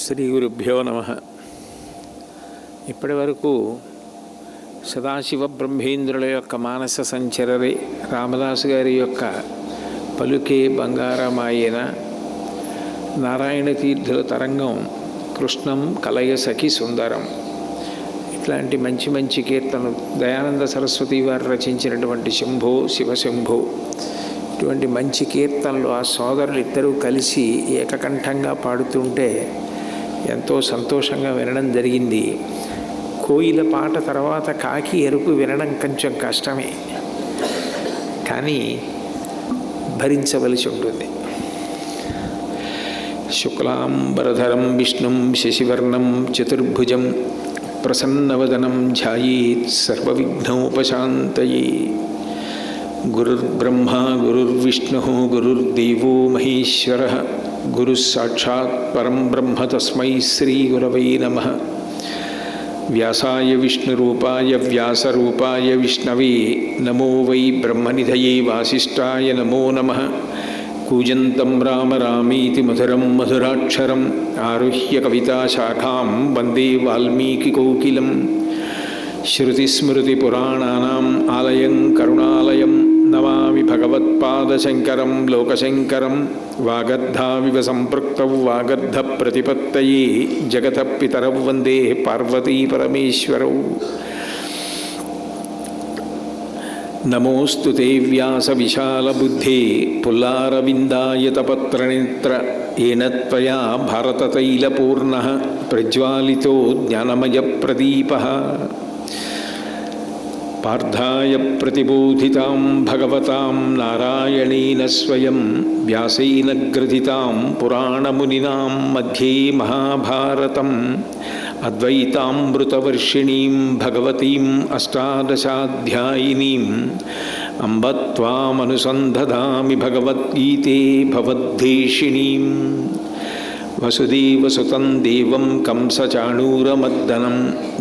శ్రీ గురుభ్యో నమః. ఇప్పటి వరకు సదాశివ బ్రహ్మేంద్రుల యొక్క మానస సంచరరే, రామదాసు గారి యొక్క పలుకే బంగారమాయన, నారాయణ తీర్థుల తరంగం కృష్ణం కలయ సఖి సుందరం, ఇట్లాంటి మంచి మంచి కీర్తనలు దయానంద సరస్వతి వారు రచించినటువంటి శంభో శివశంభో, ఇటువంటి మంచి కీర్తనలు ఆ సోదరులు ఇద్దరూ కలిసి ఏకకంఠంగా పాడుతుంటే ఎంతో సంతోషంగా వినడం జరిగింది. కోయిల పాట తర్వాత కాకి ఎరుపు వినడం కొంచెం కష్టమే, కానీ భరించవలసి ఉంటుంది. శుక్లాంబరధరం విష్ణుం శశివర్ణం చతుర్భుజం ప్రసన్నవదనం ధ్యాయేత్ సర్వవిఘ్నోపశాంతయే. గురుర్బ్రహ్మా గురుర్విష్ణుః గురుర్దేవో మహేశ్వరః, గురుః సాక్షాత్ పరం బ్రహ్మ తస్మై శ్రీ గురవై నమః. వ్యాసాయ విష్ణురూపాయ వ్యాసరూపాయ విష్ణవే నమో వై బ్రహ్మనిధయే వాసిష్ఠాయ నమో నమః. కూజంతం రామ రామీతి మధురం మధురాక్షరం, ఆరుహ్య కవితాశాఖాం వందే వాల్మీకికోకిలం. శృతిస్మృతిపురాణానాం ఆలయం కరుణాలయం, నమామి భగవత్పాదశంకరం లోకశంకరం. వాగర్ధావివ సంపృక్తౌ వాగర్ధ ప్రతిపత్తయే, జగతః పితరౌ వందే పార్వతీ పరమేశ్వరౌ. నమోస్తు తే వ్యాస విశాలబుద్ధే పుల్లారవిందాయతపత్రనేత్ర, ఏన త్వయా భారతతైలపూర్ణః ప్రజ్వాలితో జ్ఞానమయ ప్రదీపః. పార్థాయ ప్రతిబోధితాం భగవతాం నారాయణేన స్వయం, వ్యాసేన గ్రథితాం పురాణమునినాం मध्ये మహాభారతం. అద్వైతామృతవర్షిణీం భగవతీం అష్టాదశాధ్యాయినీం, అంబ త్వామనుసంధదామి భగవద్గీతే భవద్వేషిణీం. వసుదేవసుతం దేవం కంసచాణూరమర్దనం,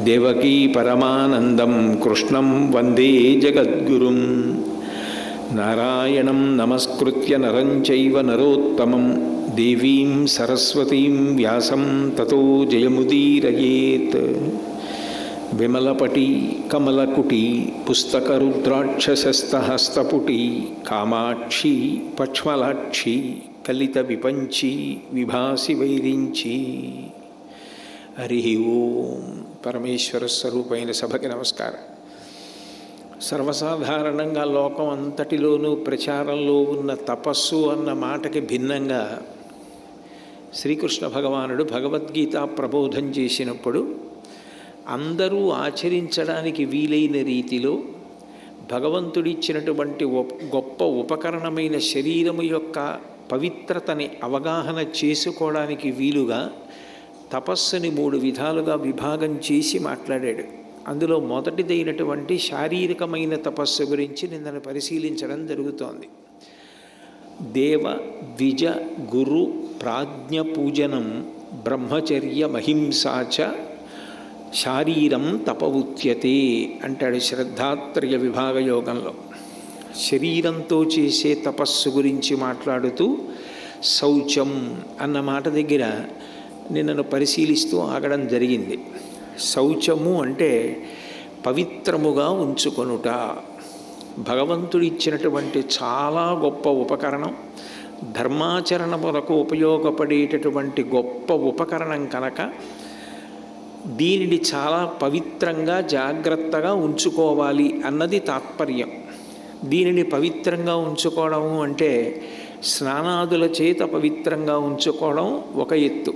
దేవకీ పరమానందం కృష్ణం వందే జగద్గురుం. నారాయణం నమస్కృత్య నరం చైవ నరోత్తమం, దేవీం సరస్వతీం వ్యాసం తతో జయముదీరయేత్. విమలపటి కమలకుటి పుస్తకరుద్రాక్షసస్తహస్తపుటి, కామాక్షి పక్ష్మలాక్షి కలిత విపంచి విభాసి వైరించి. హరి ఓం. పరమేశ్వర స్వరూపైన సభకి నమస్కారం. సర్వసాధారణంగా లోకం అంతటిలోనూ ప్రచారంలో ఉన్న తపస్సు అన్న మాటకి భిన్నంగా శ్రీకృష్ణ భగవానుడు భగవద్గీత ప్రబోధం చేసినప్పుడు అందరూ ఆచరించడానికి వీలైన రీతిలో భగవంతుడిచ్చినటువంటి గొప్ప ఉపకరణమైన శరీరము యొక్క పవిత్రతని అవగాహన చేసుకోవడానికి వీలుగా తపస్సుని 3 విధాలుగా విభాగం చేసి మాట్లాడాడు. అందులో మొదటిదైనటువంటి శారీరకమైన తపస్సు గురించి నిన్నను పరిశీలించడం జరుగుతోంది. దేవ ద్విజ గురు ప్రాజ్ఞ పూజనం బ్రహ్మచర్య మహింసాచ శారీరం తప ఉచ్యతే అంటాడు శ్రద్ధాత్రయ విభాగ యోగంలో. శరీరంతో చేసే తపస్సు గురించి మాట్లాడుతూ శౌచం అన్న మాట దగ్గర నిన్నను పరిశీలిస్తూ ఆగడం జరిగింది. శౌచము అంటే పవిత్రముగా ఉంచుకొనుట. భగవంతుడు ఇచ్చినటువంటి చాలా గొప్ప ఉపకరణం, ధర్మాచరణ కొరకు ఉపయోగపడేటటువంటి గొప్ప ఉపకరణం కనుక దీనిని చాలా పవిత్రంగా జాగ్రత్తగా ఉంచుకోవాలి అన్నది తాత్పర్యం. దీనిని పవిత్రంగా ఉంచుకోవడం అంటే స్నానాదుల చేత పవిత్రంగా ఉంచుకోవడం ఒక ఎత్తు.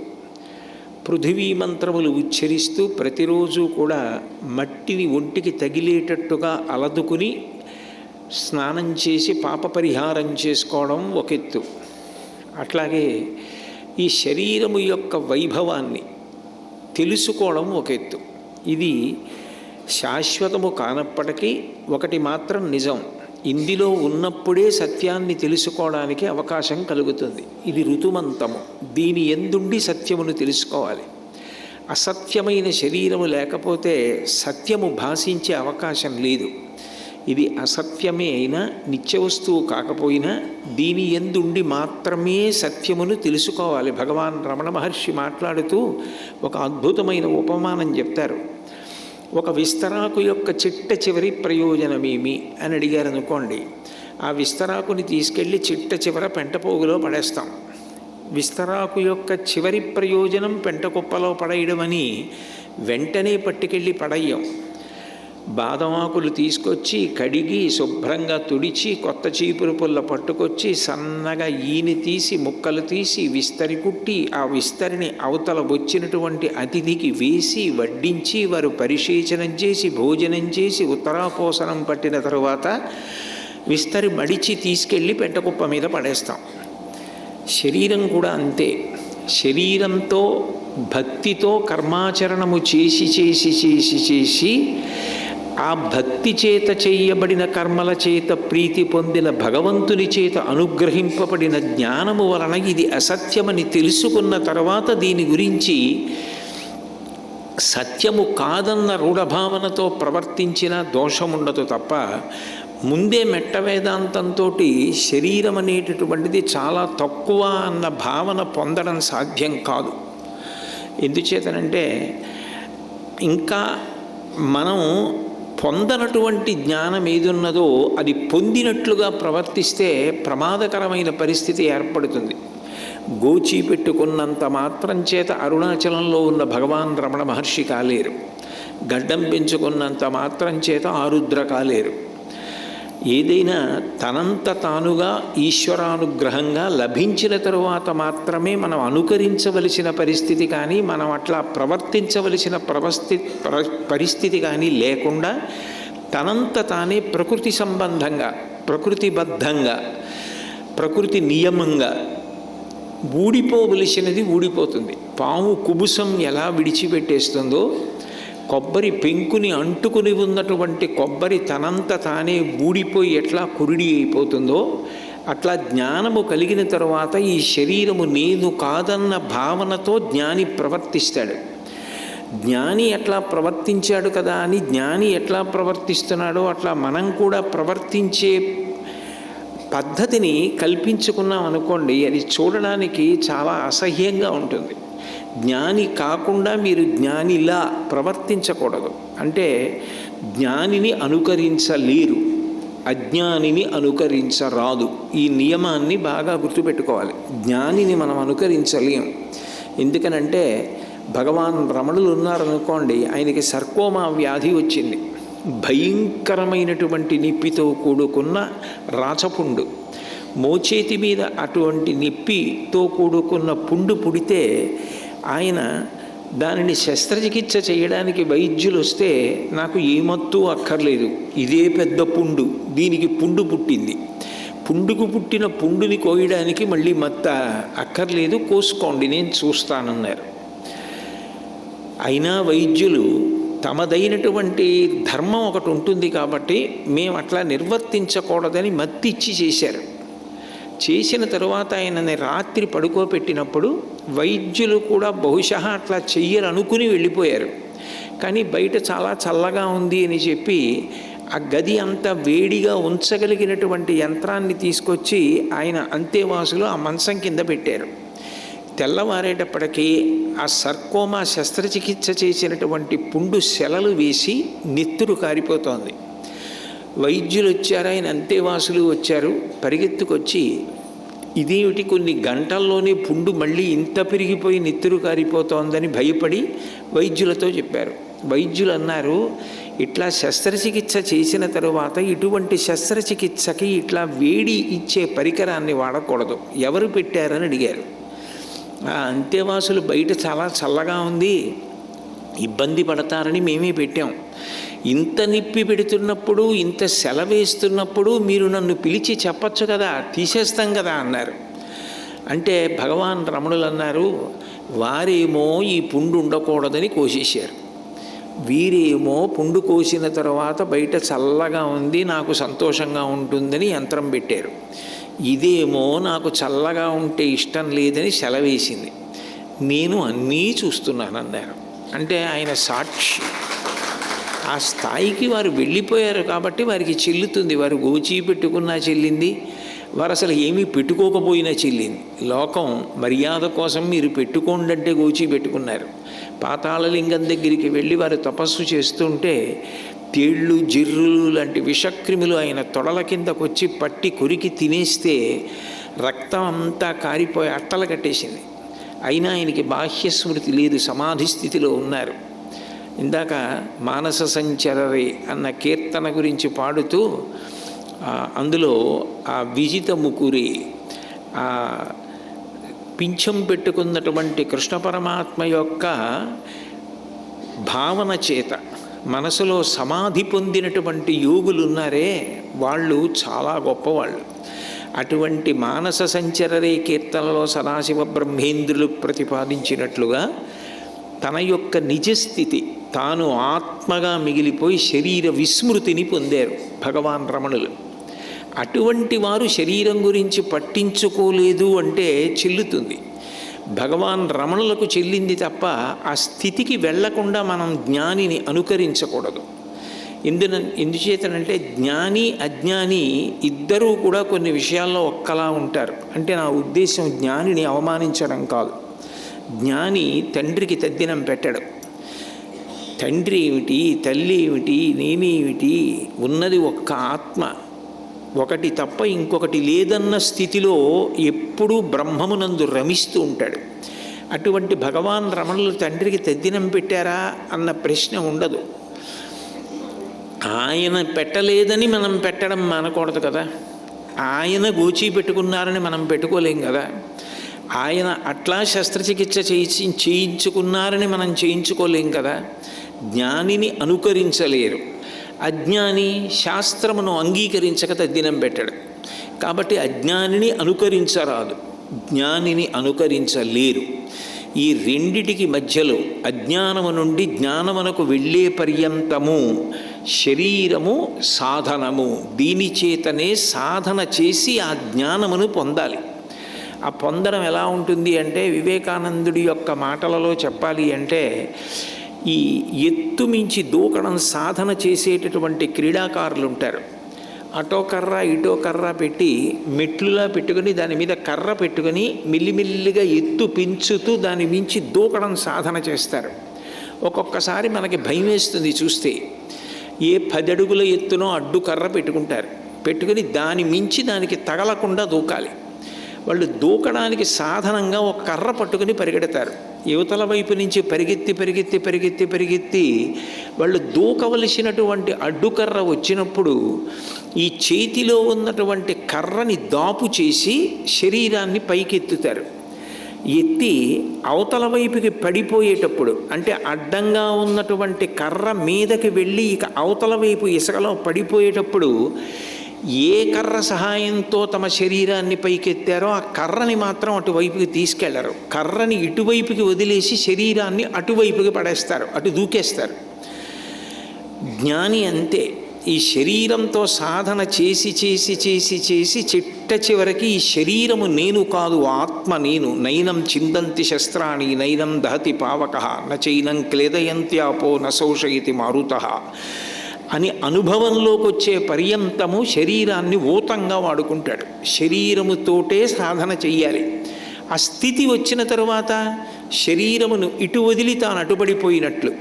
పృథివీ మంత్రములు ఉచ్చరిస్తూ ప్రతిరోజు కూడా మట్టిని ఒంటికి తగిలేటట్టుగా అలదుకుని స్నానం చేసి పాప పరిహారం చేసుకోవడం ఒక ఎత్తు. అట్లాగే ఈ శరీరము యొక్క వైభవాన్ని తెలుసుకోవడం ఒక ఎత్తు. ఇది శాశ్వతము కానప్పటికీ ఒకటి మాత్రం నిజం, ఇందులో ఉన్నప్పుడే సత్యాన్ని తెలుసుకోవడానికి అవకాశం కలుగుతుంది. ఇది ఋతుమంతము, దీని ఎందుండి సత్యమును తెలుసుకోవాలి. అసత్యమైన శరీరము లేకపోతే సత్యము భాషించే అవకాశం లేదు. ఇది అసత్యమే అయినా నిత్యవస్తువు కాకపోయినా దీని యందుండి మాత్రమే సత్యమును తెలుసుకోవాలి. భగవాన్ రమణ మహర్షి మాట్లాడుతూ ఒక అద్భుతమైన ఉపమానం చెప్తారు. ఒక విస్తరాకు యొక్క చిట్ట చివరి ప్రయోజనమేమి అని అడిగారు అనుకోండి. ఆ విస్తరాకుని తీసుకెళ్ళి చిట్ట చివర పెంటపోగులో పడేస్తాం. విస్తరాకు యొక్క చివరి ప్రయోజనం పెంటకుప్పలో పడేయడమని వెంటనే పట్టుకెళ్ళి పడేయం. బాదం ఆకులు తీసుకొచ్చి కడిగి శుభ్రంగా తుడిచి కొత్త చీపురు పుల్ల పట్టుకొచ్చి సన్నగా ఈని తీసి ముక్కలు తీసి విస్తరి కుట్టి ఆ విస్తరిని అవతల వచ్చినటువంటి అతిథికి వేసి వడ్డించి వారు పరిశేచనం చేసి భోజనం చేసి ఉత్తరాపోసనం పట్టిన తరువాత విస్తరి మడిచి తీసుకెళ్ళి పెంటకుప్ప మీద పడేస్తాం. శరీరం కూడా అంతే. శరీరంతో భక్తితో కర్మాచరణము చేసి చేసి చేసి చేసి ఆ భక్తి చేత చేయబడిన కర్మల చేత ప్రీతి పొందిన భగవంతుని చేత అనుగ్రహింపబడిన జ్ఞానము వలన ఇది అసత్యమని తెలుసుకున్న తర్వాత దీని గురించి సత్యము కాదన్న రూఢభావనతో ప్రవర్తించిన దోషముండదు తప్ప ముందే మెట్ట వేదాంతంతో శరీరం అనేటటువంటిది చాలా తక్కువ అన్న భావన పొందడం సాధ్యం కాదు. ఎందుచేతనంటే ఇంకా మనం పొందనటువంటి జ్ఞానం ఏదున్నదో అది పొందినట్లుగా ప్రవర్తిస్తే ప్రమాదకరమైన పరిస్థితి ఏర్పడుతుంది. గోచి పెట్టుకున్నంత మాత్రం చేత అరుణాచలంలో ఉన్న భగవాన్ రమణ మహర్షి కాలేరు. గడ్డం పెంచుకున్నంత మాత్రం చేత ఆరుద్ర కాలేరు. ఏదైనా తనంత తానుగా ఈశ్వరానుగ్రహంగా లభించిన తరువాత మాత్రమే మనం అనుకరించవలసిన పరిస్థితి కానీ మనం అట్లా ప్రవర్తించవలసిన పరిస్థితి కానీ లేకుండా తనంత తానే ప్రకృతి సంబంధంగా ప్రకృతిబద్ధంగా ప్రకృతి నియమంగా ఊడిపోవలసినది ఊడిపోతుంది. పాము కుబుసం ఎలా విడిచిపెట్టేస్తుందో కొబ్బరి పెంకుని అంటుకుని ఉన్నటువంటి కొబ్బరి తనంత తానే ఊడిపోయి ఎట్లా కురిడి అయిపోతుందో అట్లా జ్ఞానము కలిగిన తరువాత ఈ శరీరము నేను కాదన్న భావనతో జ్ఞాని ప్రవర్తిస్తాడు. జ్ఞాని ఎట్లా ప్రవర్తించాడు కదా అని జ్ఞాని ఎట్లా ప్రవర్తిస్తున్నాడో అట్లా మనం కూడా ప్రవర్తించే పద్ధతిని కల్పించుకున్నాం అనుకోండి, అది చూడడానికి చాలా అసహ్యంగా ఉంటుంది. జ్ఞాని కాకుండా మీరు జ్ఞానిలా ప్రవర్తించకూడదు. అంటే జ్ఞానిని అనుకరించలేరు, అజ్ఞానిని అనుకరించరాదు. ఈ నియమాన్ని బాగా గుర్తుపెట్టుకోవాలి. జ్ఞానిని మనం అనుకరించలేం. ఎందుకనంటే భగవాన్ రమణులు ఉన్నారనుకోండి, ఆయనకి సర్కోమా వ్యాధి వచ్చింది. భయంకరమైనటువంటి నిప్పితో కూడుకున్న రాచపుండు. మోచేతి మీద అటువంటి నిప్పితో కూడుకున్న పుండు పుడితే ఆయన దానిని శస్త్రచికిత్స చేయడానికి వైద్యులు వస్తే నాకు ఏ మత్తు అక్కర్లేదు, ఇదే పెద్ద పుండు, దీనికి పుండు పుట్టింది, పుండుకు పుట్టిన పుండుని కోయడానికి మళ్ళీ మత్త అక్కర్లేదు, కోసుకోండి నేను చూస్తానన్నారు. అయినా వైద్యులు తమదైనటువంటి ధర్మం ఒకటి ఉంటుంది కాబట్టి మేము అట్లా నిర్వర్తించకూడదని మత్తిచ్చి చేశారు. చేసిన తరువాత ఆయనని రాత్రి పడుకోబెట్టినప్పుడు వైద్యులు కూడా బహుశా అట్లా చెయ్యరనుకుని వెళ్ళిపోయారు. కానీ బయట చాలా చల్లగా ఉంది అని చెప్పి ఆ గది అంతా వేడిగా ఉంచగలిగినటువంటి యంత్రాన్ని తీసుకొచ్చి ఆయన అంతేవాసులు ఆ మంచం కింద పెట్టారు. తెల్లవారేటప్పటికీ ఆ సర్కోమా శస్త్రచికిత్స చేసినటువంటి పుండు శలలు వేసి నెత్తురు కారిపోతోంది. వైద్యులు వచ్చారు, ఆయన అంతేవాసులు వచ్చారు, పరిగెత్తుకొచ్చి ఇదేమిటి కొన్ని గంటల్లోనే పుండు మళ్ళీ ఇంత పెరిగిపోయి నెత్తురు కారిపోతోందని భయపడి వైద్యులతో చెప్పారు. వైద్యులు అన్నారు, ఇట్లా శస్త్రచికిత్స చేసిన తరువాత ఇటువంటి శస్త్రచికిత్సకి ఇట్లా వేడి ఇచ్చే పరికరాన్ని వాడకూడదు, ఎవరు పెట్టారని అడిగారు. ఆ అంతేవాసులు బయట చాలా చల్లగా ఉంది, ఇబ్బంది పడతారని మేమే పెట్టాం, ఇంత నిప్పి పెడుతున్నప్పుడు ఇంత సెలవేస్తున్నప్పుడు మీరు నన్ను పిలిచి చెప్పచ్చు కదా, తీసేస్తాం కదా అన్నారు. అంటే భగవాన్ రమణులు అన్నారు, వారేమో ఈ పుండు ఉండకూడదని కోసేశారు, వీరేమో పుండు కోసిన తర్వాత బయట చల్లగా ఉంది నాకు సంతోషంగా ఉంటుందని యంత్రం పెట్టారు, ఇదేమో నాకు చల్లగా ఉంటే ఇష్టం లేదని సెలవేసింది, నేను అన్నీ చూస్తున్నానన్నారు. అంటే ఆయన సాక్షి. ఆ స్థాయికి వారు వెళ్ళిపోయారు కాబట్టి వారికి చెల్లుతుంది. వారు గోచి పెట్టుకున్నా చెల్లింది, వారు అసలు ఏమీ పెట్టుకోకపోయినా చెల్లింది. లోకం మర్యాద కోసం మీరు పెట్టుకోండి అంటే గోచి పెట్టుకున్నారు. పాతాళలింగం దగ్గరికి వెళ్ళి వారు తపస్సు చేస్తుంటే తేళ్ళు జిర్రులు లాంటి విషక్రిములు ఆయన తొడల కిందకు వచ్చి పట్టి కొరికి తినేస్తే రక్తం అంతా కారిపోయి అట్టలు కట్టేసింది. అయినా ఆయనకి బాహ్యస్మృతి లేదు, సమాధి స్థితిలో ఉన్నారు. ఇందాక మానస సంచరరే అన్న కీర్తన గురించి పాడుతూ అందులో ఆ విజిత ముకురి, ఆ పింఛం పెట్టుకున్నటువంటి కృష్ణ పరమాత్మ యొక్క భావన చేత మనసులో సమాధి పొందినటువంటి యోగులు ఉన్నారే, వాళ్ళు చాలా గొప్పవాళ్ళు. అటువంటి మానస సంచరరే కీర్తనలో సదాశివ బ్రహ్మేంద్రులు ప్రతిపాదించినట్లుగా తన యొక్క నిజస్థితి తాను ఆత్మగా మిగిలిపోయి శరీర విస్మృతిని పొందారు భగవాన్ రమణులు. అటువంటి వారు శరీరం గురించి పట్టించుకోలేదు అంటే చెల్లుతుంది. భగవాన్ రమణులకు చెల్లింది తప్ప ఆ స్థితికి వెళ్లకుండా మనం జ్ఞానిని అనుకరించకూడదు. ఎందుచేతనంటే జ్ఞాని అజ్ఞాని ఇద్దరూ కూడా కొన్ని విషయాల్లో ఒక్కలా ఉంటారు. అంటే నా ఉద్దేశం జ్ఞానిని అవమానించడం కాదు. జ్ఞాని తండ్రికి తద్దినం పెట్టడు. తండ్రి ఏమిటి, తల్లి ఏమిటి, నేనేమిటి, ఉన్నది ఒక్క ఆత్మ, ఒకటి తప్ప ఇంకొకటి లేదన్న స్థితిలో ఎప్పుడూ బ్రహ్మమునందు రమిస్తూ ఉంటాడు. అటువంటి భగవాన్ రమణులు తండ్రికి తద్దినం పెట్టారా అన్న ప్రశ్న ఉండదు. ఆయన పెట్టలేదని మనం పెట్టడం మానకూడదు కదా. ఆయన గోచి పెట్టుకున్నారని మనం పెట్టుకోలేం కదా. ఆయన అట్లా శస్త్రచికిత్స చేయించుకున్నారని మనం చేయించుకోలేం కదా. జ్ఞానిని అనుకరించలేరు. అజ్ఞాని శాస్త్రమును అంగీకరించక తద్దినం పెట్టాడు. కాబట్టి అజ్ఞానిని అనుకరించరాదు, జ్ఞానిని అనుకరించలేరు. ఈ రెండిటికి మధ్యలో అజ్ఞానము నుండి జ్ఞానమునకు వెళ్ళే పర్యంతము శరీరము సాధనము. దీని చేతనే సాధన చేసి ఆ జ్ఞానమును పొందాలి. ఆ పొందడం ఎలా ఉంటుంది అంటే వివేకానందుడి యొక్క మాటలలో చెప్పాలి అంటే ఈ ఎత్తు మించి దూకడం సాధన చేసేటటువంటి క్రీడాకారులు ఉంటారు. అటో కర్ర ఇటో కర్ర పెట్టి మెట్లులా పెట్టుకుని దాని మీద కర్ర పెట్టుకుని మిల్లిమిల్లిగా ఎత్తు పెంచుతూ దాని మించి దూకడం సాధన చేస్తారు. ఒక్కొక్కసారి మనకి భయం వేస్తుంది చూస్తే. ఏ 10 అడుగుల ఎత్తునో అడ్డు కర్ర పెట్టుకుని దాని మించి దానికి తగలకుండా దూకాలి. వాళ్ళు దూకడానికి సాధనంగా ఒక కర్ర పట్టుకుని పరిగెడతారు. యువతల వైపు నుంచి పరిగెత్తి వాళ్ళు దూకవలసినటువంటి అడ్డుకర్ర వచ్చినప్పుడు ఈ చేతిలో ఉన్నటువంటి కర్రని దాపు చేసి శరీరాన్ని పైకెత్తుతారు. ఎత్తి అవతల వైపుకి పడిపోయేటప్పుడు అంటే అడ్డంగా ఉన్నటువంటి కర్ర మీదకి వెళ్ళి ఇక అవతల వైపు ఇసుకలో పడిపోయేటప్పుడు ఏ కర్ర సహాయంతో తమ శరీరాన్ని పైకెత్తారో ఆ కర్రని మాత్రం అటువైపుకి తీసుకెళ్లరు. కర్రని ఇటువైపుకి వదిలేసి శరీరాన్ని అటువైపుకి పడేస్తారు, అటు దూకేస్తారు. జ్ఞాని అంతే. ఈ శరీరంతో సాధన చేసి చిట్ట చివరికి ఈ శరీరము నేను కాదు, ఆత్మ నేను. నైనం చిందంతి శస్త్రాణి నైనం దహతి పావకః నచైనం క్లేదయంత్యాపో నశోషయతి మారుతః అని అనుభవంలోకి వచ్చే పర్యంతము శరీరాన్ని ఊతంగా వాడుకుంటాడు. శరీరముతోటే సాధన చెయ్యాలి. ఆ స్థితి వచ్చిన తరువాత శరీరమును ఇటు వదిలి తాను అటుపడిపోయినట్లు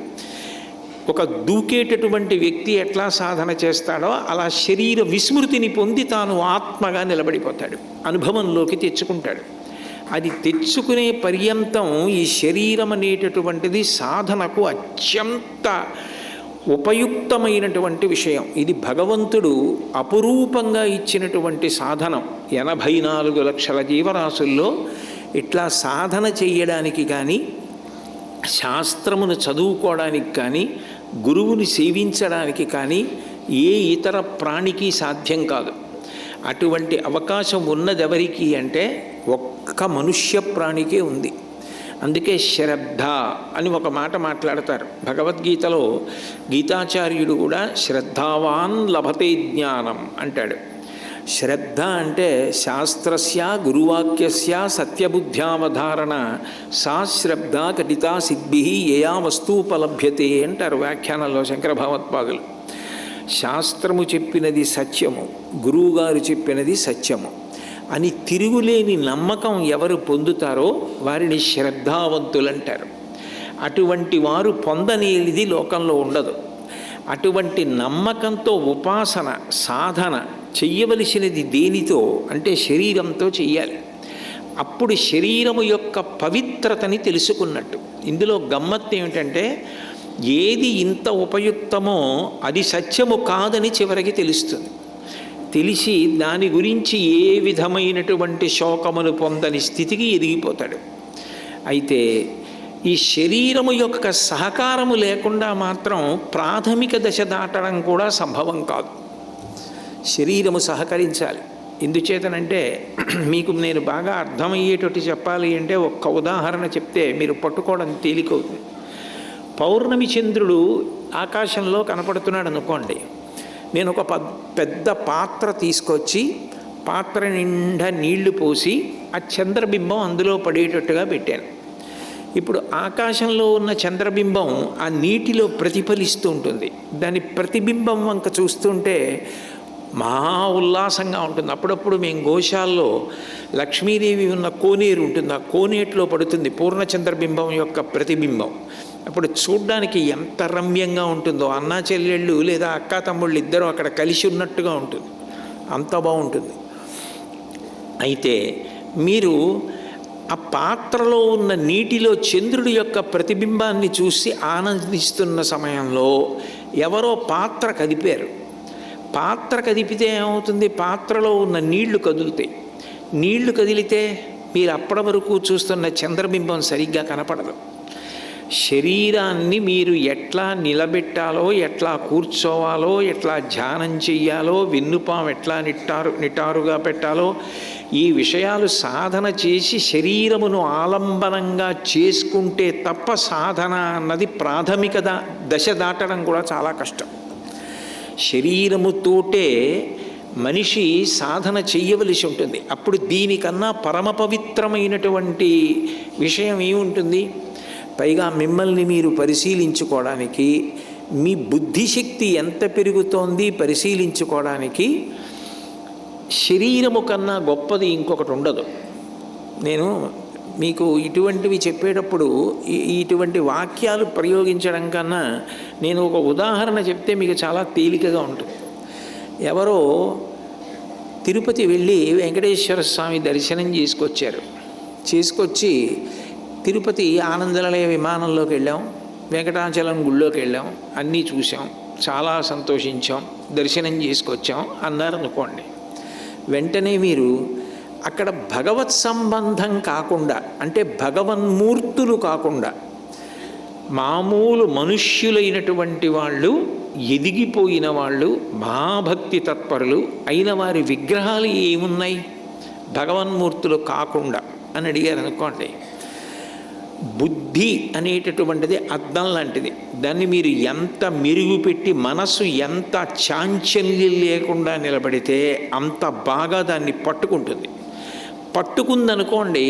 ఒక దూకేటటువంటి వ్యక్తి ఎట్లా సాధన చేస్తాడో అలా శరీర విస్మృతిని పొంది తాను ఆత్మగా నిలబడిపోతాడు, అనుభవంలోకి తెచ్చుకుంటాడు. అది తెచ్చుకునే పర్యంతం ఈ శరీరం అనేటటువంటిది సాధనకు అత్యంత ఉపయుక్తమైనటువంటి విషయం. ఇది భగవంతుడు అపురూపంగా ఇచ్చినటువంటి సాధనం. 84 లక్షల జీవరాశుల్లో ఇట్లా సాధన చెయ్యడానికి కానీ, శాస్త్రమును చదువుకోవడానికి కానీ, గురువుని సేవించడానికి కానీ ఏ ఇతర ప్రాణికి సాధ్యం కాదు. అటువంటి అవకాశం ఉన్నదెవరికి అంటే ఒక్క మనుష్య ప్రాణికే ఉంది. అందుకే శ్రద్ధ అని ఒక మాట మాట్లాడతారు భగవద్గీతలో. గీతాచార్యుడు కూడా శ్రద్ధావాన్ లభతే జ్ఞానం అంటాడు. శ్రద్ధ అంటే శాస్త్రస్య గురువాక్యస్య సత్యబుద్ధ్యావధారణ సా శ్రద్ధ కటితా సిద్ధి యయా వస్తూపలభ్యతే అంటారు వ్యాఖ్యానంలో శంకర భగవత్పాదులు. శాస్త్రము చెప్పినది సత్యము, గురువుగారు చెప్పినది సత్యము అని తిరుగులేని నమ్మకం ఎవరు పొందుతారో వారిని శ్రద్ధావంతులంటారు. అటువంటి వారు పొందనేది లోకంలో ఉండదు. అటువంటి నమ్మకంతో ఉపాసన సాధన చెయ్యవలసినది దేనితో అంటే శరీరంతో చెయ్యాలి. అప్పుడు శరీరము యొక్క పవిత్రతని తెలుసుకున్నట్టు. ఇందులో గమ్మత్తు ఏమిటంటే ఏది ఇంత ఉపయుక్తమో అది సత్యము కాదని చివరికి తెలుస్తుంది. తెలిసి దాని గురించి ఏ విధమైనటువంటి శోకమును పొందని స్థితికి ఎదిగిపోతాడు. అయితే ఈ శరీరము యొక్క సహకారము లేకుండా మాత్రం ప్రాథమిక దశ దాటడం కూడా సంభవం కాదు. శరీరము సహకరించాలి. ఎందుచేతనంటే మీకు నేను బాగా అర్థమయ్యేటట్టు చెప్పాలి అంటే ఒక్క ఉదాహరణ చెప్తే మీరు పట్టుకోవడం తేలికవుతుంది. పౌర్ణమి చంద్రుడు ఆకాశంలో కనపడుతున్నాడు అనుకోండి. నేను ఒక పెద్ద పాత్ర తీసుకొచ్చి పాత్ర నిండా నీళ్లు పోసి ఆ చంద్రబింబం అందులో పడేటట్టుగా పెట్టాను. ఇప్పుడు ఆకాశంలో ఉన్న చంద్రబింబం ఆ నీటిలో ప్రతిఫలిస్తూ ఉంటుంది. దాని ప్రతిబింబం వంక చూస్తుంటే మహా ఉల్లాసంగా ఉంటుంది. అప్పుడప్పుడు మేము గోశాల్లో లక్ష్మీదేవి ఉన్న కోనేరు ఉంటుంది, ఆ కోనేటిలో పడుతుంది పూర్ణచంద్రబింబం యొక్క ప్రతిబింబం. అప్పుడు చూడ్డానికి ఎంత రమ్యంగా ఉంటుందో, అన్నా చెల్లెళ్ళు లేదా అక్కా తమ్ముళ్ళు ఇద్దరు అక్కడ కలిసి ఉన్నట్టుగా ఉంటుంది, అంత బాగుంటుంది. అయితే మీరు ఆ పాత్రలో ఉన్న నీటిలో చంద్రుడి యొక్క ప్రతిబింబాన్ని చూసి ఆనందిస్తున్న సమయంలో ఎవరో పాత్ర కదిపారు. పాత్ర కదిపితే ఏమవుతుంది? పాత్రలో ఉన్న నీళ్లు కదులుతాయి. నీళ్లు కదిలితే మీరు అప్పటి వరకు చూస్తున్న చంద్రబింబం సరిగ్గా కనపడదు. శరీరాన్ని మీరు ఎట్లా నిలబెట్టాలో, ఎట్లా కూర్చోవాలో, ఎట్లా ధ్యానం చెయ్యాలో, వెన్నుపాం ఎట్లా నిటారుగా పెట్టాలో, ఈ విషయాలు సాధన చేసి శరీరమును ఆలంబనంగా చేసుకుంటే తప్ప సాధన అన్నది ప్రాథమిక దశ దాటడం కూడా చాలా కష్టం. శరీరముతోటే మనిషి సాధన చెయ్యవలసి ఉంటుంది. అప్పుడు దీనికన్నా పరమ పవిత్రమైనటువంటి విషయం ఏముంటుంది? పైగా మిమ్మల్ని మీరు పరిశీలించుకోవడానికి, మీ బుద్ధిశక్తి ఎంత పెరుగుతోంది పరిశీలించుకోవడానికి శరీరము కన్నా గొప్పది ఇంకొకటి ఉండదు. నేను మీకు ఇటువంటివి చెప్పేటప్పుడు ఇటువంటి వాక్యాలు ప్రయోగించడం కన్నా నేను ఒక ఉదాహరణ చెప్తే మీకు చాలా తేలికగా ఉంటుంది. ఎవరో తిరుపతి వెళ్ళి వెంకటేశ్వర స్వామి దర్శనం చేసుకొచ్చి తిరుపతి ఆనందనిలయ విమానంలోకి వెళ్ళాం, వెంకటాచలం గుళ్ళోకి వెళ్ళాం, అన్నీ చూసాం, చాలా సంతోషించాం, దర్శనం చేసుకొచ్చాం అన్నారు అనుకోండి. వెంటనే మీరు అక్కడ భగవత్ సంబంధం కాకుండా, అంటే భగవన్మూర్తులు కాకుండా మామూలు మనుష్యులైనటువంటి వాళ్ళు, ఎదిగిపోయిన వాళ్ళు, మహాభక్తి తత్పరులు అయిన వారి విగ్రహాలు ఏమున్నాయి భగవన్మూర్తులు కాకుండా అని అడిగారు అనుకోండి. బుద్ధి అనేటటువంటిది అద్దం లాంటిది. దాన్ని మీరు ఎంత మెరుగుపెట్టి మనసు ఎంత చాంచల్యం లేకుండా నిలబడితే అంత బాగా దాన్ని పట్టుకుంటుంది. పట్టుకుందనుకోండి,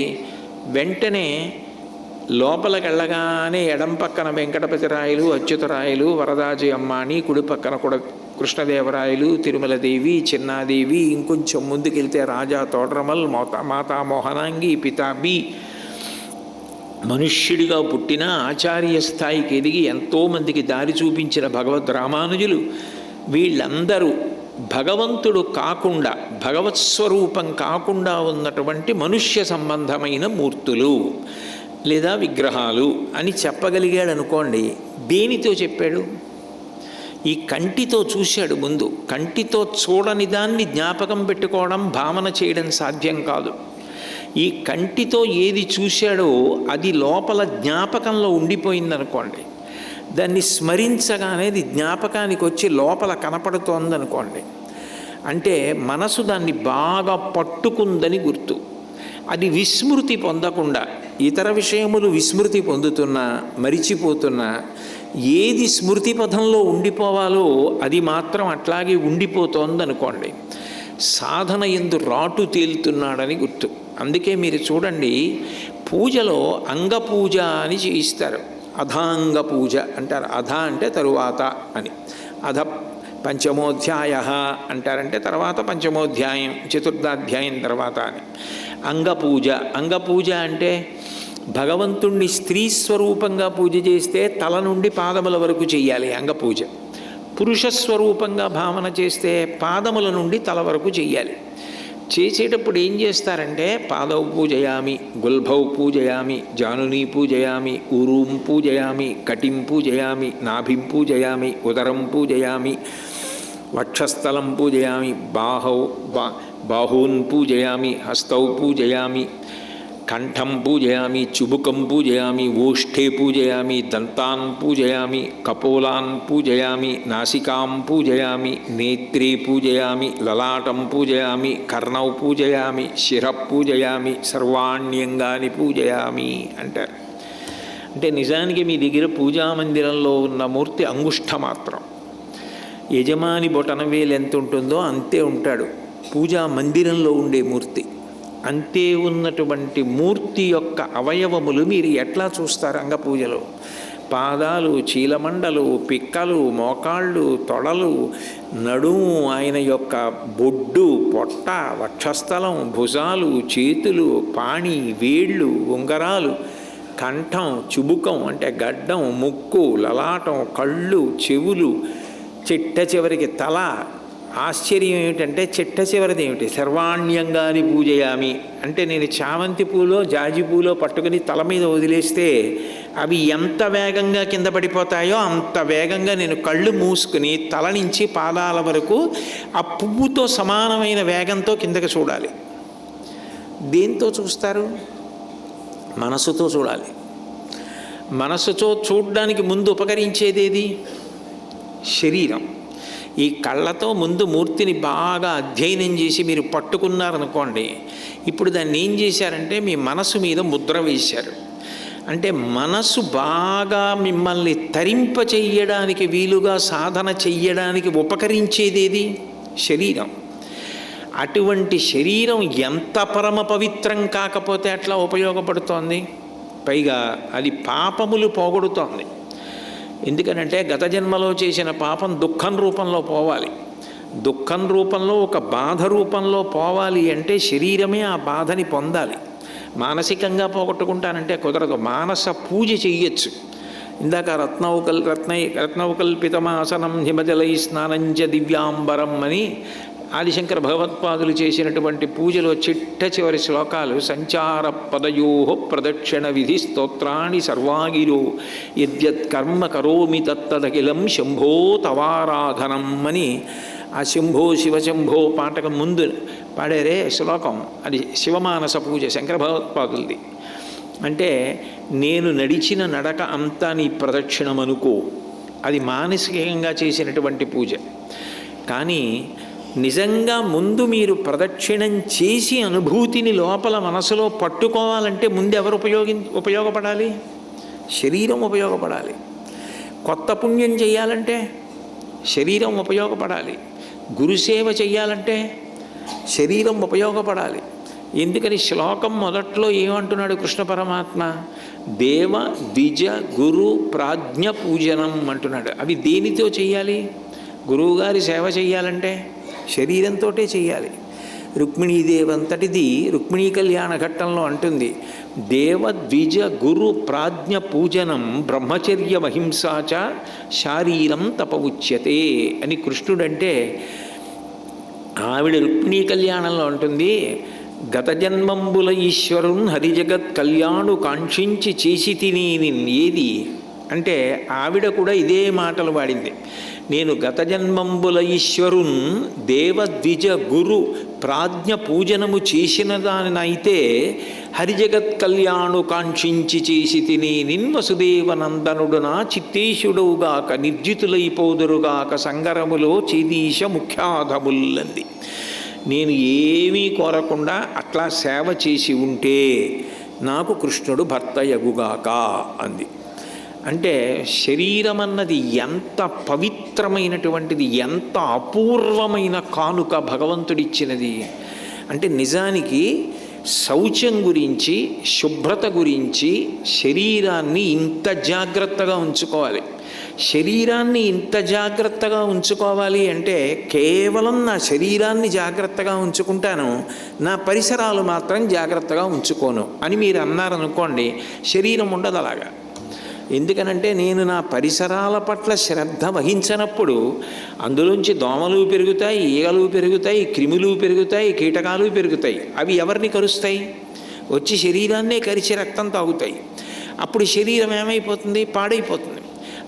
వెంటనే లోపలికి వెళ్ళగానే ఎడం పక్కన వెంకటపతిరాయలు, అచ్యుతరాయలు, వరదాజీ అమ్మాని, కుడి పక్కన కూడా కృష్ణదేవరాయలు, తిరుమలదేవి, చిన్నాదేవి, ఇంకొంచెం ముందుకెళ్తే రాజా తోడ్రమల్, మాతా మోహనాంగి, పితాబి, మనుష్యుడిగా పుట్టిన ఆచార్య స్థాయికి ఎదిగి ఎంతోమందికి దారి చూపించిన భగవద్ రామానుజులు, వీళ్ళందరూ భగవంతుడు కాకుండా, భగవత్ స్వరూపం కాకుండా ఉన్నటువంటి మనుష్య సంబంధమైన మూర్తులు లేదా విగ్రహాలు అని చెప్పగలిగాడు అనుకోండి. దేనితో చెప్పాడు? ఈ కంటితో చూశాడు ముందు. కంటితో చూడని దాన్ని జ్ఞాపకం పెట్టుకోవడం, భావన చేయడం సాధ్యం కాదు. ఈ కంటితో ఏది చూశాడో అది లోపల జ్ఞాపకంలో ఉండిపోయిందనుకోండి, దాన్ని స్మరించగానే అది జ్ఞాపకానికి వచ్చి లోపల కనపడుతోందనుకోండి, అంటే మనసు దాన్ని బాగా పట్టుకుందని గుర్తు. అది విస్మృతి పొందకుండా, ఇతర విషయములు విస్మృతి పొందుతున్నా, మరిచిపోతున్నా, ఏది స్మృతి పథంలో ఉండిపోవాలో అది మాత్రం అట్లాగే ఉండిపోతోందనుకోండి. సాధన యందు రాటు తేలుతున్నాడని గుర్తు. అందుకే మీరు చూడండి, పూజలో అంగపూజ అని చేయిస్తారు. అధాంగ పూజ అంటారు. అధ అంటే తరువాత అని, అధ పంచమోధ్యాయ అంటారంటే తర్వాత పంచమోధ్యాయం, చతుర్థాధ్యాయం తర్వాత అని. అంగపూజ, అంగపూజ అంటే భగవంతుణ్ణి స్త్రీ స్వరూపంగా పూజ చేస్తే తల నుండి పాదముల వరకు చెయ్యాలి అంగపూజ. పురుష స్వరూపంగా భావన చేస్తే పాదముల నుండి తల వరకు చెయ్యాలి. చేసేటప్పుడు ఏం చేస్తారంటే పాదౌ పూజయామి, గుల్భౌ పూజయామి, జానునీ పూజయామి, ఊరూం పూజయామి, కటిం పూజయామి, నాభిం పూజయామి, ఉదరం పూజయామి, వక్షస్థలం పూజయామి, బాహూన్ పూజయామి, హస్తౌ పూజయామి, కంఠం పూజయామి, చుబుకం పూజయామి, ఓష్ఠే పూజయామి, దంతాన్ పూజయామి, కపోలాన్ పూజయామి, నాసికాం పూజయామి, నేత్రే పూజయామి, లలాటం పూజయామి, కర్ణౌ పూజయామి, శిర పూజయామి, సర్వాణ్యంగాని పూజయామి అంటారు. అంటే నిజానికి మీ దగ్గర పూజామందిరంలో ఉన్న మూర్తి అంగుష్ట మాత్రం. యజమాని బొటనవేలు ఎంత ఉంటుందో అంతే ఉంటాడు పూజా మందిరంలో ఉండే మూర్తి. అంతే ఉన్నటువంటి మూర్తి యొక్క అవయవములు మీరు ఎట్లా చూస్తారు అంగపూజలో? పాదాలు, చీలమండలు, పిక్కలు, మోకాళ్ళు, తొడలు, నడుము, ఆయన యొక్క బొడ్డు, పొట్ట, వక్షస్థలం, భుజాలు, చేతులు, పాణి, వేళ్ళు, ఉంగరాలు, కంఠం, చుబుకం అంటే గడ్డం, ముక్కు, లలాటం, కళ్ళు, చెవులు, చిట్ట చివరికి తల. ఆశ్చర్యం ఏమిటంటే చిట్ట చివరిది ఏమిటి? సర్వాణ్యంగాని పూజయామి అంటే నేను చామంతి పూలో జాజి పూలో పట్టుకుని తల మీద వదిలేస్తే అవి ఎంత వేగంగా కింద పడిపోతాయో అంత వేగంగా నేను కళ్ళు మూసుకుని తల నుంచి పాదాల వరకు ఆ పువ్వుతో సమానమైన వేగంతో కిందకి చూడాలి. దేంతో చూస్తారు? మనసుతో చూడాలి. మనసుతో చూడడానికి ముందు ఉపకరించేదేది? శరీరం. ఈ కళ్ళతో ముందు మూర్తిని బాగా అధ్యయనం చేసి మీరు పట్టుకున్నారనుకోండి, ఇప్పుడు దాన్ని ఏం చేశారంటే మీ మనసు మీద ముద్ర వేశారు. అంటే మనసు బాగా మిమ్మల్ని తరింప చెయ్యడానికి, వీలుగా సాధన చెయ్యడానికి ఉపకరించేదేది? శరీరం. అటువంటి శరీరం ఎంత పరమ పవిత్రం కాకపోతే అట్లా ఉపయోగపడుతోంది. పైగా అది పాపములు పోగొడుతోంది. ఎందుకనంటే గత జన్మలో చేసిన పాపం దుఃఖం రూపంలో పోవాలి. దుఃఖం రూపంలో, ఒక బాధ రూపంలో పోవాలి అంటే శరీరమే ఆ బాధని పొందాలి. మానసికంగా పోగొట్టుకుంటానంటే కుదరదు. మానస పూజ చెయ్యొచ్చు. ఇందాక రత్నౌకల్పితమాసనం హిమజలై స్నానంచ దివ్యాంబరం అని ఆదిశంకర భగవత్పాదులు చేసినటువంటి పూజలో చిట్ట చివరి శ్లోకాలు సంచార పదయో ప్రదక్షిణ విధి స్తోత్రాన్ని సర్వాగిరో యద్యత్ కర్మ కరోమి తత్తదఖిలం శంభో తవారాధనం అని ఆ శంభో శివశంభో పాటకు ముందు పాడారే శ్లోకం, అది శివమానస పూజ శంకర భగవత్పాదులది. అంటే నేను నడిచిన నడక అంతా నీ ప్రదక్షిణం అనుకో, అది మానసికంగా చేసినటువంటి పూజ. కానీ నిజంగా ముందు మీరు ప్రదక్షిణం చేసి అనుభూతిని లోపల మనసులో పట్టుకోవాలంటే ముందు ఎవరు ఉపయోగపడాలి? శరీరం ఉపయోగపడాలి. కొత్త పుణ్యం చేయాలంటే శరీరం ఉపయోగపడాలి. గురుసేవ చెయ్యాలంటే శరీరం ఉపయోగపడాలి. ఎందుకని శ్లోకం మొదట్లో ఏమంటున్నాడు కృష్ణ పరమాత్మ? దేవ ద్విజ గురు ప్రాజ్ఞ పూజనం అంటున్నాడు. అవి దేనితో చెయ్యాలి? గురువుగారి సేవ చెయ్యాలంటే శరీరంతో చెయ్యాలి. రుక్మిణీదేవంతటిది రుక్మిణీ కళ్యాణ ఘట్టంలో అంటుంది, దేవ ద్విజ గురు ప్రాజ్ఞ పూజనం బ్రహ్మచర్య మహింసాచ శారీరం తప ఉచ్యతే అని కృష్ణుడంటే ఆవిడ రుక్మిణీ కళ్యాణంలో అంటుంది, గత జన్మంబుల ఈశ్వరున్ హరిజగత్ కళ్యాణు కాంక్షించి చేసి తిని ఏది అంటే ఆవిడ కూడా ఇదే మాటలు వాడింది. నేను గత జన్మంబుల ఈశ్వరున్ దేవద్విజ గురు ప్రాజ్ఞ పూజనము చేసిన దానినైతే హరిజగత్ కళ్యాణు కాంక్షించి చేసి తిని నిన్వసుదేవనందనుడునా చిత్తేశుడవుగాక నిర్జితులైపోదురుగాక సంగరములో చేదీశ ముఖ్యాధముల్లంది. నేను ఏమీ కోరకుండా అట్లా సేవ చేసి ఉంటే నాకు కృష్ణుడు భర్త యగుగాక అంది. అంటే శరీరం అన్నది ఎంత పవిత్రమైనటువంటిది, ఎంత అపూర్వమైన కానుక భగవంతుడిచ్చినది. అంటే నిజానికి శౌచం గురించి, శుభ్రత గురించి శరీరాన్ని ఇంత జాగ్రత్తగా ఉంచుకోవాలి. శరీరాన్ని ఇంత జాగ్రత్తగా ఉంచుకోవాలి అంటే కేవలం నా శరీరాన్ని జాగ్రత్తగా ఉంచుకుంటాను, నా పరిసరాలు మాత్రం జాగ్రత్తగా ఉంచుకోను అని మీరు అన్నారనుకోండి, శరీరం ఉండదు అలాగా. ఎందుకనంటే నేను నా పరిసరాల పట్ల శ్రద్ధ వహించనప్పుడు అందులోంచి దోమలు పెరుగుతాయి, ఈగలు పెరుగుతాయి, క్రిములు పెరుగుతాయి, కీటకాలు పెరుగుతాయి. అవి ఎవరిని కరుస్తాయి? వచ్చి శరీరాన్నే కరిచి రక్తం తాగుతాయి. అప్పుడు శరీరం ఏమైపోతుంది? పాడైపోతుంది.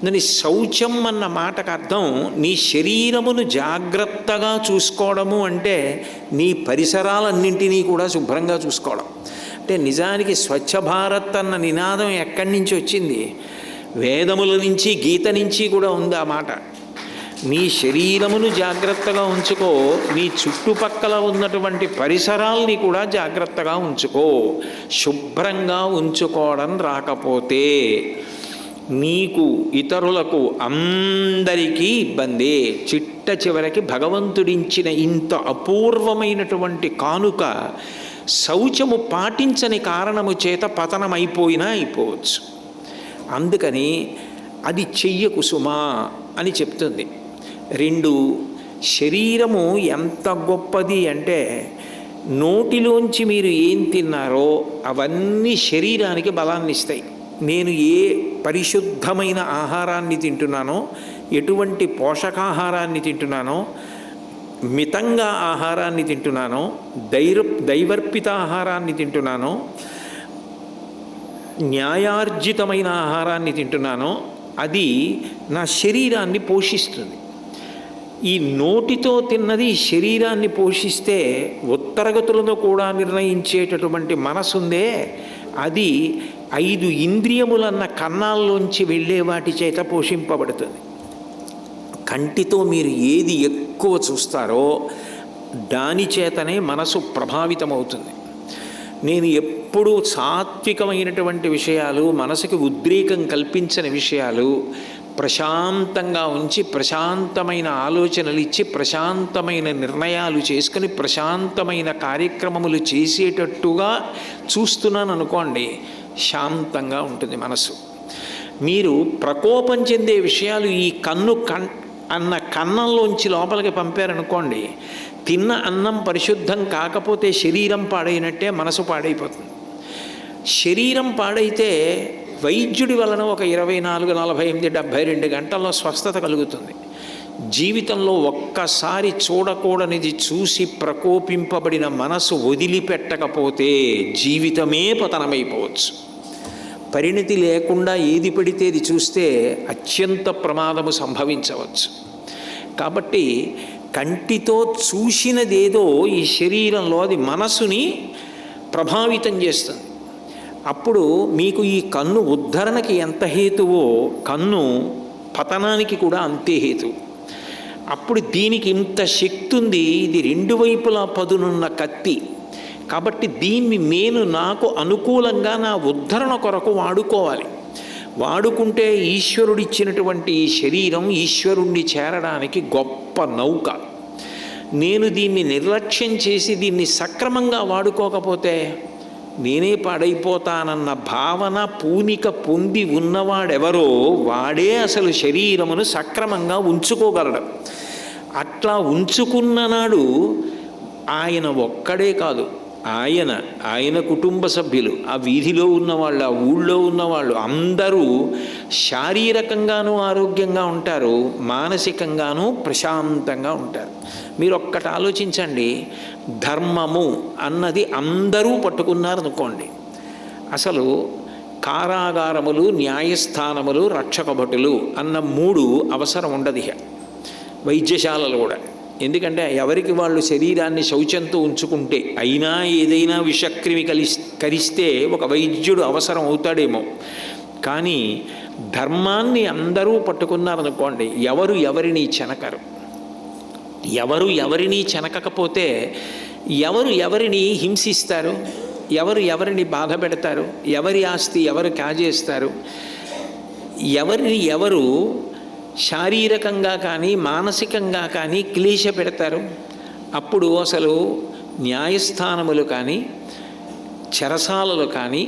దాని శౌచం అన్న మాటకు అర్థం నీ శరీరమును జాగ్రత్తగా చూసుకోవడము అంటే నీ పరిసరాలన్నింటినీ కూడా శుభ్రంగా చూసుకోవడం. అంటే నిజానికి స్వచ్ఛ భారత్ అన్న నినాదం ఎక్కడి నుంచి వచ్చింది? వేదముల నుంచి, గీత నుంచి కూడా ఉంది ఆ మాట. నీ శరీరమును జాగ్రత్తగా ఉంచుకో, నీ చుట్టుపక్కల ఉన్నటువంటి పరిసరాల్ని కూడా జాగ్రత్తగా ఉంచుకో. శుభ్రంగా ఉంచుకోవడం రాకపోతే నీకు, ఇతరులకు, అందరికీ ఇబ్బంది. చిట్ట చివరికి భగవంతుడించిన ఇంత అపూర్వమైనటువంటి కానుక శౌచము పాటించని కారణము చేత పతనమైపోయినా అయిపోవచ్చు. అందుకని అది చెయ్యకు సుమా అని చెప్తుంది. 2, శరీరము ఎంత గొప్పది అంటే నోటిలోంచి మీరు ఏం తిన్నారో అవన్నీ శరీరానికి బలాన్ని ఇస్తాయి. నేను ఏ పరిశుద్ధమైన ఆహారాన్ని తింటున్నానో, ఎటువంటి పోషకాహారాన్ని తింటున్నానో, మితంగా ఆహారాన్ని తింటున్నానో, దైవర్పిత ఆహారాన్ని తింటున్నానో, న్యాయార్జితమైన ఆహారాన్ని తింటున్నానో అది నా శరీరాన్ని పోషిస్తుంది. ఈ నోటితో తిన్నది శరీరాన్ని పోషిస్తే ఉత్తరగతులను కూడా నిర్ణయించేటటువంటి మనసుందే, అది 5 ఇంద్రియములన్న కన్నాల్లోంచి వెళ్ళే వాటి చేత పోషింపబడుతుంది. కంటితో మీరు ఏది ఎక్కువ చూస్తారో దాని చేతనే మనసు ప్రభావితమవుతుంది. నేను ఎప్పుడూ సాత్వికమైనటువంటి విషయాలు, మనసుకి ఉద్రేకం కల్పించని విషయాలు ప్రశాంతంగా ఉంచి, ప్రశాంతమైన ఆలోచనలు ఇచ్చి, ప్రశాంతమైన నిర్ణయాలు చేసుకుని, ప్రశాంతమైన కార్యక్రమములు చేసేటట్టుగా చూస్తున్నాను అనుకోండి, శాంతంగా ఉంటుంది మనసు. మీరు ప్రకోపం చెందే విషయాలు ఈ అన్న కన్నంలోంచి లోపలికి పంపారనుకోండి, తిన్న అన్నం పరిశుద్ధం కాకపోతే శరీరం పాడైనట్టే, మనసు పాడైపోతుంది. శరీరం పాడైతే వైద్యుడి వలన ఒక 24, 48, 72 గంటల్లో స్వస్థత కలుగుతుంది. జీవితంలో ఒక్కసారి చూడకూడనిది చూసి ప్రకోపింపబడిన మనసు వదిలిపెట్టకపోతే జీవితమే పతనమైపోవచ్చు. పరిణతి లేకుండా ఏది పడితే అది చూస్తే అత్యంత ప్రమాదము సంభవించవచ్చు. కాబట్టి కంటితో చూసినదేదో ఈ శరీరంలో అది మనసుని ప్రభావితం చేస్తుంది. అప్పుడు మీకు ఈ కన్ను ఉద్ధరణకి ఎంత హేతువో కన్ను పతనానికి కూడా అంతే హేతువు. అప్పుడు దీనికి ఇంత శక్తి ఉంది, ఇది 2 వైపులా పదునున్న కత్తి. కాబట్టి దీన్ని నేను నాకు అనుకూలంగా నా ఉద్ధరణ కొరకు వాడుకోవాలి. వాడుకుంటే ఈశ్వరుడిచ్చినటువంటి ఈ శరీరం ఈశ్వరుణ్ణి చేరడానికి గొప్ప నౌక. నేను దీన్ని నిర్లక్ష్యం చేసి దీన్ని సక్రమంగా వాడుకోకపోతే నేనే పాడైపోతానన్న భావన, పూనిక పొంది ఉన్నవాడెవరో వాడే అసలు శరీరమును సక్రమంగా ఉంచుకోగలడు. అట్లా ఉంచుకున్న నాడు ఆయన ఒక్కడే కాదు, ఆయన కుటుంబ సభ్యులు, ఆ వీధిలో ఉన్నవాళ్ళు, ఆ ఊళ్ళో ఉన్నవాళ్ళు అందరూ శారీరకంగానూ ఆరోగ్యంగా ఉంటారు, మానసికంగానూ ప్రశాంతంగా ఉంటారు. మీరు ఒక్కటి ఆలోచించండి, ధర్మము అన్నది అందరూ పట్టుకున్నారనుకోండి, అసలు కారాగారములు, న్యాయస్థానములు, రక్షక భటులు అన్న 3 అవసరం ఉండదు వైద్యశాలలు కూడా. ఎందుకంటే ఎవరికి వాళ్ళు శరీరాన్ని శౌచంతో ఉంచుకుంటే అయినా ఏదైనా విషక్రిమి కరిస్తే ఒక వైద్యుడు అవసరం అవుతాడేమో. కానీ ధర్మాన్ని అందరూ పట్టుకున్నారనుకోండి, ఎవరు ఎవరిని చెనకరు. ఎవరు ఎవరిని చెనకకపోతే ఎవరు ఎవరిని హింసిస్తారు, ఎవరు ఎవరిని బాధ పెడతారు, ఎవరి ఆస్తి ఎవరు కాజేస్తారు, ఎవరిని ఎవరు శారీరకంగా కానీ మానసికంగా కానీ క్లేశ పెడతారు? అప్పుడు అసలు న్యాయస్థానములు కానీ చెరసాలలు కానీ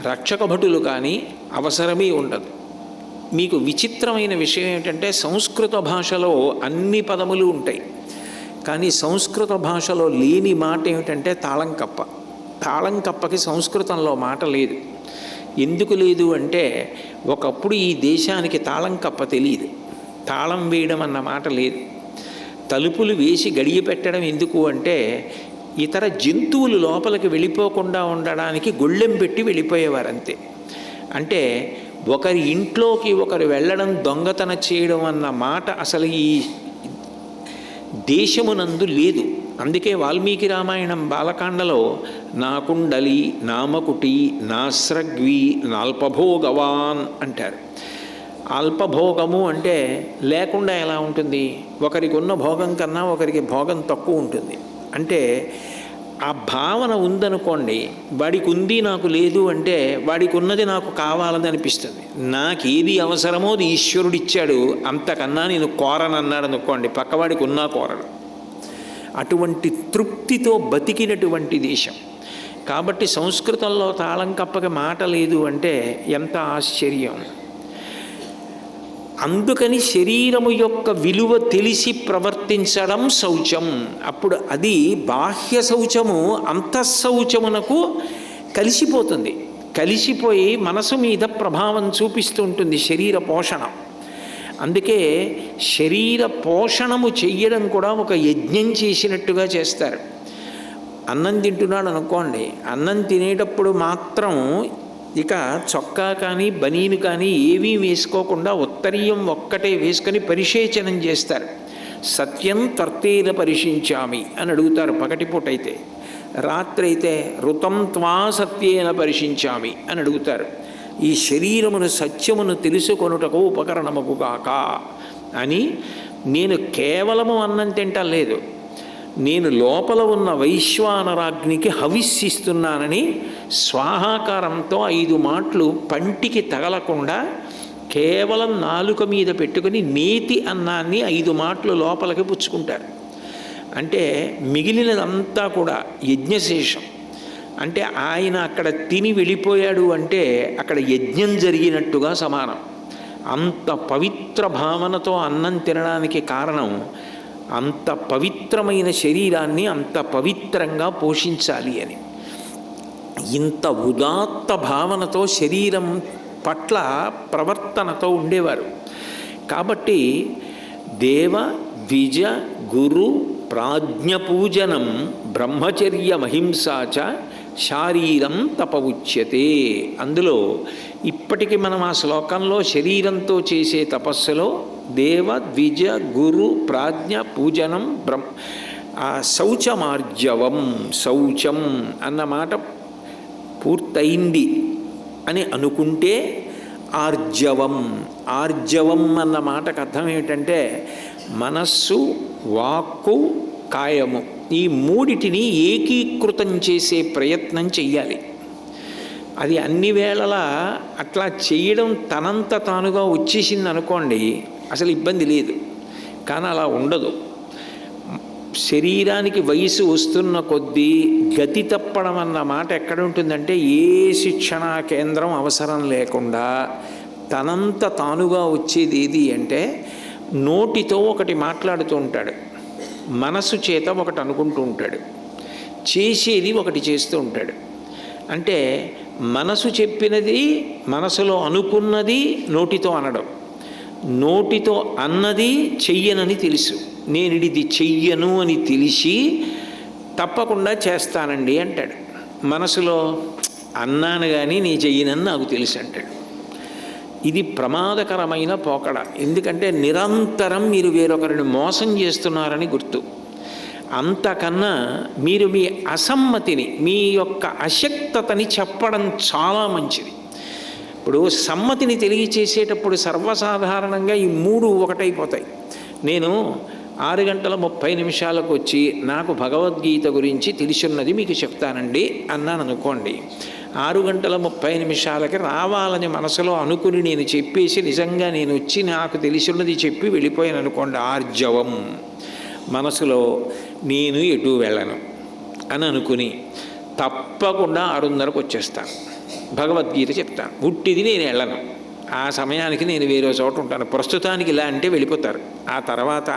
రక్షక భటులు కానీ అవసరమే ఉండదు. మీకు విచిత్రమైన విషయం ఏమిటంటే సంస్కృత భాషలో అన్ని పదములు ఉంటాయి, కానీ సంస్కృత భాషలో లేని మాట ఏమిటంటే తాళం కప్ప. తాళం కప్పకి సంస్కృతంలో మాట లేదు. ఎందుకు లేదు అంటే ఒకప్పుడు ఈ దేశానికి తాళం కప్ప తెలియదు, తాళం వేయడం అన్న మాట లేదు. తలుపులు వేసి గడియ పెట్టడం ఎందుకు అంటే ఇతర జంతువులు లోపలికి వెళ్ళిపోకుండా ఉండడానికి గొళ్ళెం పెట్టి వెళ్ళిపోయేవారు అంతే. అంటే ఒకరి ఇంట్లోకి ఒకరు వెళ్ళడం, దొంగతన చేయడం అన్న మాట అసలు ఈ దేశమునందు లేదు. అందుకే వాల్మీకి రామాయణం బాలకాండలో నాకుండలి నామకుటి నాస్రగ్వి నాల్పభోగవాన్ అంటారు. అల్పభోగము అంటే లేకుండా ఎలా ఉంటుంది? ఒకరికి ఉన్న భోగం కన్నా ఒకరికి భోగం తక్కువ ఉంటుంది. అంటే ఆ భావన ఉందనుకోండి, వాడికి ఉంది నాకు లేదు అంటే వాడికి ఉన్నది నాకు కావాలని అనిపిస్తుంది. నాకేది అవసరమో అది ఈశ్వరుడు ఇచ్చాడు, అంతకన్నా నేను కోరనన్నాడు అనుకోండి, పక్కవాడికి ఉన్నా కోరడు. అటువంటి తృప్తితో బతికినటువంటి దేశం. కాబట్టి సంస్కృతంలో తాళం కప్పక మాట లేదు అంటే ఎంత ఆశ్చర్యం. అందుకని శరీరము యొక్క విలువ తెలిసి ప్రవర్తించడం శౌచం. అప్పుడు అది బాహ్య శౌచము అంతఃశౌచమునకు కలిసిపోతుంది. కలిసిపోయి మనసు మీద ప్రభావం చూపిస్తూ ఉంటుంది శరీర పోషణ. అందుకే శరీర పోషణము చెయ్యడం కూడా ఒక యజ్ఞం చేసినట్టుగా చేస్తారు. అన్నం తింటున్నాడు అనుకోండి, అన్నం తినేటప్పుడు మాత్రం ఇక చొక్కా కానీ బనీను కానీ ఏవీ వేసుకోకుండా ఉత్తరీయం ఒక్కటే వేసుకొని పరిశేచనం చేస్తారు. సత్యం తర్తేన పరిశించామి అని అడుగుతారు పగటిపూటైతే. రాత్రి అయితే ఋతం త్వా సత్యేన పరిశించామి అని అడుగుతారు. ఈ శరీరమును సత్యమును తెలుసుకొనుటకు ఉపకరణముగాక అని. నేను కేవలము అన్నం తింటలేదు, నేను లోపల ఉన్న వైశ్వానరాగ్నికి హవిస్సిస్తున్నానని స్వాహాకారంతో 5 మాటలు పంటికి తగలకుండా కేవలం నాలుక మీద పెట్టుకుని నేతి అన్నాన్ని 5 మాటలు లోపలికి పుచ్చుకుంటారు. అంటే మిగిలినదంతా కూడా యజ్ఞశేషం. అంటే ఆయన అక్కడ తిని వెళ్ళిపోయాడు అంటే అక్కడ యజ్ఞం జరిగినట్టుగా సమానం. అంత పవిత్ర భావనతో అన్నం తినడానికి కారణం అంత పవిత్రమైన శరీరాన్ని అంత పవిత్రంగా పోషించాలి అని. ఇంత ఉదాత్త భావనతో శరీరం పట్ల ప్రవర్తనతో ఉండేవారు. కాబట్టి దేవ ద్విజ గురు ప్రాజ్ఞపూజనం బ్రహ్మచర్యమహింసాచ శారీరం తప ఉచ్యతే. అందులో ఇప్పటికీ మనం ఆ శ్లోకంలో శరీరంతో చేసే తపస్సులో దేవ ద్విజ గురు ప్రాజ్ఞ పూజనం శౌచమార్జవం, శౌచం అన్నమాట పూర్తయింది అని అనుకుంటే ఆర్జవం. ఆర్జవం అన్న మాటకు అర్థం ఏమిటంటే మనస్సు, వాక్కు, కాయము ఈ మూడిటిని ఏకీకృతం చేసే ప్రయత్నం చెయ్యాలి. అది అన్ని వేళలా అట్లా చేయడం తనంత తానుగా వచ్చేసింది అనుకోండి, అసలు ఇబ్బంది లేదు. కానీ అలా ఉండదు. శరీరానికి వయసు వస్తున్న కొద్దీ గతి తప్పడం అన్న మాట ఎక్కడ ఉంటుందంటే ఏ శిక్షణా కేంద్రం అవసరం లేకుండా తనంత తానుగా వచ్చేది ఏది అంటే నోటితో ఒకటి మాట్లాడుతూ ఉంటాడు, మనసు చేత ఒకటి అనుకుంటూ ఉంటాడు, చేసేది ఒకటి చేస్తూ ఉంటాడు. అంటే మనసు చెప్పినది, మనసులో అనుకున్నది నోటితో అనడం, నోటితో అన్నది చెయ్యనని తెలుసు. నేను ఇది చెయ్యను అని తెలిసి తప్పకుండా చేస్తానండి అంటాడు. మనసులో అన్నాను కానీ నీ చెయ్యనని నాకు తెలుసు అంటాడు. ఇది ప్రమాదకరమైన పోకడ. ఎందుకంటే నిరంతరం మీరు వేరొకరిని మోసం చేస్తున్నారని గుర్తు. అంతకన్నా మీరు మీ అసమ్మతిని, మీ యొక్క అశక్తతని చెప్పడం చాలా మంచిది. ఇప్పుడు సమ్మతిని తెలియచేసేటప్పుడు సర్వసాధారణంగా ఈ 3 ఒకటైపోతాయి. నేను 6:30 వచ్చి నాకు భగవద్గీత గురించి తెలిసిన్నది మీకు చెప్తానండి అన్నాను అనుకోండి. 6:30 రావాలని మనసులో అనుకుని నేను చెప్పేసి నిజంగా నేను వచ్చి నాకు తెలిసినది చెప్పి వెళ్ళిపోయాను అనుకోండి, ఆర్జవం. మనసులో నేను ఎటు వెళ్ళను అని అనుకుని తప్పకుండా 6:30కు వచ్చేస్తాను, భగవద్గీత చెప్తాను. ఉట్టిది నేను వెళ్ళను, ఆ సమయానికి నేను వేరే చోట ఉంటాను. ప్రస్తుతానికి ఇలా అంటే వెళ్ళిపోతారు. ఆ తర్వాత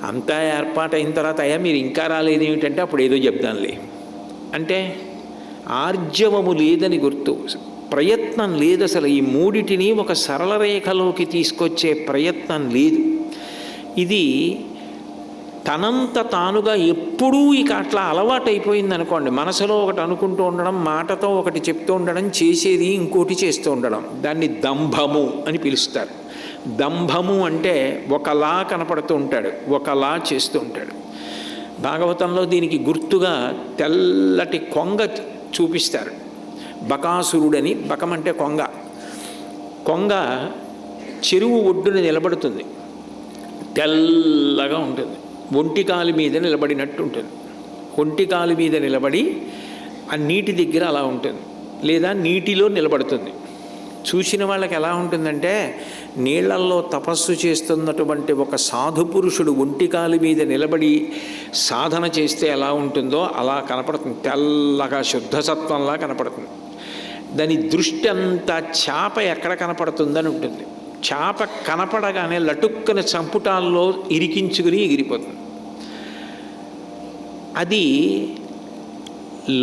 అంతా ఏర్పాటైన తర్వాత అయ్యా మీరు ఇంకా రాలేదు ఏమిటంటే అప్పుడు ఏదో చెప్దాంలే అంటే ఆర్జవము లేదని గుర్తు, ప్రయత్నం లేదు. అసలు ఈ మూడిటిని ఒక సరళ రేఖలోకి తీసుకొచ్చే ప్రయత్నం లేదు. ఇది తనంత తానుగా ఎప్పుడూ ఇక అట్లా అలవాటైపోయింది అనుకోండి. మనసులో ఒకటి అనుకుంటూ ఉండడం, మాటతో ఒకటి చెప్తూ ఉండడం, చేసేది ఇంకోటి చేస్తూ ఉండడం. దాన్ని దంభము అని పిలుస్తారు. దంభము అంటే ఒకలా కనపడుతూ ఉంటాడు, ఒకలా చేస్తూ ఉంటాడు. భాగవతంలో దీనికి గుర్తుగా తెల్లటి కొంగ చూపిస్తారు. బకాసురుడని, బకమంటే కొంగ. కొంగ చెరువు ఒడ్డున నిలబడుతుంది, తెల్లగా ఉంటుంది, ఒంటికాలి మీద నిలబడినట్టు ఉంటుంది. ఒంటికాలి మీద నిలబడి ఆ నీటి దగ్గర అలా ఉంటుంది, లేదా నీటిలో నిలబడుతుంది. చూసిన వాళ్ళకి ఎలా ఉంటుందంటే నీళ్లల్లో తపస్సు చేస్తున్నటువంటి ఒక సాధు పురుషుడు ఒంటికాలి మీద నిలబడి సాధన చేస్తే ఎలా ఉంటుందో అలా కనపడుతుంది. తెల్లగా శుద్ధసత్వంలా కనపడుతుంది. దాని దృష్టి అంతా చేప ఎక్కడ కనపడుతుందని ఉంటుంది. చేప కనపడగానే లటుక్కన చంపుటాల్లో ఇరికించుకుని ఎగిరిపోతుంది. అది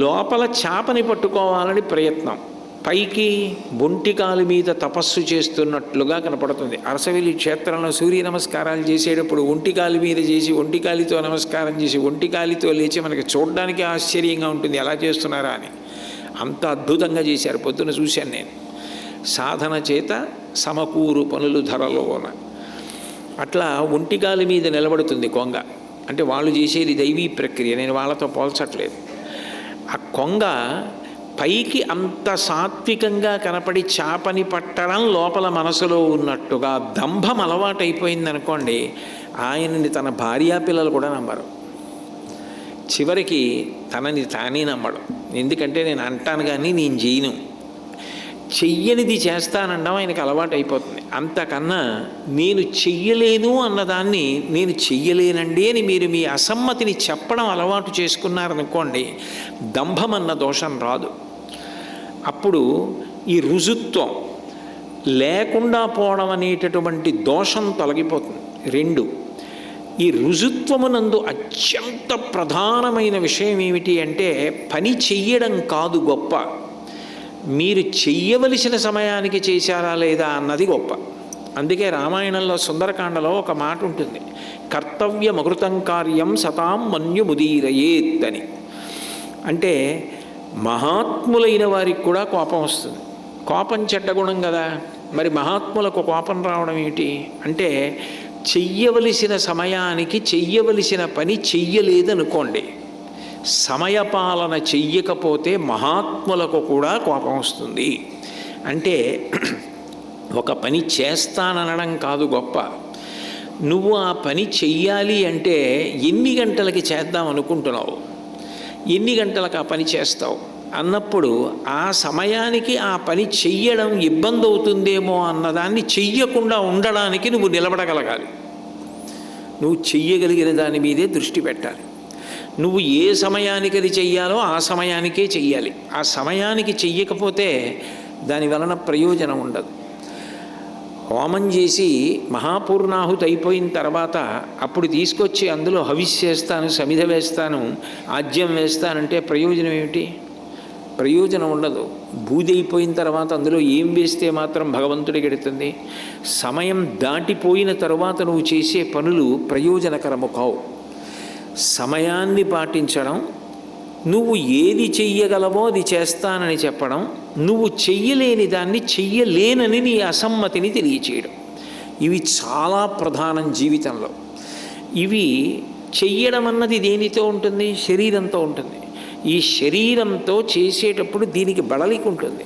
లోపల చేపని పట్టుకోవాలని ప్రయత్నం, పైకి ఒంటికాలి మీద తపస్సు చేస్తున్నట్లుగా కనపడుతుంది. అరసవిల్లి క్షేత్రంలో సూర్య నమస్కారాలు చేసేటప్పుడు ఒంటికాలి మీద చేసి ఒంటికాలితో నమస్కారం చేసి ఒంటికాలితో లేచి మనకి చూడడానికి ఆశ్చర్యంగా ఉంటుంది, ఎలా చేస్తున్నారా అని. అంత అద్భుతంగా చేశారు. పొద్దున చూశాను నేను. సాధన చేత సమకూరు పనులు ధరలోన. అట్లా ఒంటికాలి మీద నిలబడుతుంది కొంగ. అంటే వాళ్ళు చేసేది దైవీ ప్రక్రియ, నేను వాళ్ళతో పోల్చట్లేదు. ఆ కొంగ పైకి అంత సాత్వికంగా కనపడి చేపని పట్టడం లోపల మనసులో ఉన్నట్టుగా దంభం అలవాటైపోయిందనుకోండి, ఆయనని తన భార్యాపిల్లలు కూడా నమ్మరు. చివరికి తనని తానే నమ్మడం. ఎందుకంటే నేను అంటాను కానీ నేను చేయను, చెయ్యనిది చేస్తానడం ఆయనకు అలవాటు అయిపోతుంది. అంతకన్నా నేను చెయ్యలేను అన్నదాన్ని నేను చెయ్యలేనండి అని మీరు మీ అసమ్మతిని చెప్పడం అలవాటు చేసుకున్నారనుకోండి, దంభం అన్న దోషం రాదు. అప్పుడు ఈ రుజుత్వం లేకుండా పోవడం అనేటటువంటి దోషం తొలగిపోతుంది. 2, ఈ రుజుత్వమునందు అత్యంత ప్రధానమైన విషయం ఏమిటి అంటే పని చెయ్యడం కాదు గొప్ప, మీరు చెయ్యవలసిన సమయానికి చేశారా లేదా అన్నది గొప్ప. అందుకే రామాయణంలో సుందరకాండలో ఒక మాట ఉంటుంది, కర్తవ్యమకృతం కార్యం సతాం మన్యుముదీరయేత్ అని. అంటే మహాత్ములైన వారికి కూడా కోపం వస్తుంది. కోపం చెడ్డగుణం కదా, మరి మహాత్ములకు కోపం రావడం ఏమిటి అంటే చెయ్యవలసిన సమయానికి చెయ్యవలసిన పని చెయ్యలేదనుకోండి, సమయపాలన చెయ్యకపోతే మహాత్ములకు కూడా కోపం వస్తుంది. అంటే ఒక పని చేస్తాననడం కాదు గొప్ప, నువ్వు ఆ పని చెయ్యాలి అంటే ఎన్ని గంటలకి చేద్దాం అనుకుంటున్నావు, ఎన్ని గంటలకు ఆ పని చేస్తావు అన్నప్పుడు ఆ సమయానికి ఆ పని చెయ్యడం ఇబ్బంది అవుతుందేమో అన్నదాన్ని చెయ్యకుండా ఉండడానికి నువ్వు నిలబడగలగాలి. నువ్వు చెయ్యగలిగిన దాని మీదే దృష్టి పెట్టాలి. నువ్వు ఏ సమయానికి అది చెయ్యాలో ఆ సమయానికే చెయ్యాలి. ఆ సమయానికి చెయ్యకపోతే దాని వలన ప్రయోజనం ఉండదు. హోమం చేసి మహాపూర్ణాహుతి అయిపోయిన తర్వాత అప్పుడు తీసుకొచ్చి అందులో హవిస్సు వేస్తాను, సమిధ వేస్తాను, ఆజ్యం వేస్తానంటే ప్రయోజనం ఏమిటి? ప్రయోజనం ఉండదు. బూది అయిపోయిన తర్వాత అందులో ఏం వేస్తే మాత్రం భగవంతుడికి ఎడుతుంది? సమయం దాటిపోయిన తర్వాత నువ్వు చేసే పనులు ప్రయోజనకరము కావు. సమయాన్ని పాటించడం, నువ్వు ఏది చెయ్యగలవో అది చేస్తానని చెప్పడం, నువ్వు చెయ్యలేని దాన్ని చెయ్యలేనని నీ అసమ్మతిని తెలియచేయడం, ఇవి చాలా ప్రధానం జీవితంలో. ఇవి చెయ్యడం అన్నది దేనితో ఉంటుంది? శరీరంతో ఉంటుంది. ఈ శరీరంతో చేసేటప్పుడు దీనికి బడలిక ఉంటుంది.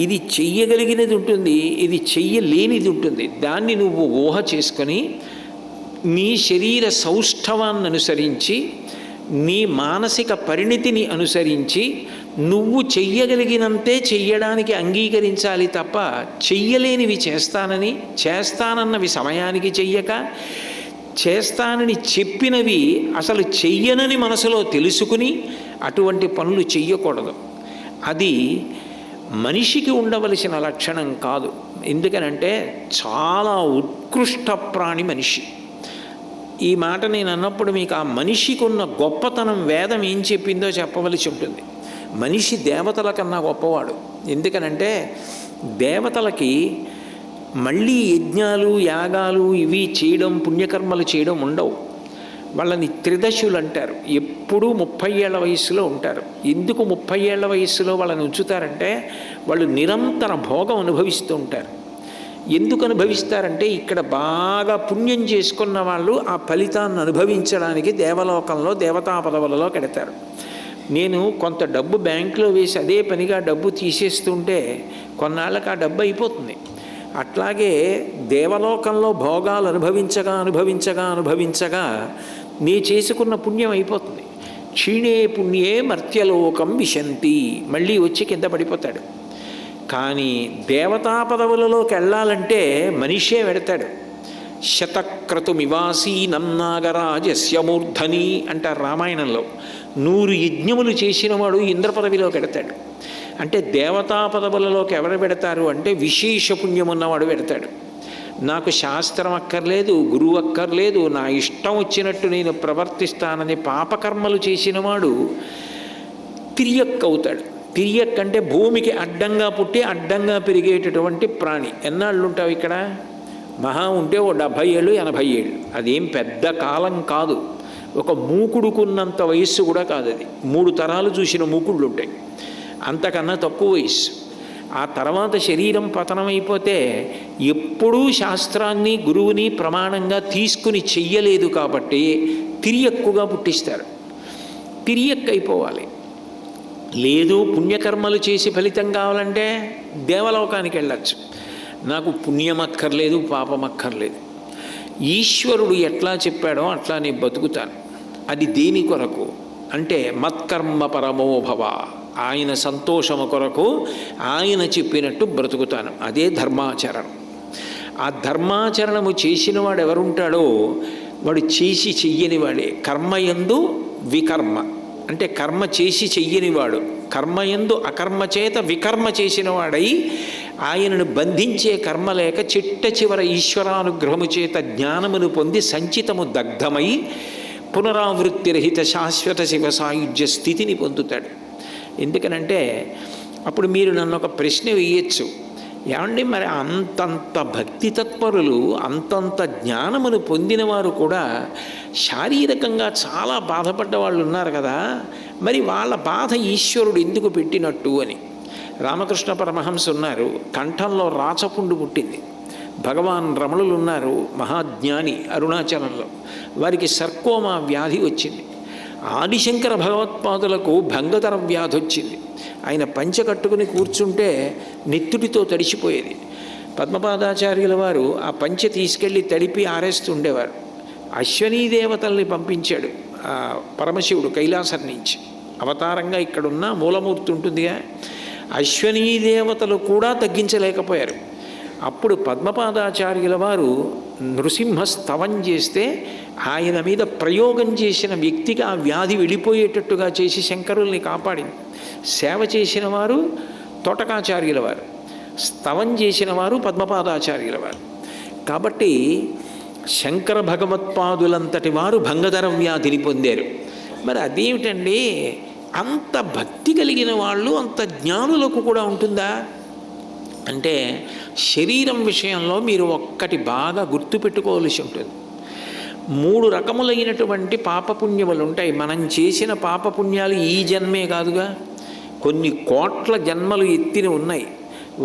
ఇది చెయ్యగలిగినది ఉంటుంది, ఇది చెయ్యలేనిది ఉంటుంది. దాన్ని నువ్వు ఊహ చేసుకొని నీ శరీర సౌష్ఠవాన్ని అనుసరించి నీ మానసిక పరిణితిని అనుసరించి నువ్వు చెయ్యగలిగినంతే చెయ్యడానికి అంగీకరించాలి తప్ప చెయ్యలేనివి చేస్తానన్నవి సమయానికి చెయ్యక, చేస్తానని చెప్పినవి అసలు చెయ్యనని మనసులో తెలుసుకుని అటువంటి పనులు చెయ్యకూడదు. అది మనిషికి ఉండవలసిన లక్షణం కాదు. ఎందుకనంటే చాలా ఉత్కృష్ట ప్రాణి మనిషి. ఈ మాట నేను అన్నప్పుడు మీకు ఆ మనిషికి ఉన్న గొప్పతనం వేదం ఏం చెప్పిందో చెప్పవలసి ఉంటుంది. మనిషి దేవతల కన్నా గొప్పవాడు. ఎందుకనంటే దేవతలకి మళ్ళీ యజ్ఞాలు యాగాలు ఇవి చేయడం, పుణ్యకర్మలు చేయడం ఉండవు. వాళ్ళని త్రిదశులు అంటారు. ఎప్పుడూ 30 ఏళ్ల వయస్సులో ఉంటారు. ఎందుకు 30 ఏళ్ల వయస్సులో వాళ్ళని ఉంచుతారంటే వాళ్ళు నిరంతర భోగం అనుభవిస్తూ ఉంటారు. ఎందుకు అనుభవిస్తారంటే ఇక్కడ బాగా పుణ్యం చేసుకున్న వాళ్ళు ఆ ఫలితాన్ని అనుభవించడానికి దేవలోకంలో దేవతా పదవులలో కడతారు. నేను కొంత డబ్బు బ్యాంకులో వేసి అదే పనిగా డబ్బు తీసేస్తుంటే కొన్నాళ్ళకి ఆ డబ్బు అయిపోతుంది. అట్లాగే దేవలోకంలో భోగాలు అనుభవించగా నీ చేసుకున్న పుణ్యం అయిపోతుంది. క్షీణే పుణ్యే మర్త్యలోకం విశంతి, మళ్ళీ వచ్చి కింద పడిపోతాడు. కానీ దేవతా పదవులలోకి వెళ్ళాలంటే మనిషే వెడతాడు. శతక్రతుమివాసీనం నాగరాజస్య మూర్ధని అంటారు రామాయణంలో. 100 యజ్ఞములు చేసినవాడు ఇంద్ర పదవిలోకి వెడతాడు. అంటే దేవతా పదవులలోకి ఎవరు పెడతారు అంటే విశేష పుణ్యం ఉన్నవాడు పెడతాడు. నాకు శాస్త్రం అక్కర్లేదు, గురువు అక్కర్లేదు, నా ఇష్టం వచ్చినట్టు నేను ప్రవర్తిస్తానని పాపకర్మలు చేసినవాడు తిరియక్ అవుతాడు. తిరియక్ అంటే భూమికి అడ్డంగా పుట్టి అడ్డంగా పెరిగేటటువంటి ప్రాణి. ఎన్నాళ్ళు ఉంటావు ఇక్కడ? మహా ఉంటే ఓ 70 ఏళ్ళు 80 ఏళ్ళు. అదేం పెద్ద కాలం కాదు. ఒక మూకుడుకున్నంత వయస్సు కూడా కాదు. అది 3 తరాలు చూసిన మూకుళ్ళు ఉంటాయి. అంతకన్నా తక్కువ వయస్సు. ఆ తర్వాత శరీరం పతనమైపోతే ఎప్పుడూ శాస్త్రాన్ని గురువుని ప్రమాణంగా తీసుకుని చెయ్యలేదు కాబట్టి తిరియక్కుగా పుట్టిస్తారు. తిరియక్ అయిపోవాలి. లేదు పుణ్యకర్మలు చేసి ఫలితం కావాలంటే దేవలోకానికి వెళ్ళచ్చు. నాకు పుణ్యం అక్కర్లేదు, పాపం అక్కర్లేదు, ఈశ్వరుడు ఎట్లా చెప్పాడో అట్లా నేను బతుకుతాను. అది దేని కొరకు అంటే మత్కర్మ పరమోభవ, ఆయన సంతోషము కొరకు ఆయన చెప్పినట్టు బ్రతుకుతాను. అదే ధర్మాచరణం. ఆ ధర్మాచరణము చేసిన వాడు ఎవరుంటాడో వాడు చేసి చెయ్యనివాడే. కర్మయందు వికర్మ అంటే కర్మ చేసి చెయ్యనివాడు, కర్మయందు అకర్మ చేత వికర్మ చేసిన వాడై ఆయనను బంధించే కర్మ లేక చిట్ట చివర ఈశ్వరానుగ్రహము చేత జ్ఞానమును పొంది సంచితము దగ్ధమై పునరావృత్తిరహిత శాశ్వత శివ సాయుధ్య స్థితిని పొందుతాడు. ఎందుకనంటే అప్పుడు మీరు నన్ను ఒక ప్రశ్న వేయచ్చు, ఏమండి మరి అంతంత భక్తి తత్పరులు, అంతంత జ్ఞానమును పొందిన వారు కూడా శారీరకంగా చాలా బాధపడ్డ వాళ్ళు ఉన్నారు కదా, మరి వాళ్ళ బాధ ఈశ్వరుడు ఎందుకు పెట్టినట్టు అని. రామకృష్ణ పరమహంస ఉన్నారు, కంఠంలో రాచపుండు పుట్టింది. భగవాన్ రమణులు ఉన్నారు, మహాజ్ఞాని అరుణాచలంలో, వారికి సర్కోమా వ్యాధి వచ్చింది. ఆదిశంకర భగవత్పాదులకు భంగతర వ్యాధి వచ్చింది. ఆయన పంచె కట్టుకుని కూర్చుంటే నెత్తుటితో తడిసిపోయేది. పద్మపాదాచార్యుల వారు ఆ పంచె తీసుకెళ్ళి తడిపి ఆరేస్తుండేవారు. అశ్వనీ దేవతల్ని పంపించాడు పరమశివుడు కైలాసం నుంచి. అవతారంగా ఇక్కడున్న మూలమూర్తి ఉంటుందిగా, అశ్వనీ దేవతలు కూడా తగ్గించలేకపోయారు. అప్పుడు పద్మపాదాచార్యుల వారు నృసింహ స్తవం చేస్తే ఆయన మీద ప్రయోగం చేసిన వ్యక్తికి ఆ వ్యాధి వెళ్ళిపోయేటట్టుగా చేసి శంకరుల్ని కాపాడింది. సేవ చేసిన వారు తోటకాచార్యుల వారు, స్తవం చేసిన వారు పద్మపాదాచార్యుల వారు. కాబట్టి శంకర భగవత్పాదులంతటి వారు భంగధర వ్యాధిని పొందారు. మరి అదేమిటండి, అంత భక్తి కలిగిన వాళ్ళు అంత జ్ఞానులకు కూడా ఉంటుందా అంటే, శరీరం విషయంలో మీరు ఒక్కటి బాగా గుర్తుపెట్టుకోవలసి ఉంటుంది. 3 రకములైనటువంటి పాపపుణ్యములు ఉంటాయి. మనం చేసిన పాపపుణ్యాలు ఈ జన్మే కాదుగా, కొన్ని కోట్ల జన్మలు ఎత్తిన ఉన్నాయి.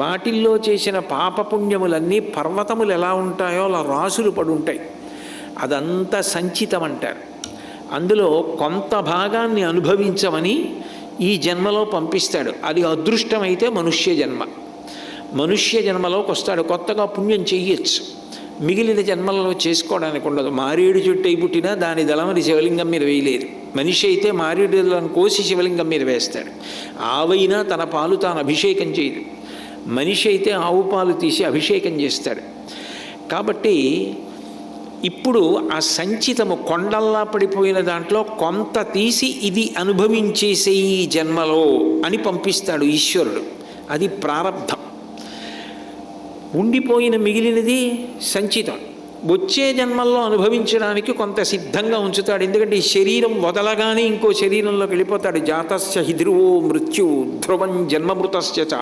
వాటిల్లో చేసిన పాపపుణ్యములన్నీ పర్వతములు ఎలా ఉంటాయో అలా రాసులు పడి ఉంటాయి. అదంతా సంచితం అంటారు. అందులో కొంత భాగాన్ని అనుభవించమని ఈ జన్మలో పంపిస్తాడు. అది అదృష్టమైతే మనుష్య జన్మ. మనుష్య జన్మలోకి వస్తాడు, కొత్తగా పుణ్యం చెయ్యొచ్చు. మిగిలిన జన్మలలో చేసుకోవడానికి ఉండదు. మారేడు చెట్టు అయి పుట్టినా దాని దళమని శివలింగం మీద వేయలేరు. మనిషి అయితే మారేడు దళం కోసి శివలింగం మీద వేస్తాడు. ఆవైనా తన పాలు తాను అభిషేకం చేయదు. మనిషి అయితే ఆవు పాలు తీసి అభిషేకం చేస్తాడు. కాబట్టి ఇప్పుడు ఆ సంచితము కొండల్లా పడిపోయిన దాంట్లో కొంత తీసి ఇది అనుభవించేసే ఈ జన్మలో అని పంపిస్తాడు ఈశ్వరుడు. అది ప్రారబ్ధం. ఉండిపోయిన మిగిలినది సంచితం. వచ్చే జన్మల్లో అనుభవించడానికి కొంత సిద్ధంగా ఉంచుతాడు. ఎందుకంటే ఈ శరీరం వదలగానే ఇంకో శరీరంలోకి వెళ్ళిపోతాడు. జాతస్య హి ధ్రువో మృత్యు ధ్రువం జన్మమృతస్య చ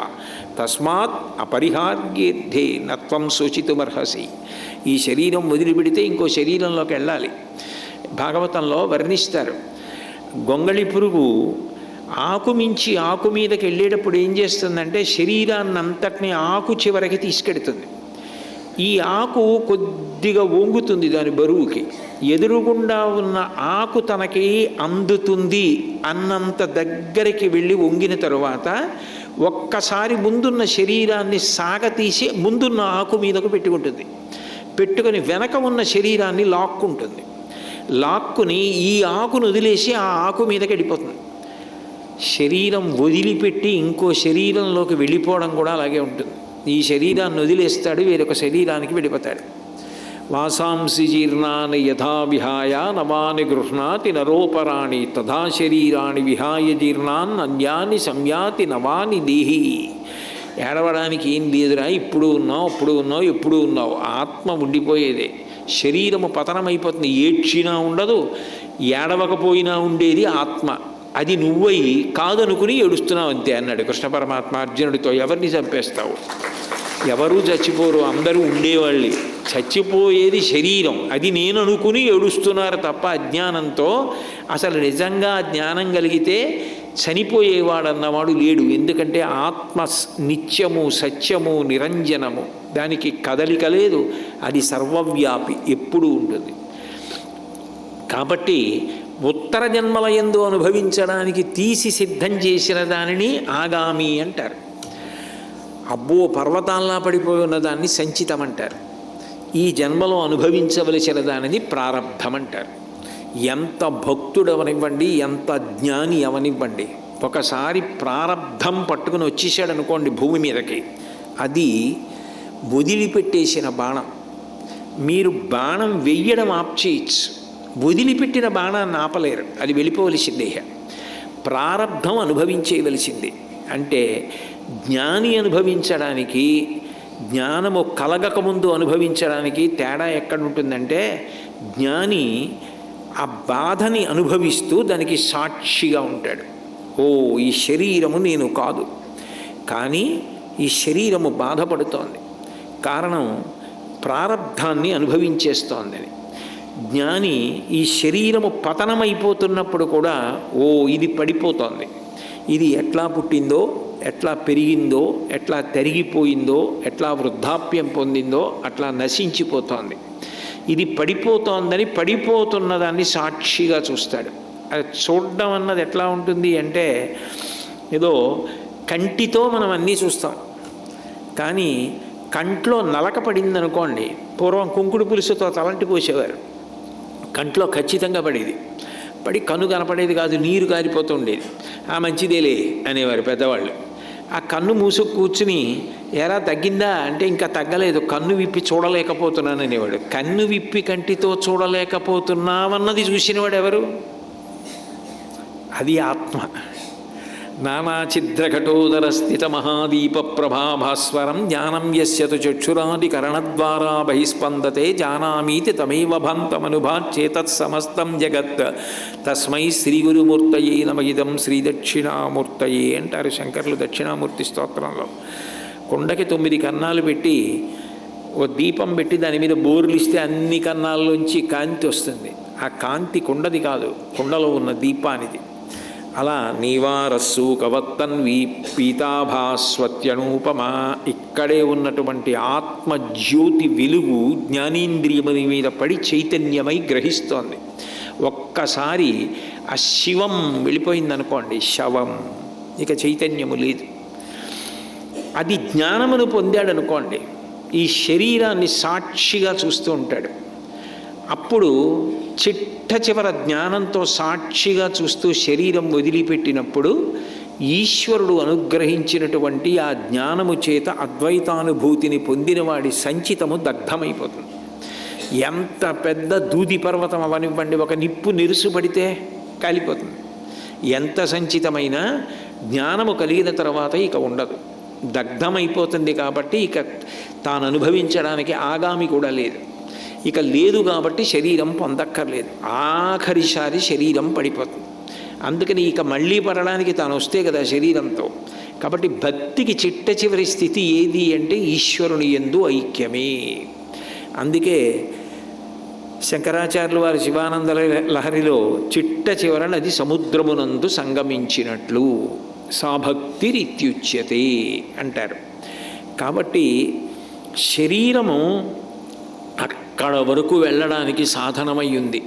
తస్మాత్ అపరిహార్యేద్ధే నత్వం శోచితుమర్హసి. ఈ శరీరం వదిలిపెడితే ఇంకో శరీరంలోకి వెళ్ళాలి. భాగవతంలో వర్ణిస్తారు, గొంగళి పురుగు ఆకు మించి ఆకు మీదకి వెళ్ళేటప్పుడు ఏం చేస్తుందంటే శరీరాన్నంతటినీ ఆకు చివరికి తీసుకెడుతుంది. ఈ ఆకు కొద్దిగా వంగుతుంది దాని బరువుకి. ఎదురుగుండా ఉన్న ఆకు తనకి అందుతుంది అన్నంత దగ్గరికి వెళ్ళి వంగిన తరువాత ఒక్కసారి ముందున్న శరీరాన్ని సాగతీసి ముందున్న ఆకు మీదకు పెట్టుకుంటుంది. పెట్టుకొని వెనక ఉన్న శరీరాన్ని లాక్కుంటుంది. లాక్కుని ఈ ఆకును వదిలేసి ఆ ఆకు మీదకి వెళ్ళిపోతుంది. శరీరం వదిలిపెట్టి ఇంకో శరీరంలోకి వెళ్ళిపోవడం కూడా అలాగే ఉంటుంది. ఈ శరీరాన్ని వదిలేస్తాడు, వేరొక శరీరానికి వెళ్ళిపోతాడు. వాసాంసి జీర్ణాన్ని యథా విహాయ నవాని గృహ్ణాతి నరోపరాణి తథా శరీరాన్ని విహాయ జీర్ణాన్ అన్యాన్ని సంయాతి నవాని దేహి. ఏడవడానికి ఏం లేదురా, ఇప్పుడు ఉన్నావు, అప్పుడు ఉన్నావు, ఎప్పుడు ఉన్నావు. ఆత్మ ఉండిపోయేదే. శరీరము పతనమైపోతుంది. ఏడ్చినా ఉండదు, ఏడవకపోయినా ఉండేది ఆత్మ. అది నువ్వై కాదనుకుని ఏడుస్తున్నావు అంతే అన్నాడు కృష్ణ పరమాత్మ అర్జునుడితో. ఎవరిని చంపేస్తావు? ఎవరూ చచ్చిపోరు, అందరూ ఉండేవాళ్ళే. చచ్చిపోయేది శరీరం. అది నేను అనుకుని ఏడుస్తున్నారు తప్ప అజ్ఞానంతో. అసలు నిజంగా జ్ఞానం కలిగితే చనిపోయేవాడన్నవాడు లేడు. ఎందుకంటే ఆత్మ నిత్యము, సత్యము, నిరంజనము. దానికి కదలిక లేదు. అది సర్వవ్యాపి, ఎప్పుడూ ఉంటుంది. కాబట్టి ఉత్తర జన్మల యందు అనుభవించడానికి తీసి సిద్ధం చేసిన దానిని ఆగామి అంటారు. అబ్బో పర్వతాల్లా పడిపోయి ఉన్న దాన్ని సంచితం అంటారు. ఈ జన్మలో అనుభవించవలసిన దానిని ప్రారబ్ధం అంటారు. ఎంత భక్తుడు అవనివ్వండి, ఎంత జ్ఞాని అవనివ్వండి, ఒకసారి ప్రారబ్ధం పట్టుకుని వచ్చేసాడు అనుకోండి భూమి మీదకి, అది వదిలిపెట్టేసిన బాణం. మీరు బాణం వెయ్యడం ఆప్చేయచ్చు, వదిలిపెట్టిన బాణాన్ని ఆపలేరు. అది వెళ్ళిపోవలసిందే. ప్రారబ్ధం అనుభవించేయవలసింది. అంటే జ్ఞాని అనుభవించడానికి, జ్ఞానము కలగకముందు అనుభవించడానికి తేడా ఎక్కడుంటుందంటే, జ్ఞాని ఆ బాధని అనుభవిస్తూ దానికి సాక్షిగా ఉంటాడు. ఓ ఈ శరీరము నేను కాదు, కానీ ఈ శరీరము బాధపడుతోంది, కారణం ప్రారబ్ధాన్ని అనుభవించేస్తోందని. జ్ఞాని ఈ శరీరము పతనమైపోతున్నప్పుడు కూడా ఓ ఇది పడిపోతోంది, ఇది ఎట్లా పుట్టిందో, ఎట్లా పెరిగిందో, ఎట్లా తరిగిపోయిందో, ఎట్లా వృద్ధాప్యం పొందిందో అట్లా నశించిపోతోంది, ఇది పడిపోతోందని పడిపోతున్నదాన్ని సాక్షిగా చూస్తాడు. అది చూడడం అన్నది ఎట్లా ఉంటుంది అంటే, ఏదో కంటితో మనం అన్నీ చూస్తాం, కానీ కంట్లో నలక పడిందనుకోండి, పూర్వం కుంకుడు పులుసుతో తలంటి పోసేవారు, కంట్లో ఖచ్చితంగా పడేది. పడి కన్ను కనపడేది కాదు, నీరు కారిపోతుండేది. ఆ మంచిదేలే అనేవారు పెద్దవాళ్ళు. ఆ కన్ను మూసుకు కూర్చుని ఎలా తగ్గిందా అంటే ఇంకా తగ్గలేదు, కన్ను విప్పి చూడలేకపోతున్నాను అనేవాడు. కన్ను విప్పి కంటితో చూడలేకపోతున్నామన్నది చూసినవాడు ఎవరు? అది ఆత్మ. నానాఛిద్రఘటోదర స్థిత మహాదీప ప్రభాభాస్వరం జ్ఞానం యస్యతు చక్షురాది కరణద్వారా బహిస్పందతే జానామీతి తమేవ భాంతమనుభాచ్యేతత్ సమస్తం జగత్ తస్మై శ్రీ గురుమూర్తయే నమ ఇదం శ్రీ దక్షిణామూర్తయే అంటారు శంకరులు దక్షిణామూర్తి స్తోత్రంలో. కొండకి 9 కన్నాలు పెట్టి ఓ దీపం పెట్టి దాని మీద బోర్లు ఇస్తే అన్ని కన్నాల్లోంచి కాంతి వస్తుంది. ఆ కాంతి కుండది కాదు, కుండలో ఉన్న దీపానిది. అలా నీవారస్సు కవత్తన్వి పీతాభాస్వత్యనూపమా, ఇక్కడే ఉన్నటువంటి ఆత్మజ్యోతి వెలుగు జ్ఞానేంద్రియముని మీద పడి చైతన్యమై గ్రహిస్తోంది. ఒక్కసారి ఆ శివం వెళ్ళిపోయిందనుకోండి, శవం, ఇక చైతన్యము లేదు. అది జ్ఞానమును పొందాడనుకోండి, ఈ శరీరాన్ని సాక్షిగా చూస్తూ ఉంటాడు. అప్పుడు చిట్ట చివర జ్ఞానంతో సాక్షిగా చూస్తూ శరీరం వదిలిపెట్టినప్పుడు ఈశ్వరుడు అనుగ్రహించినటువంటి ఆ జ్ఞానము చేత అద్వైతానుభూతిని పొందినవాడి సంచితము దగ్ధమైపోతుంది. ఎంత పెద్ద దూది పర్వతం అవనివ్వండి, ఒక నిప్పు నిరుసుపడితే కాలిపోతుంది. ఎంత సంచితమైనా జ్ఞానము కలిగిన తర్వాత ఇక ఉండదు, దగ్ధమైపోతుంది. కాబట్టి ఇక తాను అనుభవించడానికి ఆగామి కూడా లేదు. ఇక లేదు కాబట్టి శరీరం పొందక్కర్లేదు. ఆఖరిసారి శరీరం పడిపోతుంది. అందుకని ఇక మళ్ళీ పడడానికి తాను వస్తే కదా శరీరంతో. కాబట్టి భక్తికి చిట్ట చివరి స్థితి ఏది అంటే ఈశ్వరుని యందు ఐక్యమే. అందుకే శంకరాచార్యులు వారి శివానంద లహరిలో చిట్ట చివర నది సముద్రమునందు సంగమించినట్లు సాభక్తిరిత్యుచ్యతే అంటారు. కాబట్టి శరీరము అక్కడ వరకు వెళ్ళడానికి సాధనమై ఉంది.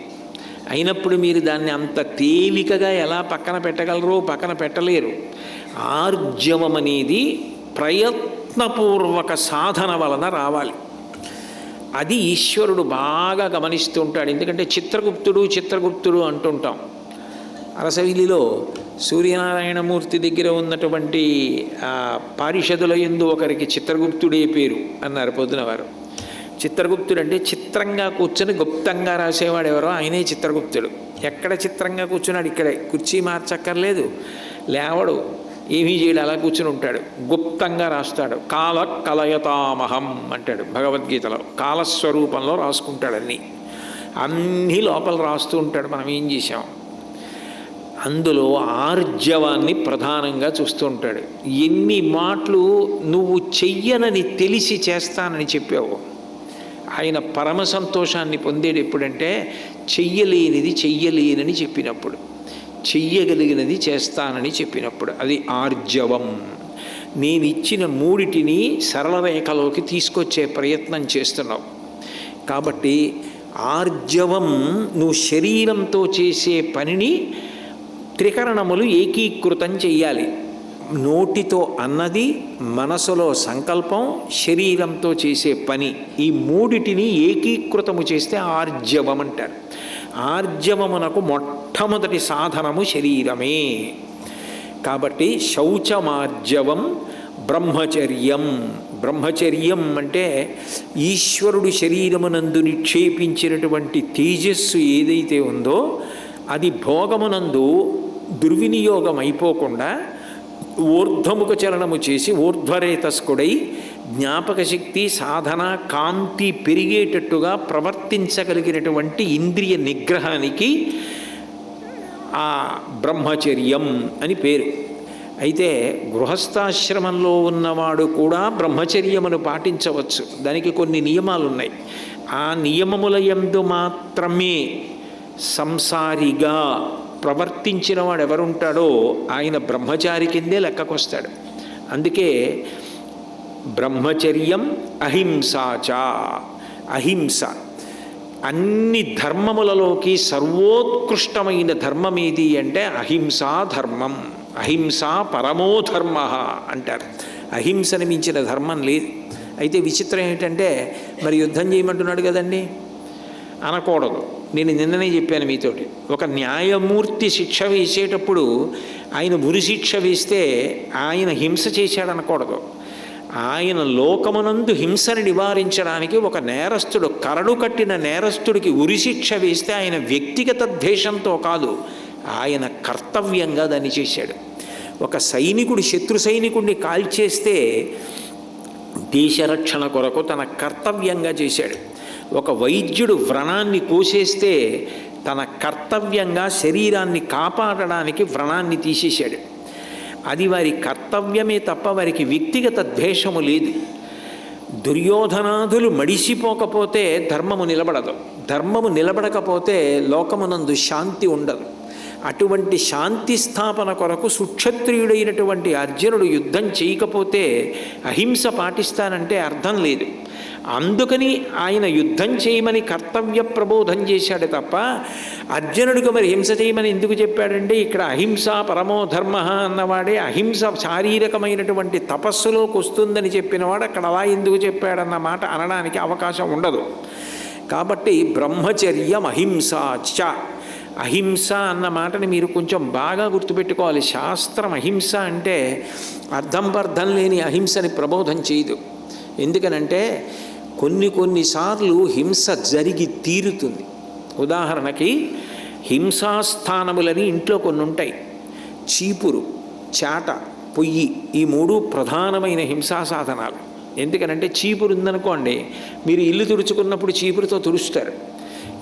అయినప్పుడు మీరు దాన్ని అంత తేలికగా ఎలా పక్కన పెట్టగలరో పక్కన పెట్టలేరు. ఆర్జవం అనేది ప్రయత్నపూర్వక సాధన వలన రావాలి. అది ఈశ్వరుడు బాగా గమనిస్తూ ఉంటాడు. ఎందుకంటే చిత్రగుప్తుడు అంటుంటాం. అరసవిల్లిలో సూర్యనారాయణమూర్తి దగ్గర ఉన్నటువంటి పారిషదుల యందు ఒకరికి చిత్రగుప్తుడే పేరు అన్నారు పొద్దున వారు. చిత్రగుప్తుడు అంటే చిత్రంగా కూర్చొని గుప్తంగా రాసేవాడు ఎవరో ఆయనే చిత్రగుప్తుడు. ఎక్కడ చిత్రంగా కూర్చున్నాడు, ఇక్కడే, కుర్చీ మార్చక్కర్లేదు, లేవడు, ఏమీ చేయడు, అలా కూర్చుని ఉంటాడు, గుప్తంగా రాస్తాడు. కాల కలయతామహం అంటాడు భగవద్గీతలో. కాలస్వరూపంలో రాసుకుంటాడు అన్నీ లోపల రాస్తూ ఉంటాడు. మనం ఏం చేసాం? అందులో ఆర్జవాన్ని ప్రధానంగా చూస్తూ ఉంటాడు. ఎన్ని మాటలు నువ్వు చెయ్యనని తెలిసి చేస్తానని చెప్పావు. ఆయన పరమ సంతోషాన్ని పొందేది ఎప్పుడంటే చెయ్యలేనిది చెయ్యలేనని చెప్పినప్పుడు, చెయ్యగలిగినది చేస్తానని చెప్పినప్పుడు. అది ఆర్జవం. నేను ఇచ్చిన మూడిటిని సరళరేఖలోకి తీసుకొచ్చే ప్రయత్నం చేస్తున్నావు. కాబట్టి ఆర్జవం, నువ్వు శరీరంతో చేసే పనిని త్రికరణములు ఏకీకృతం చెయ్యాలి. నోటితో అన్నది, మనసులో సంకల్పం, శరీరంతో చేసే పని, ఈ మూడిటిని ఏకీకృతము చేస్తే ఆర్జవం అంటారు. ఆర్జవమునకు మొట్టమొదటి సాధనము శరీరమే. కాబట్టి శౌచమార్జవం బ్రహ్మచర్యం. బ్రహ్మచర్యం అంటే ఈశ్వరుడు శరీరమునందు నిక్షేపించినటువంటి తేజస్సు ఏదైతే ఉందో అది భోగమునందు దుర్వినియోగం అయిపోకుండా ఊర్ధ్వముఖ చలనము చేసి ఊర్ధ్వరేతస్కుడై జ్ఞాపక శక్తి, సాధన, కాంతి పెరిగేటట్టుగా ప్రవర్తించగలిగినటువంటి ఇంద్రియ నిగ్రహానికి ఆ బ్రహ్మచర్యం అని పేరు. అయితే గృహస్థాశ్రమంలో ఉన్నవాడు కూడా బ్రహ్మచర్యమును పాటించవచ్చు. దానికి కొన్ని నియమాలు ఉన్నాయి. ఆ నియమముల యందు మాత్రమే సంసారిగా ప్రవర్తించిన వాడు ఎవరుంటాడో ఆయన బ్రహ్మచారి కిందే లెక్కకొస్తాడు. అందుకే బ్రహ్మచర్యం అహింసాచ. అహింస అన్ని ధర్మములలోకి సర్వోత్కృష్టమైన ధర్మం ఏది అంటే అహింసా ధర్మం. అహింసా పరమోధర్మ అంటారు. అహింసని మించిన ధర్మం లేదు. అయితే విచిత్రం ఏంటంటే మరి యుద్ధం చేయమంటున్నాడు కదండి, అనకూడదు. నేను నిన్ననే చెప్పాను మీతోటి. ఒక న్యాయమూర్తి శిక్ష వేసేటప్పుడు ఆయన ఉరి శిక్ష వేస్తే ఆయన హింస చేశాడనకూడదు. ఆయన లోకమునందు హింసను నివారించడానికి ఒక నేరస్తుడు, కరడు కట్టిన నేరస్తుడికి ఉరి శిక్ష వేస్తే ఆయన వ్యక్తిగత ద్వేషంతో కాదు, ఆయన కర్తవ్యంగా దాన్ని చేశాడు. ఒక సైనికుడు శత్రు సైనికుడిని కాల్చేస్తే దేశరక్షణ కొరకు తన కర్తవ్యంగా చేశాడు. ఒక వైద్యుడు వ్రణాన్ని కోసేస్తే తన కర్తవ్యంగా శరీరాన్ని కాపాడడానికి వ్రణాన్ని తీసేశాడు. అది వారి కర్తవ్యమే తప్ప వారికి వ్యక్తిగత ద్వేషము లేదు. దుర్యోధనాదులు మడిసిపోకపోతే ధర్మము నిలబడదు. ధర్మము నిలబడకపోతే లోకమునందు శాంతి ఉండదు. అటువంటి శాంతి స్థాపన కొరకు సుక్షత్రియుడైనటువంటి అర్జునుడు యుద్ధం చేయకపోతే అహింస పాటిస్తానంటే అర్థం లేదు. అందుకని ఆయన యుద్ధం చేయమని కర్తవ్య ప్రబోధం చేశాడు తప్ప అర్జునుడికి మరి హింస చేయమని ఎందుకు చెప్పాడంటే ఇక్కడ అహింస పరమో ధర్మ అన్నవాడే అహింస శారీరకమైనటువంటి తపస్సులోకి వస్తుందని చెప్పినవాడు అక్కడ అలా ఎందుకు చెప్పాడన్న మాట అనడానికి అవకాశం ఉండదు. కాబట్టి బ్రహ్మచర్యం అహింసాచ, అహింస అన్న మాటని మీరు కొంచెం బాగా గుర్తుపెట్టుకోవాలి. శాస్త్రం అహింస అంటే అర్థం పర్థం లేని అహింసని ప్రబోధం చేయదు. ఎందుకనంటే కొన్నిసార్లు హింస జరిగి తీరుతుంది. ఉదాహరణకి హింసాస్థానములని ఇంట్లో కొన్ని ఉంటాయి. చీపురు, చాట, పొయ్యి, ఈ మూడు ప్రధానమైన హింసా సాధనాలు. ఎందుకనంటే చీపురు ఉందనుకోండి, మీరు ఇల్లు తుడుచుకున్నప్పుడు చీపురుతో తుడుస్తారు,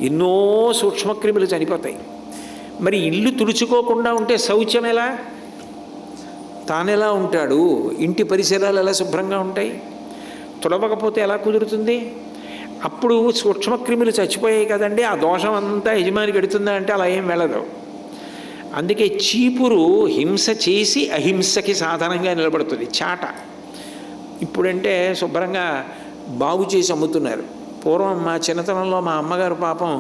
ఎన్నో సూక్ష్మక్రిములు చనిపోతాయి. మరి ఇల్లు తుడుచుకోకుండా ఉంటే శౌచం ఎలా? తానెలా ఉంటాడు? ఇంటి పరిసరాలు ఎలా శుభ్రంగా ఉంటాయి? తుడవకపోతే ఎలా కుదురుతుంది? అప్పుడు సూక్ష్మక్రిములు చచ్చిపోయాయి కదండి, ఆ దోషం అంతా యజమానికి ఎడుతుందా అంటే అలా ఏం వెళ్ళదు. అందుకే చీపురు హింస చేసి అహింసకి సాధనంగా నిలబడుతుంది. చాట ఇప్పుడంటే శుభ్రంగా బాగు చేసి అమ్ముతున్నారు. పూర్వం మా చిన్నతనంలో మా అమ్మగారు పాపం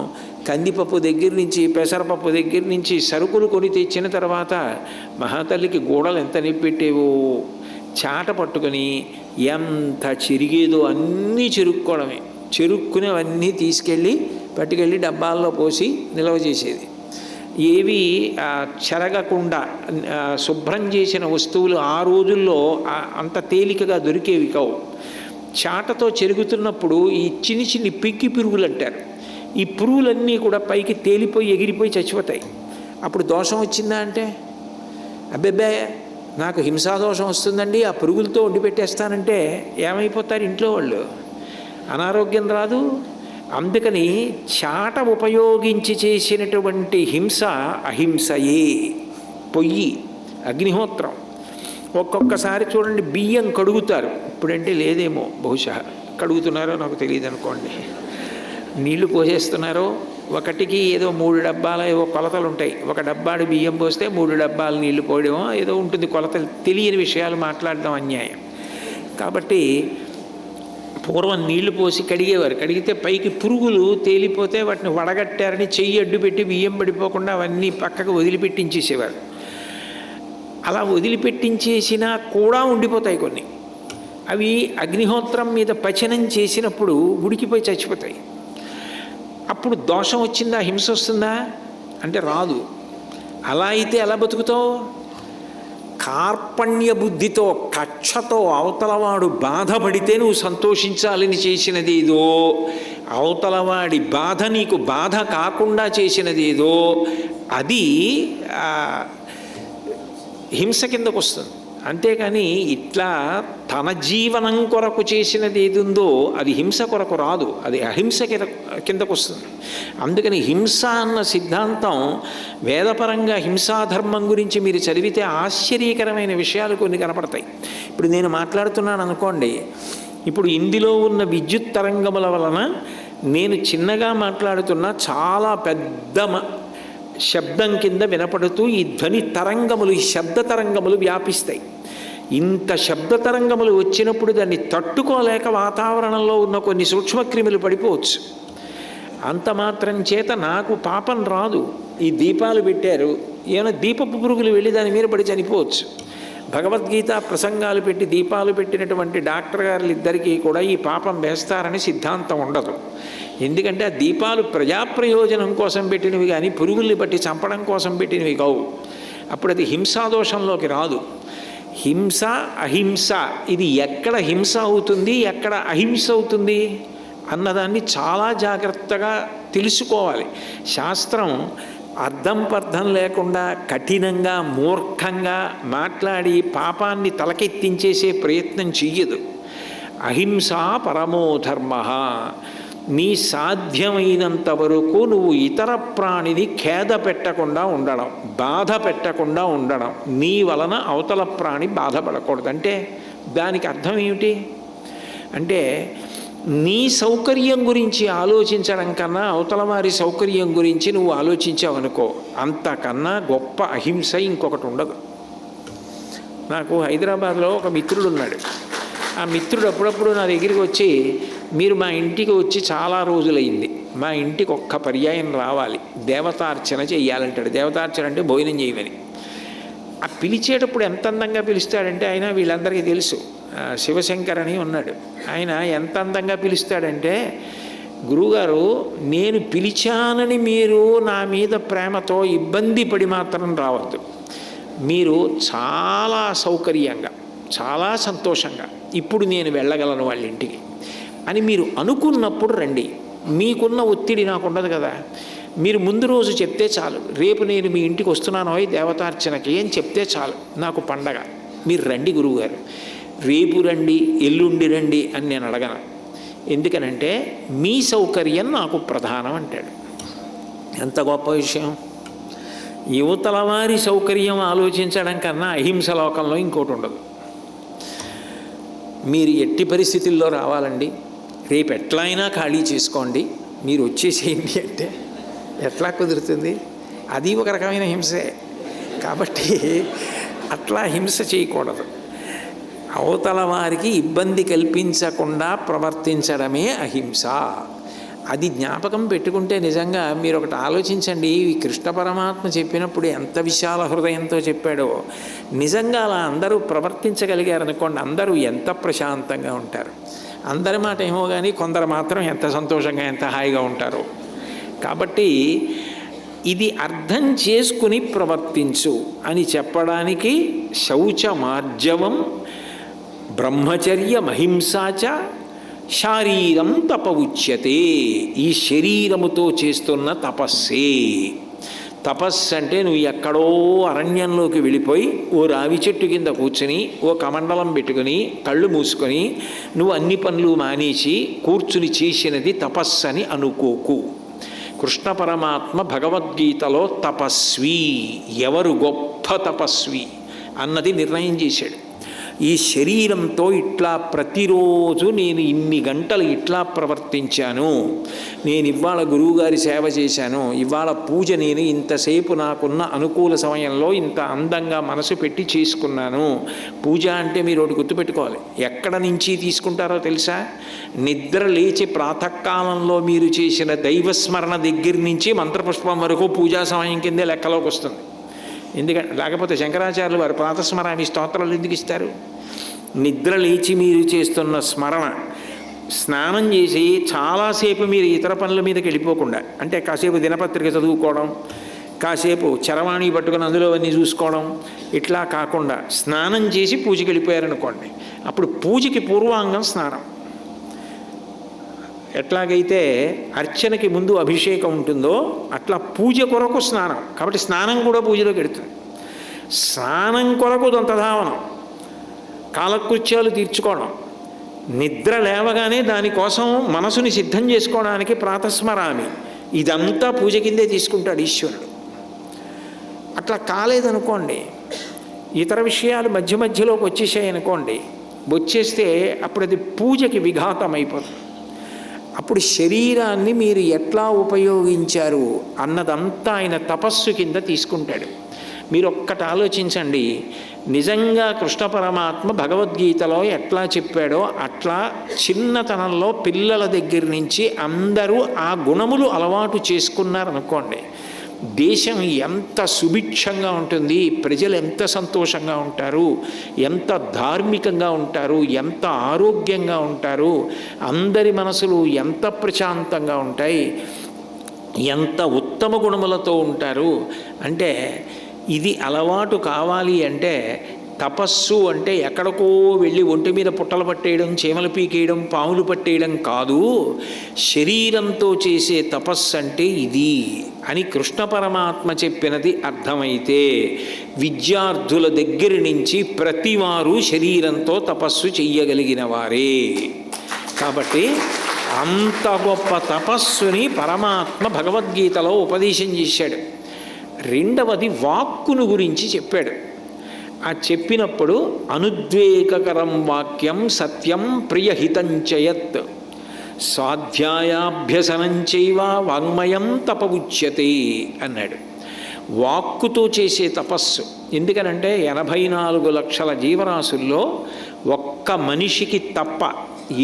కందిపప్పు దగ్గర నుంచి పెసరపప్పు దగ్గర నుంచి సరుకులు కొని తెచ్చిన తర్వాత మహాతల్లికి గోడలు ఎంత నిప్పెట్టేవో. చాట పట్టుకొని ఎంత చిరిగేదో అన్నీ చెరుక్కోవడమే. చెరుక్కునేవన్నీ పట్టుకెళ్ళి డబ్బాల్లో పోసి నిల్వ చేసేది. ఏవి చెరగకుండా శుభ్రం చేసిన వస్తువులు ఆ రోజుల్లో అంత తేలికగా దొరికేవి కావు. చాటతో చెరుగుతున్నప్పుడు ఈ చిన్ని పిక్కి పురుగులు అంటారు. ఈ పురుగులన్నీ కూడా పైకి తేలిపోయి ఎగిరిపోయి చచ్చిపోతాయి. అప్పుడు దోషం వచ్చిందా అంటే అబ్బెబ్బే నాకు హింసాదోషం వస్తుందండి, ఆ పురుగులతో వండి పెట్టేస్తానంటే ఏమైపోతారు ఇంట్లో వాళ్ళు? అనారోగ్యం రాదు. అందుకని చాట ఉపయోగించి చేసినటువంటి హింస అహింసయే. పొయ్యి, అగ్నిహోత్రం, ఒక్కొక్కసారి చూడండి బియ్యం కడుగుతారు. ఇప్పుడంటే లేదేమో, బహుశా కడుగుతున్నారో నాకు తెలియదు అనుకోండి. నీళ్లు పోసేస్తున్నారో, ఒకటికి ఏదో 3 డబ్బాల ఏవో కొలతలు ఉంటాయి. ఒక డబ్బాడు బియ్యం పోస్తే 3 డబ్బాలు నీళ్లు పోయడమో ఏదో ఉంటుంది కొలతలు. తెలియని విషయాలు మాట్లాడడం అన్యాయం. కాబట్టి పూర్వం నీళ్లు పోసి కడిగేవారు. కడిగితే పైకి పురుగులు తేలిపోతే వాటిని వడగట్టారని చెయ్యి అడ్డు పెట్టి బియ్యం పడిపోకుండా అవన్నీ పక్కకు వదిలిపెట్టించేసేవారు. అలా వదిలిపెట్టించేసినా కూడా ఉండిపోతాయి కొన్ని. అవి అగ్నిహోత్రం మీద పచనం చేసినప్పుడు ఉడికిపోయి చచ్చిపోతాయి. అప్పుడు దోషం వచ్చిందా, హింస వస్తుందా అంటే రాదు. అలా అయితే ఎలా బతుకుతావు? కార్పణ్య బుద్ధితో, కక్షతో అవతలవాడు బాధపడితే నువ్వు సంతోషించాలని చేసినది ఏదో, అవతలవాడి బాధ నీకు బాధ కాకుండా చేసినది ఏదో, అది హింస కిందకు వస్తుంది. అంతేకాని ఇట్లా తన జీవనం కొరకు చేసినది ఏది ఉందో అది హింస కొరకు రాదు, అది అహింస కిందకు వస్తుంది. అందుకని హింస అన్న సిద్ధాంతం వేదపరంగా హింసాధర్మం గురించి మీరు చదివితే ఆశ్చర్యకరమైన విషయాలు కొన్ని కనపడతాయి. ఇప్పుడు నేను మాట్లాడుతున్నాను అనుకోండి, ఇప్పుడు ఇందులో ఉన్న విద్యుత్ తరంగముల వలన నేను చిన్నగా మాట్లాడుతున్నా చాలా పెద్ద శబ్దం కింద వినపడుతూ ఈ ధ్వని తరంగములు, ఈ శబ్ద తరంగములు వ్యాపిస్తాయి. ఇంత శబ్ద తరంగములు వచ్చినప్పుడు దాన్ని తట్టుకోలేక వాతావరణంలో ఉన్న కొన్ని సూక్ష్మక్రిములు పడిపోవచ్చు. అంత మాత్రం చేత నాకు పాపం రాదు. ఈ దీపాలు పెట్టారు, ఏమైనా దీపపు పురుగులు వెళ్ళి దాని మీద పడి చనిపోవచ్చు. భగవద్గీత ప్రసంగాలు పెట్టి దీపాలు పెట్టినటువంటి డాక్టర్ గారులు ఇద్దరికీ కూడా ఈ పాపం వేస్తారని సిద్ధాంతం ఉండదు. ఎందుకంటే ఆ దీపాలు ప్రజాప్రయోజనం కోసం పెట్టినవి కానీ పురుగుల్ని బట్టి చంపడం కోసం పెట్టినవి కావు. అప్పుడు అది హింసాదోషంలోకి రాదు. హింస అహింస ఇది ఎక్కడ హింస అవుతుంది, ఎక్కడ అహింస అవుతుంది అన్నదాన్ని చాలా జాగ్రత్తగా తెలుసుకోవాలి. శాస్త్రం అర్థం పర్థం లేకుండా కఠినంగా మూర్ఖంగా మాట్లాడి పాపాన్ని తలకెత్తించేసే ప్రయత్నం చెయ్యదు. అహింసా పరమో ధర్మ. నీ సాధ్యమైనంత వరకు నువ్వు ఇతర ప్రాణిని ఖేద పెట్టకుండా ఉండడం, బాధ పెట్టకుండా ఉండడం, నీ వలన అవతల ప్రాణి బాధపడకూడదు. అంటే దానికి అర్థం ఏమిటి అంటే నీ సౌకర్యం గురించి ఆలోచించడం కన్నా అవతల వారి సౌకర్యం గురించి నువ్వు ఆలోచించావనుకో, అంతకన్నా గొప్ప అహింస ఇంకొకటి ఉండదు. నాకు హైదరాబాద్లో ఒక మిత్రుడు ఉన్నాడు. ఆ మిత్రుడు అప్పుడప్పుడు నా దగ్గరికి వచ్చి, మీరు మా ఇంటికి వచ్చి చాలా రోజులైంది, మా ఇంటికి ఒక్క పర్యాయం రావాలి, దేవతార్చన చెయ్యాలంటాడు. దేవతార్చన అంటే భోజనం చేయమని. ఆ పిలిచేటప్పుడు ఎంత అందంగా పిలుస్తాడంటే, ఆయన వీళ్ళందరికీ తెలుసు, శివశంకర్ అని ఉన్నాడు, ఆయన ఎంత అందంగా పిలుస్తాడంటే, గురువుగారు నేను పిలిచానని మీరు నా మీద ప్రేమతో ఇబ్బంది పడి మాత్రం రావద్దు, మీరు చాలా సౌకర్యంగా చాలా సంతోషంగా ఇప్పుడు నేను వెళ్ళగలను వాళ్ళ ఇంటికి అని మీరు అనుకున్నప్పుడు రండి. మీకున్న ఒత్తిడి నాకు ఉండదు కదా. మీరు ముందు రోజు చెప్తే చాలు, రేపు నేను మీ ఇంటికి వస్తున్నాను దేవతార్చనకి అని చెప్తే చాలు, నాకు పండగ, మీరు రండి గురువుగారు, రేపు రండి ఎల్లుండి రండి అని నేను అడగను. ఎందుకనంటే మీ సౌకర్యం నాకు ప్రధానం అంటాడు. ఎంత గొప్ప విషయం! యువతల వారి సౌకర్యం ఆలోచించడం కన్నా అహింస లోకంలో ఇంకోటి ఉండదు. మీరు ఎట్టి పరిస్థితుల్లో రావాలండి, రేపు ఎట్లా అయినా ఖాళీ చేసుకోండి, మీరు వచ్చేసేయండి అంటే ఎట్లా కుదురుతుంది? అది ఒక రకమైన హింసే. కాబట్టి అట్లా హింస చేయకూడదు. అవతల వారికి ఇబ్బంది కల్పించకుండా ప్రవర్తించడమే అహింస. అది జ్ఞాపకం పెట్టుకుంటే నిజంగా మీరు ఒకటి ఆలోచించండి, కృష్ణ పరమాత్మ చెప్పినప్పుడు ఎంత విశాల హృదయంతో చెప్పాడో. నిజంగా అలా అందరూ ప్రవర్తించగలిగారనుకోండి, అందరూ ఎంత ప్రశాంతంగా ఉంటారు. అందరి మాట ఏమో కానీ కొందరు మాత్రం ఎంత సంతోషంగా ఎంత హాయిగా ఉంటారో. కాబట్టి ఇది అర్థం చేసుకుని ప్రవర్తించు అని చెప్పడానికి శౌచమార్జవం బ్రహ్మచర్యమహింసాచ శారీరం తప ఉచ్యతే. ఈ శరీరముతో చేస్తున్న తపస్సే తపస్సు. అంటే నువ్వు ఎక్కడో అరణ్యంలోకి వెళ్ళిపోయి ఓ రావి చెట్టు కింద కూర్చుని ఓ కమండలం పెట్టుకుని కళ్ళు మూసుకొని నువ్వు అన్ని పనులు మానేసి కూర్చుని చేసినది తపస్సు అని అనుకోకు. కృష్ణ పరమాత్మ భగవద్గీతలో తపస్వి, ఎవరు గొప్ప తపస్వి అన్నది నిర్ణయం చేశాడు. ఈ శరీరంతో ఇట్లా ప్రతిరోజు నేను ఇన్ని గంటలు ఇట్లా ప్రవర్తించాను, నేను ఇవాళ గురువుగారి సేవ చేశాను, ఇవాళ పూజ నేను ఇంతసేపు నాకున్న అనుకూల సమయంలో ఇంత అందంగా మనసు పెట్టి చేసుకున్నాను. పూజ అంటే మీరు ఒకటి గుర్తుపెట్టుకోవాలి, ఎక్కడ నుంచి తీసుకుంటారో తెలుసా? నిద్ర లేచి ప్రాతకాలంలో మీరు చేసిన దైవస్మరణ దగ్గర నుంచి మంత్రపుష్పం వరకు పూజా సమయం కిందే లెక్కలోకి వస్తుంది. ఎందుకంటే లేకపోతే శంకరాచార్యులు వారు ప్రాతస్మరాన్ని స్తోత్రాలు ఎందుకు ఇస్తారు? నిద్ర లేచి మీరు చేస్తున్న స్మరణ, స్నానం చేసి చాలాసేపు మీరు ఇతర పనుల మీదకి వెళ్ళిపోకుండా, అంటే కాసేపు దినపత్రిక చదువుకోవడం, కాసేపు చరవాణి పట్టుకుని అందులో అన్నీ చూసుకోవడం, ఇట్లా కాకుండా స్నానం చేసి పూజకి వెళ్ళిపోయారనుకోండి, అప్పుడు పూజకి పూర్వాంగం స్నానం. ఎట్లాగైతే అర్చనకి ముందు అభిషేకం ఉంటుందో అట్లా పూజ కొరకు స్నానం. కాబట్టి స్నానం కూడా పూజలోకి వెడుతుంది. స్నానం కొరకు దంతధావనం, కాలకృత్యాలు తీర్చుకోవడం, నిద్ర లేవగానే దానికోసం మనసుని సిద్ధం చేసుకోవడానికి ప్రాతస్మరామి, ఇదంతా పూజ కిందే తీసుకుంటాడు ఈశ్వరుడు. అట్లా కాలేదనుకోండి, ఇతర విషయాలు మధ్య మధ్యలోకి వచ్చేసాయనుకోండి, వచ్చేస్తే అప్పుడు అది పూజకి విఘాతం అయిపోతుంది. అప్పుడు శరీరాన్ని మీరు ఎట్లా ఉపయోగించారు అన్నదంతా ఆయన తపస్సు కింద తీసుకుంటాడు. మీరు ఒక్కటి ఆలోచించండి, నిజంగా కృష్ణ పరమాత్మ భగవద్గీతలో ఎట్లా చెప్పాడో అట్లా చిన్నతనంలో పిల్లల దగ్గర నుంచి అందరూ ఆ గుణములు అలవాటు చేసుకున్నారనుకోండి, దేశం ఎంత సుభిక్షంగా ఉంటుంది, ప్రజలు ఎంత సంతోషంగా ఉంటారు, ఎంత ధార్మికంగా ఉంటారు, ఎంత ఆరోగ్యంగా ఉంటారు, అందరి మనసులు ఎంత ప్రశాంతంగా ఉంటాయి, ఎంత ఉత్తమ గుణములతో ఉంటారు. అంటే ఇది అలవాటు కావాలి అంటే తపస్సు అంటే ఎక్కడికో వెళ్ళి ఒంటి మీద పుట్టలు పట్టేయడం, చీమలు పీకేయడం, పాములు పట్టేయడం కాదు. శరీరంతో చేసే తపస్సు అంటే ఇది అని కృష్ణ పరమాత్మ చెప్పినది అర్థమైతే విద్యార్థుల దగ్గర నుంచి ప్రతివారు శరీరంతో తపస్సు చెయ్యగలిగిన వారే. కాబట్టి అంత గొప్ప తపస్సుని పరమాత్మ భగవద్గీతలో ఉపదేశం చేశాడు. రెండవది వాక్కును గురించి చెప్పాడు. ఆ చెప్పినప్పుడు అనుద్వేగకరం వాక్యం సత్యం ప్రియహితంచయత్ స్వాధ్యాయాభ్యసనంచైవ వాంగ్మయం తప ఉచ్యతే అన్నాడు. వాక్కుతో చేసే తపస్సు. ఎందుకనంటే 84 లక్షల జీవరాశుల్లో ఒక్క మనిషికి తప్ప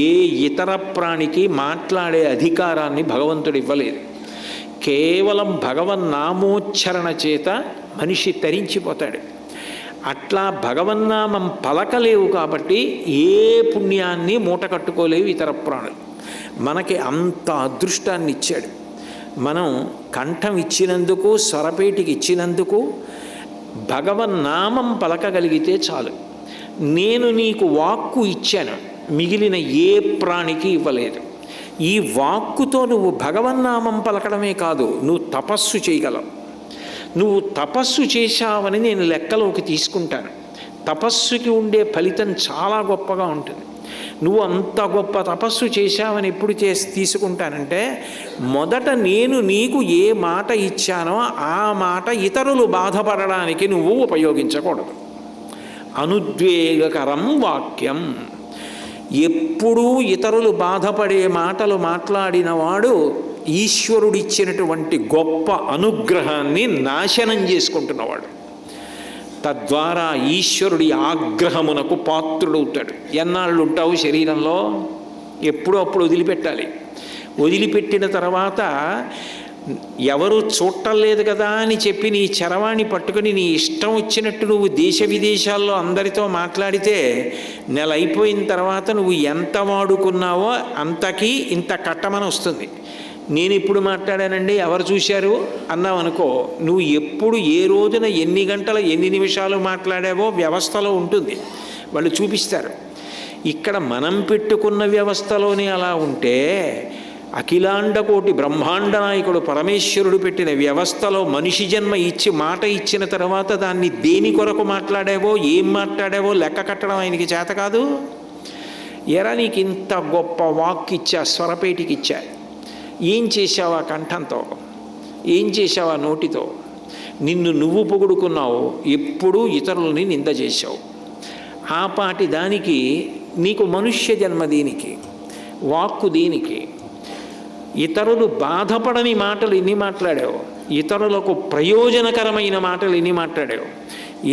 ఏ ఇతర ప్రాణికి మాట్లాడే అధికారాన్ని భగవంతుడు ఇవ్వలేదు. కేవలం భగవన్నామోచ్చరణ చేత మనిషి తరించిపోతాడు. అట్లా భగవన్నామం పలకలేవు కాబట్టి ఏ పుణ్యాన్ని మూట కట్టుకోలేవు ఇతర ప్రాణులు. మనకి అంత అదృష్టాన్ని ఇచ్చాడు. మనం కంఠం ఇచ్చినందుకు, స్వరపేటికి ఇచ్చినందుకు భగవన్నామం పలకగలిగితే చాలు. నేను నీకు వాక్కు ఇచ్చాను, మిగిలిన ఏ ప్రాణికి ఇవ్వలేదు. ఈ వాక్కుతో నువ్వు భగవన్నామం పలకడమే కాదు, నువ్వు తపస్సు చేయగలవు. నువ్వు తపస్సు చేశావని నేను లెక్కలోకి తీసుకుంటాను. తపస్సుకి ఉండే ఫలితం చాలా గొప్పగా ఉంటుంది. నువ్వు అంత గొప్ప తపస్సు చేశావని ఎప్పుడు తీసుకుంటానంటే, మొదట నేను నీకు ఏ మాట ఇచ్చానో ఆ మాట ఇతరులు బాధపడడానికి నువ్వు ఉపయోగించకూడదు. అనుద్వేగకరం వాక్యం. ఎప్పుడూ ఇతరులు బాధపడే మాటలు మాట్లాడినవాడు ఈశ్వరుడిచ్చినటువంటి గొప్ప అనుగ్రహాన్ని నాశనం చేసుకుంటున్నవాడు. తద్వారా ఈశ్వరుడి ఆగ్రహమునకు పాత్రుడవుతాడు. ఎన్నాళ్ళు ఉంటావు శరీరంలో? ఎప్పుడో అప్పుడు వదిలిపెట్టాలి. వదిలిపెట్టిన తర్వాత ఎవరు చూడలేదు కదా అని చెప్పి నీ చరవాణి పట్టుకుని నీ ఇష్టం వచ్చినట్టు నువ్వు దేశ విదేశాల్లో అందరితో మాట్లాడితే నెల అయిపోయిన తర్వాత నువ్వు ఎంత వాడుకున్నావో అంతకీ ఇంత కట్టమని వస్తుంది. నేను ఇప్పుడు మాట్లాడానండి, ఎవరు చూశారు అన్నావు అనుకో, నువ్వు ఎప్పుడు ఏ రోజున ఎన్ని గంటల ఎన్ని నిమిషాలు మాట్లాడావో వ్యవస్థలో ఉంటుంది, వాళ్ళు చూపిస్తారు. ఇక్కడ మనం పెట్టుకున్న వ్యవస్థలోనే అలా ఉంటే అఖిలాండకోటి బ్రహ్మాండ నాయకుడు పరమేశ్వరుడు పెట్టిన వ్యవస్థలో మనిషి జన్మ ఇచ్చి మాట ఇచ్చిన తర్వాత దాన్ని దేని కొరకు మాట్లాడావో ఏం మాట్లాడావో లెక్క కట్టడం ఆయనకి చేత కాదు. ఎరా నీకు ఇంత గొప్ప వాక్ ఇచ్చా, స్వరపేటికి ఇచ్చా, ఏం చేశావా కంఠంతో, ఏం చేశావా నోటితో? నిన్ను నువ్వు పొగుడుకున్నావు, ఎప్పుడూ ఇతరులని నింద చేశావు. ఆ పాటి దానికి నీకు మనుష్య జన్మ దీనికి, వాక్కు దీనికి. ఇతరులు బాధపడని మాటలు ఎన్ని మాట్లాడావు, ఇతరులకు ప్రయోజనకరమైన మాటలు ఎన్ని మాట్లాడావు,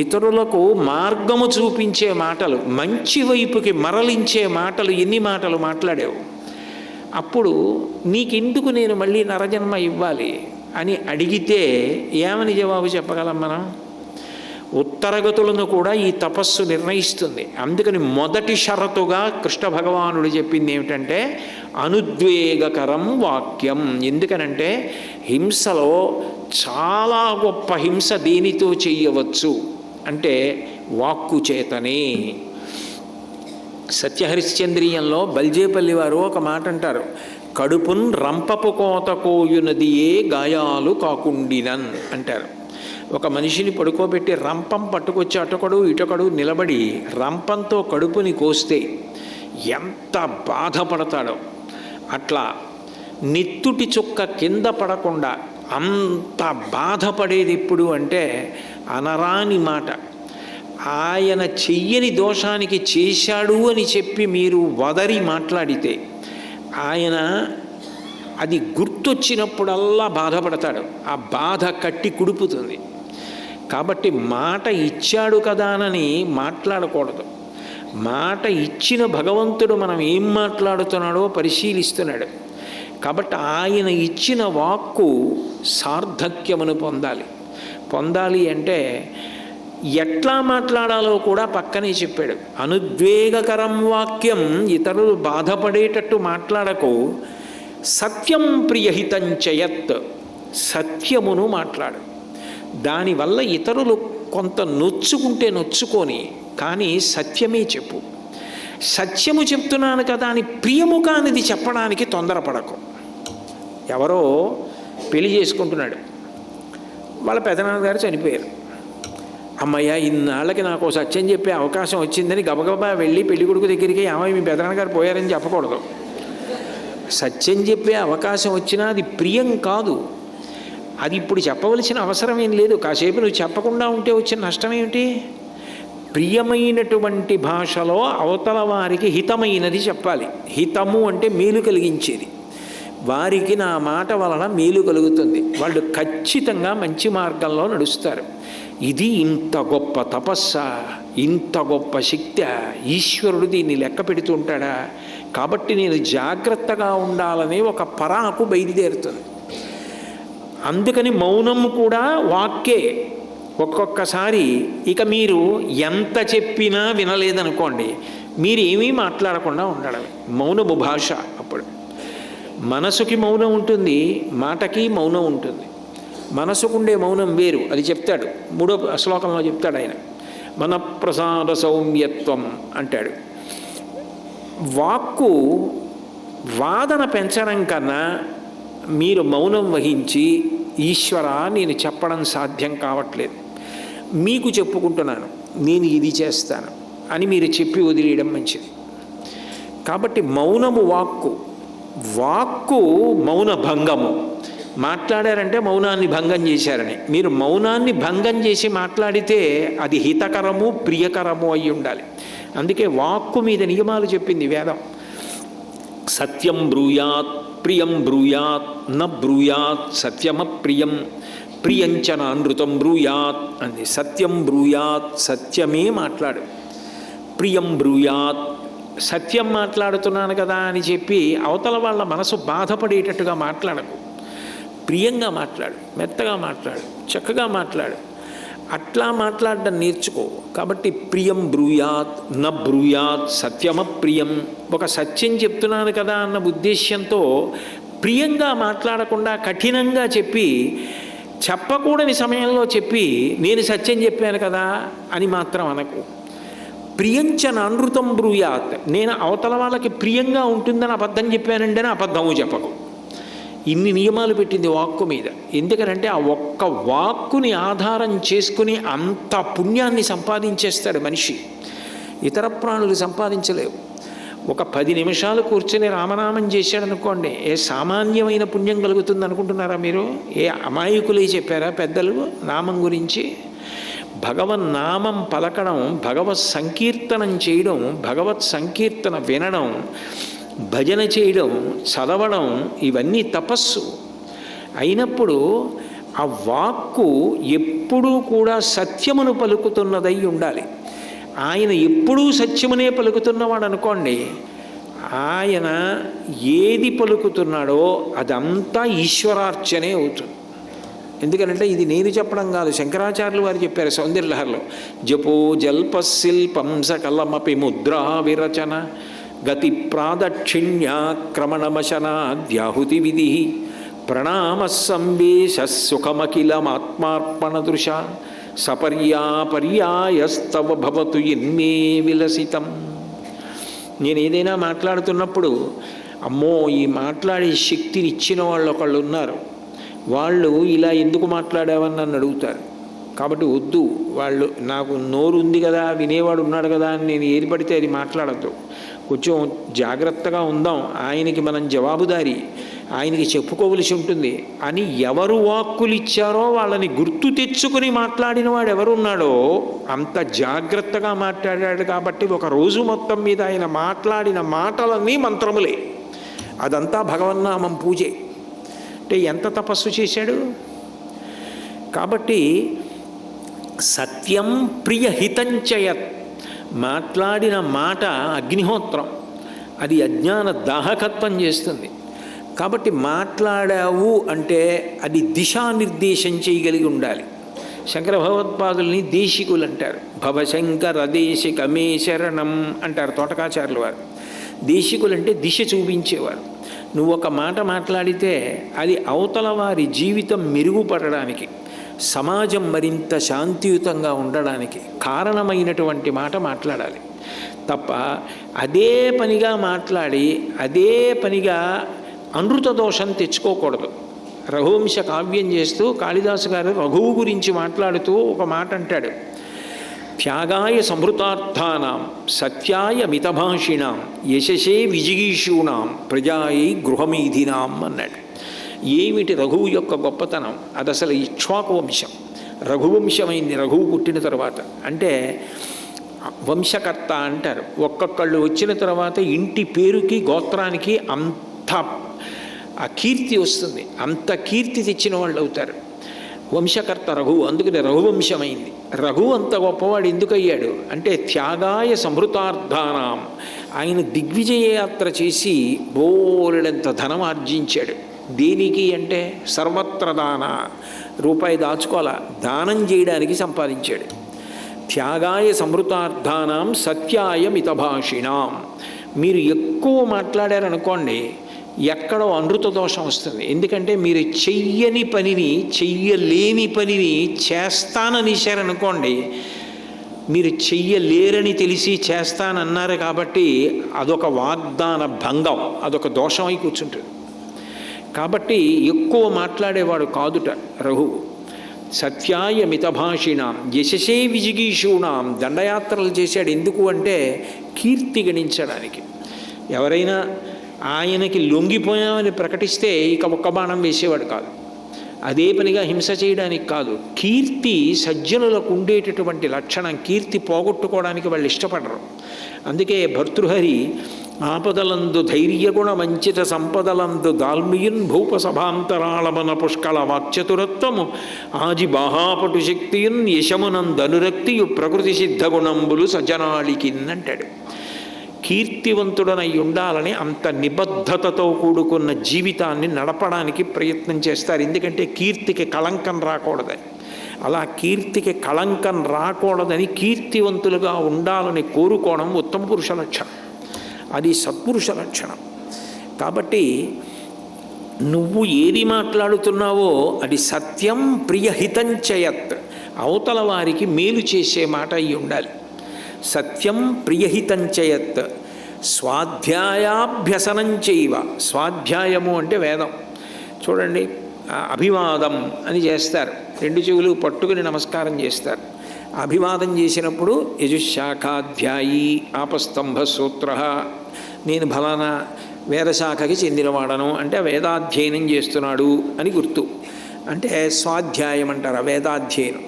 ఇతరులకు మార్గము చూపించే మాటలు, మంచి వైపుకి మరలించే మాటలు ఎన్ని మాటలు మాట్లాడావు. అప్పుడు నీకెందుకు నేను మళ్ళీ నరజన్మ ఇవ్వాలి అని అడిగితే ఏమని జవాబు చెప్పగలం మనం? ఉత్తరగతులను కూడా ఈ తపస్సు నిర్ణయిస్తుంది. అందుకని మొదటి షరతుగా కృష్ణ భగవానుడు చెప్పింది ఏమిటంటే అనుద్వేగకరం వాక్యం. ఎందుకనంటే హింసలో చాలా గొప్ప హింస దేనితో చెయ్యవచ్చు అంటే వాక్కు చేతనే. సత్యహరిశ్చంద్రీయంలో బల్జేపల్లి వారు ఒక మాట అంటారు, కడుపున్ రంపపు కోత కోయునదియే గాయాలు కాకుండినన్ అంటారు. ఒక మనిషిని పడుకోబెట్టి రంపం పట్టుకొచ్చి అటొకడు ఇటొకడు నిలబడి రంపంతో కడుపుని కోస్తే ఎంత బాధపడతాడో, అట్లా నెత్తుటి చుక్క కింద పడకుండా అంత బాధపడేది ఎప్పుడు అంటే అనరాని మాట. ఆయన చెయ్యని దోషానికి చేశాడు అని చెప్పి మీరు వదరి మాట్లాడితే ఆయన అది గుర్తొచ్చినప్పుడల్లా బాధపడతాడు. ఆ బాధ కట్టి కుడుపుతుంది. కాబట్టి మాట ఇచ్చాడు కదానని మాట్లాడకూడదు. మాట ఇచ్చిన భగవంతుడు మనం ఏం మాట్లాడుతున్నాడో పరిశీలిస్తున్నాడు. కాబట్టి ఆయన ఇచ్చిన వాక్కు సార్థక్యమును పొందాలి అంటే ఎట్లా మాట్లాడాలో కూడా పక్కనే చెప్పాడు. అనుద్వేగకరం వాక్యం, ఇతరులు బాధపడేటట్టు మాట్లాడకు. సత్యం ప్రియహితంచయత్, సత్యమును మాట్లాడు. దానివల్ల ఇతరులు కొంత నొచ్చుకుంటే నొచ్చుకొని, కానీ సత్యమే చెప్పు. సత్యము చెప్తున్నాను కదా అని ప్రియము కానిది చెప్పడానికి తొందరపడకు. ఎవరో పెళ్లి చేసుకుంటున్నాడు, వాళ్ళ పెదనాన్నగారు చనిపోయారు. అమ్మయ్య, ఇన్నాళ్ళకి నాకు సత్యం చెప్పే అవకాశం వచ్చిందని గబగబా వెళ్ళి పెళ్లి కొడుకు దగ్గరికి ఏమై మీ పెదనాన్నగారు పోయారని చెప్పకూడదు. సత్యం చెప్పే అవకాశం వచ్చినా అది ప్రియం కాదు. అది ఇప్పుడు చెప్పవలసిన అవసరం ఏం లేదు. కాసేపు నువ్వు చెప్పకుండా ఉంటే వచ్చిన నష్టం ఏమిటి? ప్రియమైనటువంటి భాషలో అవతల వారికి హితమైనది చెప్పాలి. హితము అంటే మేలు కలిగించేది. వారికి నా మాట వలన మేలు కలుగుతుంది, వాళ్ళు ఖచ్చితంగా మంచి మార్గంలో నడుస్తారు. ఇది ఇంత గొప్ప తపస్సా, ఇంత గొప్ప శక్తి ఈశ్వరుడు దీన్ని లెక్క పెడుతుంటాడా? కాబట్టి నేను జాగ్రత్తగా ఉండాలనే ఒక పరాకు బయలుదేరుతుంది. అందుకని మౌనం కూడా వాక్కే. ఒక్కొక్కసారి ఇక మీరు ఎంత చెప్పినా వినలేదనుకోండి, మీరు ఏమీ మాట్లాడకుండా ఉండడమే మౌనము భాష. అప్పుడు మనసుకి మౌనం ఉంటుంది, మాటకి మౌనం ఉంటుంది. మనసుకుండే మౌనం వేరు, అది చెప్తాడు 3వ శ్లోకంలో చెప్తాడు ఆయన. మన ప్రసాద సౌమ్యత్వం అంటాడు. వాక్కు వాదన పెంచడం కన్నా మీరు మౌనం వహించి ఈశ్వర నేను చెప్పడం సాధ్యం కావట్లేదు, మీకు చెప్పుకుంటున్నాను, నేను ఇది చేస్తాను అని మీరు చెప్పి వదిలేయడం మంచిది. కాబట్టి మౌనము వాక్కు, వాక్కు మౌన భంగము. మాట్లాడారంటే మౌనాన్ని భంగం చేశారని. మీరు మౌనాన్ని భంగం చేసి మాట్లాడితే అది హితకరము ప్రియకరము అయి ఉండాలి. అందుకే వాక్కు మీద నియమాలు చెప్పింది వేదం. సత్యం బ్రూయాత్ ప్రియం బ్రూయాత్ న బ్రూయాత్ సత్యమప్రియం ప్రియంచన అనృతం బ్రూయాత్ అంది. సత్యం బ్రూయాత్, సత్యమే మాట్లాడు. ప్రియం బ్రూయాత్, సత్యం మాట్లాడుతున్నాను కదా అని చెప్పి అవతల వాళ్ళ మనసు బాధపడేటట్టుగా మాట్లాడకు. ప్రియంగా మాట్లాడు, మెత్తగా మాట్లాడు, చక్కగా మాట్లాడు. అట్లా మాట్లాడడం నేర్చుకో. కాబట్టి ప్రియం బ్రూయాత్ న బ్రూయాత్ సత్యమప్రియం. ఒక సత్యం చెప్తున్నాను కదా అన్న ఉద్దేశ్యంతో ప్రియంగా మాట్లాడకుండా కఠినంగా చెప్పి, చెప్పకూడని సమయంలో చెప్పి నేను సత్యం చెప్పాను కదా అని మాత్రం అనకు. ప్రియంచన అనృతం బ్రూయాత్, నేను అవతల వాళ్ళకి ప్రియంగా ఉంటుందని అబద్ధం చెప్పానండి అని అబద్ధము చెప్పకు. ఇన్ని నియమాలు పెట్టింది వాక్కు మీద. ఎందుకనంటే ఆ ఒక్క వాక్కుని ఆధారం చేసుకుని అంత పుణ్యాన్ని సంపాదించేస్తాడు మనిషి. ఇతర ప్రాణులు సంపాదించలేవు. ఒక 10 నిమిషాలు కూర్చొని రామనామం చేశాడనుకోండి, ఏ సామాన్యమైన పుణ్యం కలుగుతుంది అనుకుంటున్నారా మీరు? ఏ అమాయకులే చెప్పారా పెద్దలు నామం గురించి? భగవన్నామం పలకడం, భగవత్ సంకీర్తనం చేయడం, భగవత్ సంకీర్తన వినడం, భజన చేయడం, చదవడం, ఇవన్నీ తపస్సు అయినప్పుడు ఆ వాక్కు ఎప్పుడూ కూడా సత్యమును పలుకుతున్నదై ఉండాలి. ఆయన ఎప్పుడూ సత్యమునే పలుకుతున్నవాడు అనుకోండి, ఆయన ఏది పలుకుతున్నాడో అదంతా ఈశ్వరార్చనే అవుతుంది. ఎందుకంటే ఇది నేను చెప్పడం కాదు, శంకరాచార్యులు వారు చెప్పారు సౌందర్యలహరిలో. జపో జల్పశిల్పం సకలమపి ముద్రా విరచన గతి ప్రాదక్షిణ్యాక్రమణమశనాద్యాహుతి విధి ప్రణామ సంవేశ సుఖమఖిలమాత్మార్పణ దృశ సపర్యాపర్యాయస్తవ భవతు ఎన్మే విలసితం. నేను ఏదైనా మాట్లాడుతున్నప్పుడు అమ్మో ఈ మాట్లాడే శక్తిని ఇచ్చిన వాళ్ళు ఒకళ్ళు ఉన్నారు, వాళ్ళు ఇలా ఎందుకు మాట్లాడావని నన్ను అడుగుతారు. కాబట్టి వద్దు, వాళ్ళు నాకు నోరు ఉంది కదా, వినేవాడు ఉన్నాడు కదా అని నేను ఏది పడితే అది మాట్లాడద్దు. కొంచెం జాగ్రత్తగా ఉందాం, ఆయనకి మనం జవాబుదారీ, ఆయనకి చెప్పుకోవలసి ఉంటుంది అని ఎవరు వాక్కులు ఇచ్చారో వాళ్ళని గుర్తు తెచ్చుకుని మాట్లాడిన వాడు ఎవరున్నాడో అంత జాగ్రత్తగా మాట్లాడాడు. కాబట్టి ఒక రోజు మొత్తం మీద ఆయన మాట్లాడిన మాటలన్నీ మంత్రములే, అదంతా భగవన్నామం పూజే. అంటే ఎంత తపస్సు చేశాడు. కాబట్టి సత్యం ప్రియహితంచయత్, మాట్లాడిన మాట అగ్నిహోత్రం, అది అజ్ఞాన దాహకత్వం చేస్తుంది. కాబట్టి మాట్లాడావు అంటే అది దిశానిర్దేశం చేయగలిగి ఉండాలి. శంకర భగవత్పాదుల్ని దేశికులు అంటారు. భవశంకర దేశిక మే శరణం అంటారు తోటకాచార్యుల వారు. దేశికులు అంటే దిశ చూపించేవారు. నువ్వు ఒక మాట మాట్లాడితే అది అవతల వారి జీవితం మెరుగుపడడానికి, సమాజం మరింత శాంతియుతంగా ఉండడానికి కారణమైనటువంటి మాట మాట్లాడాలి తప్ప అదే పనిగా మాట్లాడి అదే పనిగా అనృత దోషం తెచ్చుకోకూడదు. రఘువంశ కావ్యం చేస్తూ కాళిదాసు గారు రఘువు గురించి మాట్లాడుతూ ఒక మాట అంటాడు. త్యాగాయ సంహృతార్థానాం సత్యాయ మితభాషిణాం యశసే విజిగీషూణాం ప్రజాయై గృహమీధినాం అన్నాడు. ఏమిటి రఘువు యొక్క గొప్పతనం? అది అసలు ఇక్ష్వాకు వంశం, రఘువంశమైంది రఘువు పుట్టిన తర్వాత. అంటే వంశకర్త అంటారు. ఒక్కొక్కళ్ళు వచ్చిన తర్వాత ఇంటి పేరుకి గోత్రానికి అంత ఆ కీర్తి వస్తుంది, అంత కీర్తి తెచ్చిన వాళ్ళు అవుతారు. వంశకర్త రఘువు, అందుకని రఘువంశమైంది. రఘు అంత గొప్పవాడు ఎందుకయ్యాడు అంటే త్యాగాయ సంహృతార్థానాం, ఆయన దిగ్విజయ యాత్ర చేసి బోలెడంత ధనం ఆర్జించాడు. దేనికి అంటే సర్వత్ర దాన, రూపాయి దాచుకోవాలా, దానం చేయడానికి సంపాదించాడు. త్యాగాయ సంహృతార్థానాం సత్యాయ మితభాషిణాం. మీరు ఎక్కువ మాట్లాడారనుకోండి, ఎక్కడో అనృత దోషం వస్తుంది. ఎందుకంటే మీరు చెయ్యని పనిని, చెయ్యలేని పనిని చేస్తాననిశారనుకోండి, మీరు చెయ్యలేరని తెలిసి చేస్తానన్నారు కాబట్టి అదొక వాగ్దాన భంగం, అదొక దోషమై కూర్చుంటుంది. కాబట్టి ఎక్కువ మాట్లాడేవాడు కాదుట రఘువు. సత్యాయ మితభాషిణాం యశసే విజిగీషూణాం. దండయాత్రలు చేశాడు ఎందుకు అంటే కీర్తి గణించడానికి. ఎవరైనా ఆయనకి లొంగిపోయామని ప్రకటిస్తే ఇక ఒక్క బాణం వేసేవాడు కాదు, అదే పనిగా హింస చేయడానికి కాదు. కీర్తి సజ్జనులకు ఉండేటటువంటి లక్షణం, కీర్తి పోగొట్టుకోవడానికి వాళ్ళు ఇష్టపడరు. అందుకే భర్తృహరి ఆపదలందు ధైర్యగుణ వంచిత సంపదలందు దాల్మియున్ భూప సభాంతరాళమన పుష్కళ వాక్చతురత్వము ఆజి బాహాపటు శక్తియున్ యశమునందనురక్తియు ప్రకృతి సిద్ధగుణంబులు సజనాళికిన్ అంటాడు. కీర్తివంతుడనై ఉండాలని అంత నిబద్ధతతో కూడుకున్న జీవితాన్ని నడపడానికి ప్రయత్నం చేస్తారు. ఎందుకంటే కీర్తికి కళంకం రాకూడదని. అలా కీర్తికి కళంకం రాకూడదని కీర్తివంతులుగా ఉండాలని కోరుకోవడం ఉత్తమ పురుష లక్షణం, అది సత్పురుష లక్షణం. కాబట్టి నువ్వు ఏది మాట్లాడుతున్నావో అది సత్యం ప్రియహితంచయత్, అవతల వారికి మేలు చేసే మాట అయి ఉండాలి. సత్యం ప్రియహితంచయత్ స్వాధ్యాయాభ్యసనంచైవ. స్వాధ్యాయము అంటే వేదం. చూడండి, అభివాదం అని చేస్తారు, రెండు చెవులు పట్టుకుని నమస్కారం చేస్తారు. అభివాదం చేసినప్పుడు యజుశాఖాధ్యాయీ ఆపస్తంభ సూత్ర, నేను ఫలానా వేదశాఖకి చెందినవాడను అంటే వేదాధ్యయనం చేస్తున్నాడు అని గుర్తు. అంటే స్వాధ్యాయం అంటారు వేదాధ్యయనం.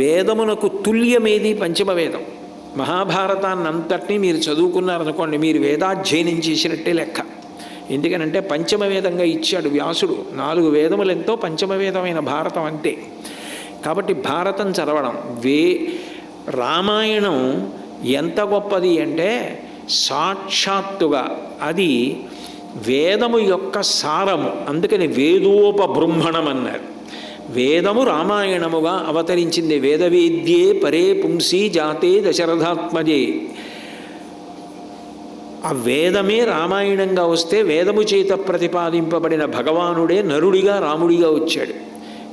వేదమునకు తుల్యమేది పంచమ వేదం. మహాభారతాన్ని అంతటినీ మీరు చదువుకున్నారనుకోండి, మీరు వేదాధ్యయనం చేసినట్టే లెక్క. ఎందుకనంటే పంచమ వేదంగా ఇచ్చాడు వ్యాసుడు. 4 వేదములెంతో పంచమ వేదమైన భారతం అంతే. కాబట్టి భారతం చదవడం, రామాయణం ఎంత గొప్పది అంటే సాక్షాత్తుగా అది వేదము యొక్క సారము. అందుకని వేదోపబృంహణం అన్నారు. వేదము రామాయణముగా అవతరించింది. వేదవేద్యే పరే పుంసి జాతే దశరథాత్మజే. ఆ వేదమే రామాయణంగా వస్తే వేదము చేత ప్రతిపాదింపబడిన భగవానుడే నరుడిగా రాముడిగా వచ్చాడు.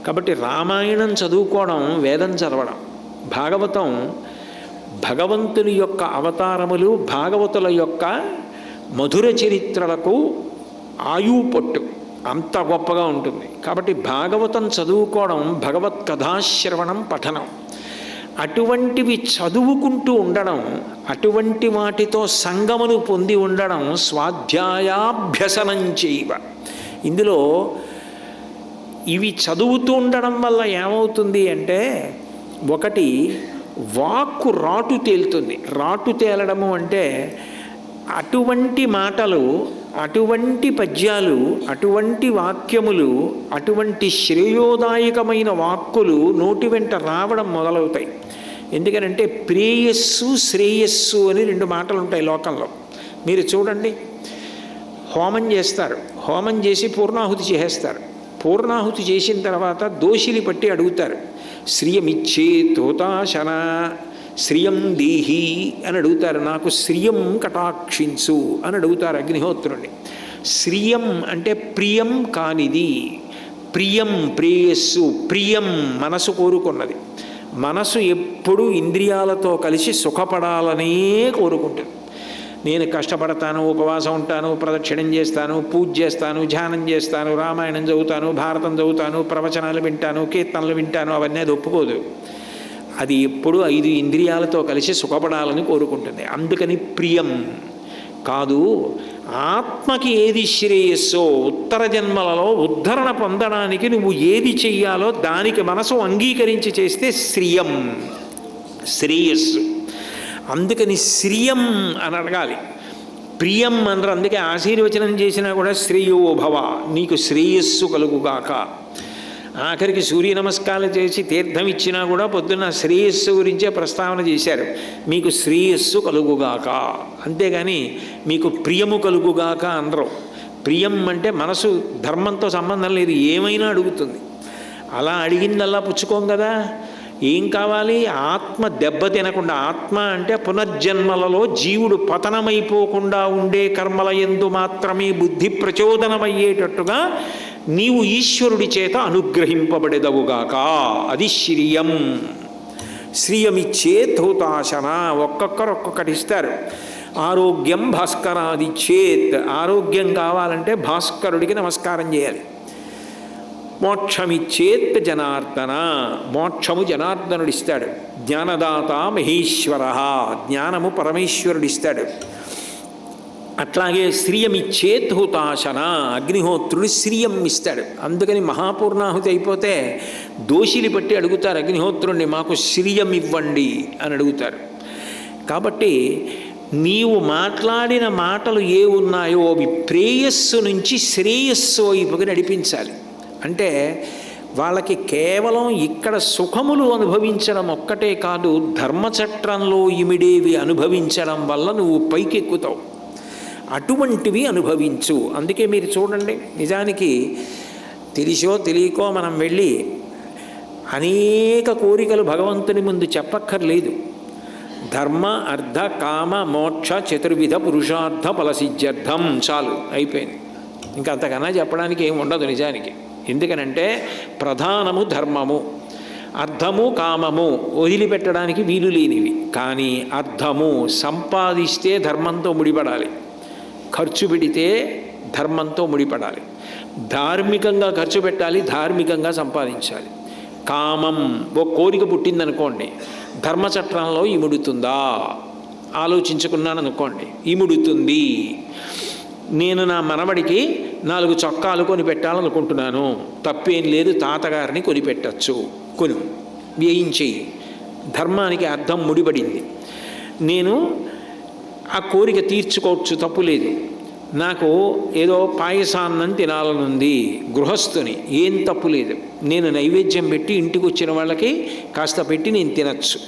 కాబట్టి రామాయణం చదువుకోవడం వేదం చదవడం. భాగవతం భగవంతుని యొక్క అవతారములు, భాగవతుల యొక్క మధుర చరిత్రలకు ఆయుపట్టు అంత గొప్పగా ఉంటుంది. కాబట్టి భాగవతం చదువుకోవడం, భగవత్ కథాశ్రవణం, పఠనం, అటువంటివి చదువుకుంటూ ఉండడం, అటువంటి వాటితో సంగమును పొంది ఉండడం స్వాధ్యాయాభ్యసనం చేయవ. ఇందులో ఇవి చదువుతూ ఉండడం వల్ల ఏమవుతుంది అంటే, ఒకటి వాక్కు రాటు తేలుతుంది. రాటు తేలడము అంటే అటువంటి మాటలు, అటువంటి పద్యాలు, అటువంటి వాక్యములు, అటువంటి శ్రేయోదాయకమైన వాక్కులు నోటి వెంట రావడం మొదలవుతాయి. ఎందుకనంటే ప్రేయస్సు శ్రేయస్సు అని 2 మాటలు ఉంటాయి లోకంలో. మీరు చూడండి, హోమం చేస్తారు, హోమం చేసి పూర్ణాహుతి చేసేస్తారు. పూర్ణాహుతి చేసిన తర్వాత దోషిని పట్టి అడుగుతారు, శ్రియమిచ్చే తోతాశన శ్రియం దేహి అని అడుగుతారు. నాకు శ్రియం కటాక్షించు అని అడుగుతారు అగ్నిహోత్రుని. శ్రియం అంటే ప్రియం కానిది, ప్రియం ప్రేయస్సు, ప్రియం మనసు కోరుకున్నది. మనసు ఎప్పుడూ ఇంద్రియాలతో కలిసి సుఖపడాలనే కోరుకుంటుంది. నేను కష్టపడతాను, ఉపవాసం ఉంటాను, ప్రదక్షిణం చేస్తాను, పూజ చేస్తాను, ధ్యానం చేస్తాను, రామాయణం చదువుతాను, భారతం చదువుతాను, ప్రవచనాలు వింటాను, కీర్తనలు వింటాను, అవన్నీ అది ఒప్పుకోదు. అది ఎప్పుడు 5 ఇంద్రియాలతో కలిసి సుఖపడాలని కోరుకుంటుంది. అందుకని ప్రియం కాదు. ఆత్మకి ఏది శ్రేయస్సో, ఉత్తర జన్మలలో ఉద్ధరణ పొందడానికి నువ్వు ఏది చెయ్యాలో దానికి మనసు అంగీకరించి చేస్తే శ్రియం, శ్రేయస్సు. అందుకని శ్రియం అని అడగాలి, ప్రియం అనరు. అందుకే ఆశీర్వచనం చేసినా కూడా శ్రేయో భవ, నీకు శ్రేయస్సు కలుగుగాక. ఆఖరికి సూర్య నమస్కారాలు చేసి తీర్థం ఇచ్చినా కూడా పొద్దున్న శ్రేయస్సు గురించే ప్రస్తావన చేశారు. మీకు శ్రేయస్సు కలుగుగాక, అంతేగాని మీకు ప్రియము కలుగుగాక అనరు. ప్రియం అంటే మనసు ధర్మంతో సంబంధం లేదు, ఏమైనా అడుగుతుంది. అలా అడిగిందల్లా పుచ్చుకోం కదా. ఏం కావాలి? ఆత్మ దెబ్బ తినకుండా, ఆత్మ అంటే పునర్జన్మలలో జీవుడు పతనమైపోకుండా ఉండే కర్మల యందు మాత్రమే బుద్ధి ప్రచోదనమయ్యేటట్టుగా నీవు ఈశ్వరుడి చేత అనుగ్రహింపబడేదవుగాక. అది శ్రియం. శ్రియమిచ్చేత్ హుతాశన. ఒక్కొక్కరు ఒక్కొక్కటి ఇస్తారు. ఆరోగ్యం భాస్కరాది చేత్. ఆరోగ్యం కావాలంటే భాస్కరుడికి నమస్కారం చేయాలి. మోక్షమిచ్చేత్ జనార్దన. మోక్షము జనార్దనుడిస్తాడు. జ్ఞానదాత మహేశ్వర. జ్ఞానము పరమేశ్వరుడిస్తాడు. అట్లాగే శ్రియమిచ్చేత్ హుతాశన. అగ్నిహోత్రుడు శ్రియం ఇస్తాడు. అందుకని మహాపూర్ణాహుతి అయిపోతే దోషిని బట్టి అడుగుతారు అగ్నిహోత్రుడిని, మాకు శ్రియం ఇవ్వండి అని అడుగుతారు. కాబట్టి నీవు మాట్లాడిన మాటలు ఏ ఉన్నాయో అవి ప్రేయస్సు నుంచి శ్రేయస్సు వైపుకి నడిపించాలి. అంటే వాళ్ళకి కేవలం ఇక్కడ సుఖములు అనుభవించడం ఒక్కటే కాదు, ధర్మచట్రంలో ఇమిడేవి అనుభవించడం వల్ల నువ్వు పైకెక్కుతావు. అటువంటివి అనుభవించు. అందుకే మీరు చూడండి, నిజానికి తెలిసో తెలియకో మనం వెళ్ళి అనేక కోరికలు భగవంతుని ముందు చెప్పక్కర్లేదు. ధర్మ అర్థ కామ మోక్ష చతుర్విధ పురుషార్థ ఫలసిద్ధ్యర్థం చాలు, అయిపోయింది. ఇంకా అంతకన్నా చెప్పడానికి ఏమి ఉండదు నిజానికి. ఎందుకనంటే ప్రధానము ధర్మము, అర్థము కామము వదిలిపెట్టడానికి వీలు లేనివి. కానీ అర్థము సంపాదిస్తే ధర్మంతో ముడిపడాలి, ఖర్చు పెడితే ధర్మంతో ముడిపడాలి. ధార్మికంగా ఖర్చు పెట్టాలి, ధార్మికంగా సంపాదించాలి. కామం ఓ కోరిక పుట్టిందనుకోండి, ధర్మచట్రంలో ఇముడుతుందా ఆలోచించుకున్నాను అనుకోండి, ఇముడుతుంది. నేను నా మనవడికి 4 చొక్కాలు కొని పెట్టాలనుకుంటున్నాను, తప్పేం లేదు, తాతగారిని కొనిపెట్టచ్చు, కొని వేయించేయి. ధర్మానికి అర్థం ముడిపడింది. నేను ఆ కోరిక తీర్చుకోవచ్చు, తప్పు లేదు. నాకు ఏదో పాయసాన్నం తినాలనుంది, గృహస్థుని, ఏం తప్పు లేదు. నేను నైవేద్యం పెట్టి ఇంటికి వచ్చిన వాళ్ళకి కాస్త పెట్టి నేను తినచ్చు.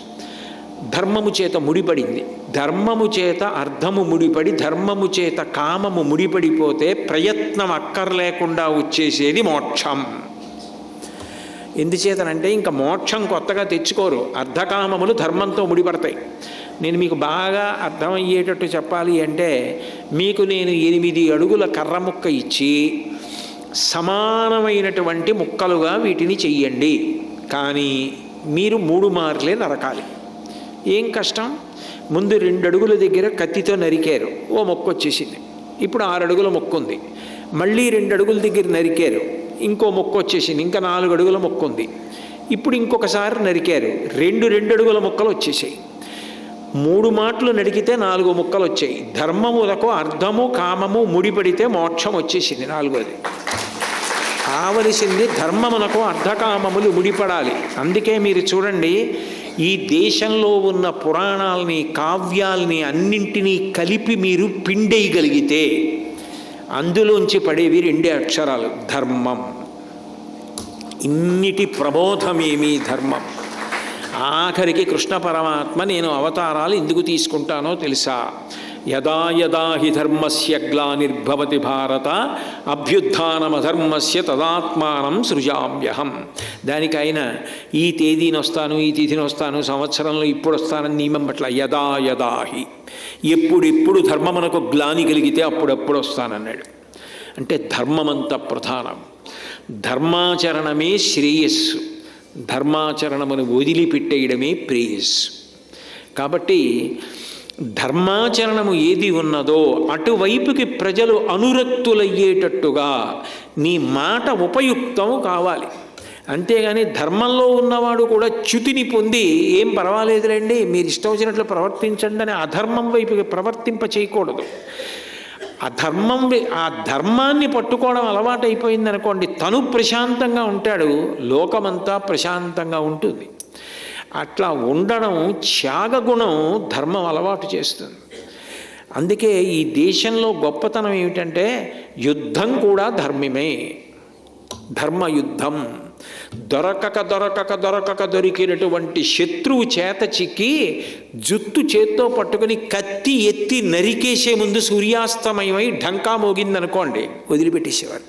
ధర్మము చేత ముడిపడింది. ధర్మము చేత అర్థము ముడిపడి, ధర్మము చేత కామము ముడిపడిపోతే ప్రయత్నం అక్కర్లేకుండా వచ్చేసేది మోక్షం. ఎందుచేతనంటే ఇంకా మోక్షం కొత్తగా తెచ్చుకోరు, అర్ధకామములు ధర్మంతో ముడిపడతాయి. నేను మీకు బాగా అర్థమయ్యేటట్టు చెప్పాలి అంటే, మీకు నేను 8 అడుగుల కర్ర ముక్క ఇచ్చి సమానమైనటువంటి ముక్కలుగా వీటిని చెయ్యండి, కానీ మీరు 3 మార్లే నరకాలి. ఏం కష్టం? ముందు 2 అడుగుల దగ్గర కత్తితో నరికారు, ఓ మొక్క వచ్చేసింది. ఇప్పుడు 6 అడుగుల మొక్క ఉంది. మళ్ళీ 2 అడుగుల దగ్గర నరికారు, ఇంకో మొక్క వచ్చేసింది. ఇంకా 4 అడుగుల మొక్క ఉంది. ఇప్పుడు ఇంకొకసారి నరికారు, 2 అడుగుల మొక్కలు వచ్చేసాయి. 3 మాటలు నడికితే 4 ముక్కలు వచ్చాయి. ధర్మములకు అర్థము కామము ముడిపడితే మోక్షం వచ్చేసింది. 4వది కావలసింది ధర్మమునకు అర్ధకామములు ముడిపడాలి. అందుకే మీరు చూడండి, ఈ దేశంలో ఉన్న పురాణాలని కావ్యాల్ని అన్నింటినీ కలిపి మీరు పిండేయగలిగితే అందులోంచి పడేవి 2 అక్షరాలు, ధర్మం. ఇన్నిటి ప్రబోధమేమీ ధర్మం. ఆఖరికి కృష్ణ పరమాత్మ నేను అవతారాలు ఎందుకు తీసుకుంటానో తెలుసా? యదా యదా హి ధర్మస్య గ్లానిర్భవతి భారత అభ్యుత్థానమధర్మస్య తదాత్మానం సృజామ్యహం. దానికైనా ఈ తేదీని వస్తాను, ఈ తిథిని వస్తాను, సంవత్సరంలో ఇప్పుడు వస్తానని నియమం పట్ల. యదా యదా హి, ఎప్పుడెప్పుడు ధర్మమునకు గ్లాని కలిగితే అప్పుడప్పుడు వస్తానన్నాడు. అంటే ధర్మమంత ప్రధానం. ధర్మాచరణమే శ్రేయస్సు, ధర్మాచరణమును వదిలిపెట్టేయడమే ప్రేయస్సు. కాబట్టి ధర్మాచరణము ఏది ఉన్నదో అటువైపుకి ప్రజలు అనురక్తులయ్యేటట్టుగా నీ మాట ఉపయుక్తం కావాలి. అంతేగాని ధర్మంలో ఉన్నవాడు కూడా చ్యుతిని పొంది ఏం పర్వాలేదులేండి మీరు ఇష్టం వచ్చినట్లు ప్రవర్తించండి అని అధర్మం వైపుకి ప్రవర్తింప చేయకూడదు. ఆ ధర్మాన్ని పట్టుకోవడం అలవాటైపోయింది అనుకోండి, తను ప్రశాంతంగా ఉంటాడు, లోకమంతా ప్రశాంతంగా ఉంటుంది. అట్లా ఉండడం త్యాగగుణం ధర్మం అలవాటు చేస్తుంది. అందుకే ఈ దేశంలో గొప్పతనం ఏమిటంటే యుద్ధం కూడా ధర్మమే, ధర్మయుద్ధం దొరికినటువంటి శత్రువు చేత చిక్కి జుత్తు చేత్తో పట్టుకుని కత్తి ఎత్తి నరికేసే ముందు సూర్యాస్తమయమై ఢంకా మోగిందనుకోండి, వదిలిపెట్టేసేవారు.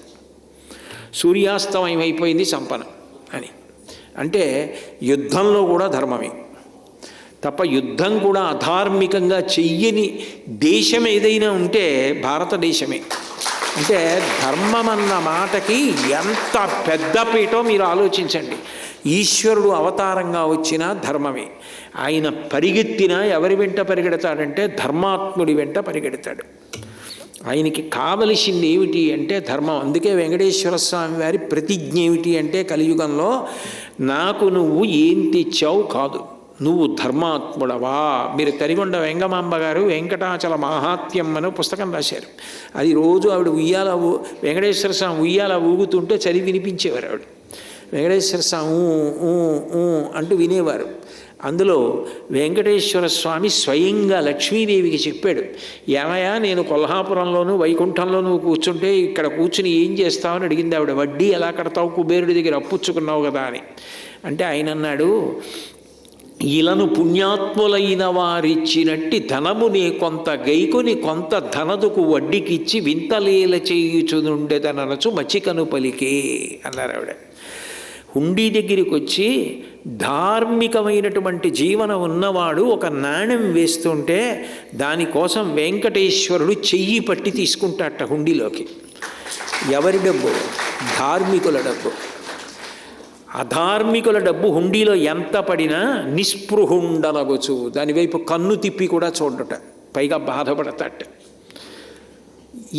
సూర్యాస్తమయం అయిపోయింది సంపన అని. అంటే యుద్ధంలో కూడా ధర్మమే తప్ప యుద్ధం కూడా అధార్మికంగా చెయ్యని దేశం ఏదైనా ఉంటే భారతదేశమే. అంటే ధర్మం అన్న మాటకి ఎంత పెద్ద పీటో మీరు ఆలోచించండి. ఈశ్వరుడు అవతారంగా వచ్చిన ధర్మమే. ఆయన పరిగెత్తినా ఎవరి వెంట పరిగెడతాడంటే ధర్మాత్ముడి వెంట పరిగెడతాడు. ఆయనకి కావలసింది ఏమిటి అంటే ధర్మం. అందుకే వెంకటేశ్వర స్వామి వారి ప్రతిజ్ఞ ఏమిటి అంటే కలియుగంలో నాకు నువ్వు ఏం తెచ్చావు కాదు, నువ్వు ధర్మాత్ముడవా. మీరు తరిగొండ వెంగమాంబ గారు వెంకటాచల మాహాత్మ్యం అని పుస్తకం రాశారు. అది రోజు ఆవిడ వెంకటేశ్వర స్వామి ఉయ్యాల ఊగుతుంటే చదివి వినిపించేవారు. ఆవిడ వెంకటేశ్వర స్వామి అంటూ వినేవారు. అందులో వెంకటేశ్వర స్వామి స్వయంగా లక్ష్మీదేవికి చెప్పాడు, ఏమయ్యా నేను కొల్హాపురంలోనూ వైకుంఠంలోనూ కూర్చుంటే ఇక్కడ కూర్చుని ఏం చేస్తావని అడిగింది ఆవిడ. వడ్డీ ఎలా కడతావు, కుబేరుడి దగ్గర అప్పుచ్చుకున్నావు కదా అని. అంటే ఆయన అన్నాడు, ఇలను పుణ్యాత్ములైన వారిచ్చినట్టి ధనముని కొంత గైకొని కొంత ధనదుకు వడ్డీకిచ్చి వింతలేల చేయుచునుండెదనరచు మచికను పలికే అన్నారు ఆవిడ. హుండీ దగ్గరికి వచ్చి ధార్మికమైనటువంటి జీవనం ఉన్నవాడు ఒక నాణెం వేస్తుంటే దానికోసం వెంకటేశ్వరుడు చెయ్యి పట్టి తీసుకుంటాట హుండీలోకి. ఎవరి డబ్బు? ధార్మికుల డబ్బు. అధార్మికుల డబ్బు హుండీలో ఎంత పడినా నిస్పృహుండనగొచ్చు, దానివైపు కన్ను తిప్పి కూడా చూడట, పైగా బాధపడతాట.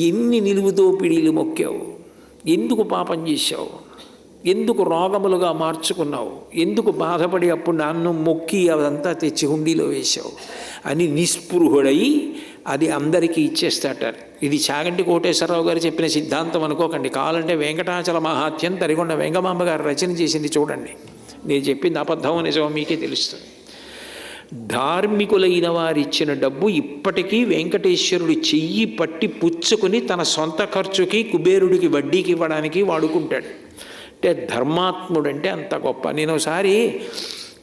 ఎన్ని నిలువుతో పిడిలు మొక్కావు, ఎందుకు పాపం చేశావు, ఎందుకు రోగములుగా మార్చుకున్నావు, ఎందుకు బాధపడి అప్పుడు నన్ను మొక్కి అదంతా తెచ్చి హుండీలో వేశావు అని నిస్పృహుడై అది అందరికీ ఇచ్చేస్తాట. ఇది చాగంటి కోటేశ్వరరావు గారు చెప్పిన సిద్ధాంతం అనుకోకండి. కావాలంటే వెంకటాచల మహాత్యం తరిగొండ వెంగమాంబ గారు రచన చేసింది చూడండి. నేను చెప్పింది అబద్ధం నిజమో మీకే తెలుస్తుంది. ధార్మికులైన వారిచ్చిన డబ్బు ఇప్పటికీ వెంకటేశ్వరుడు చెయ్యి పట్టి పుచ్చుకొని తన సొంత ఖర్చుకి కుబేరుడికి వడ్డీకి ఇవ్వడానికి వాడుకుంటాడు. అంటే ధర్మాత్ముడు అంటే అంత గొప్ప. నేను ఒకసారి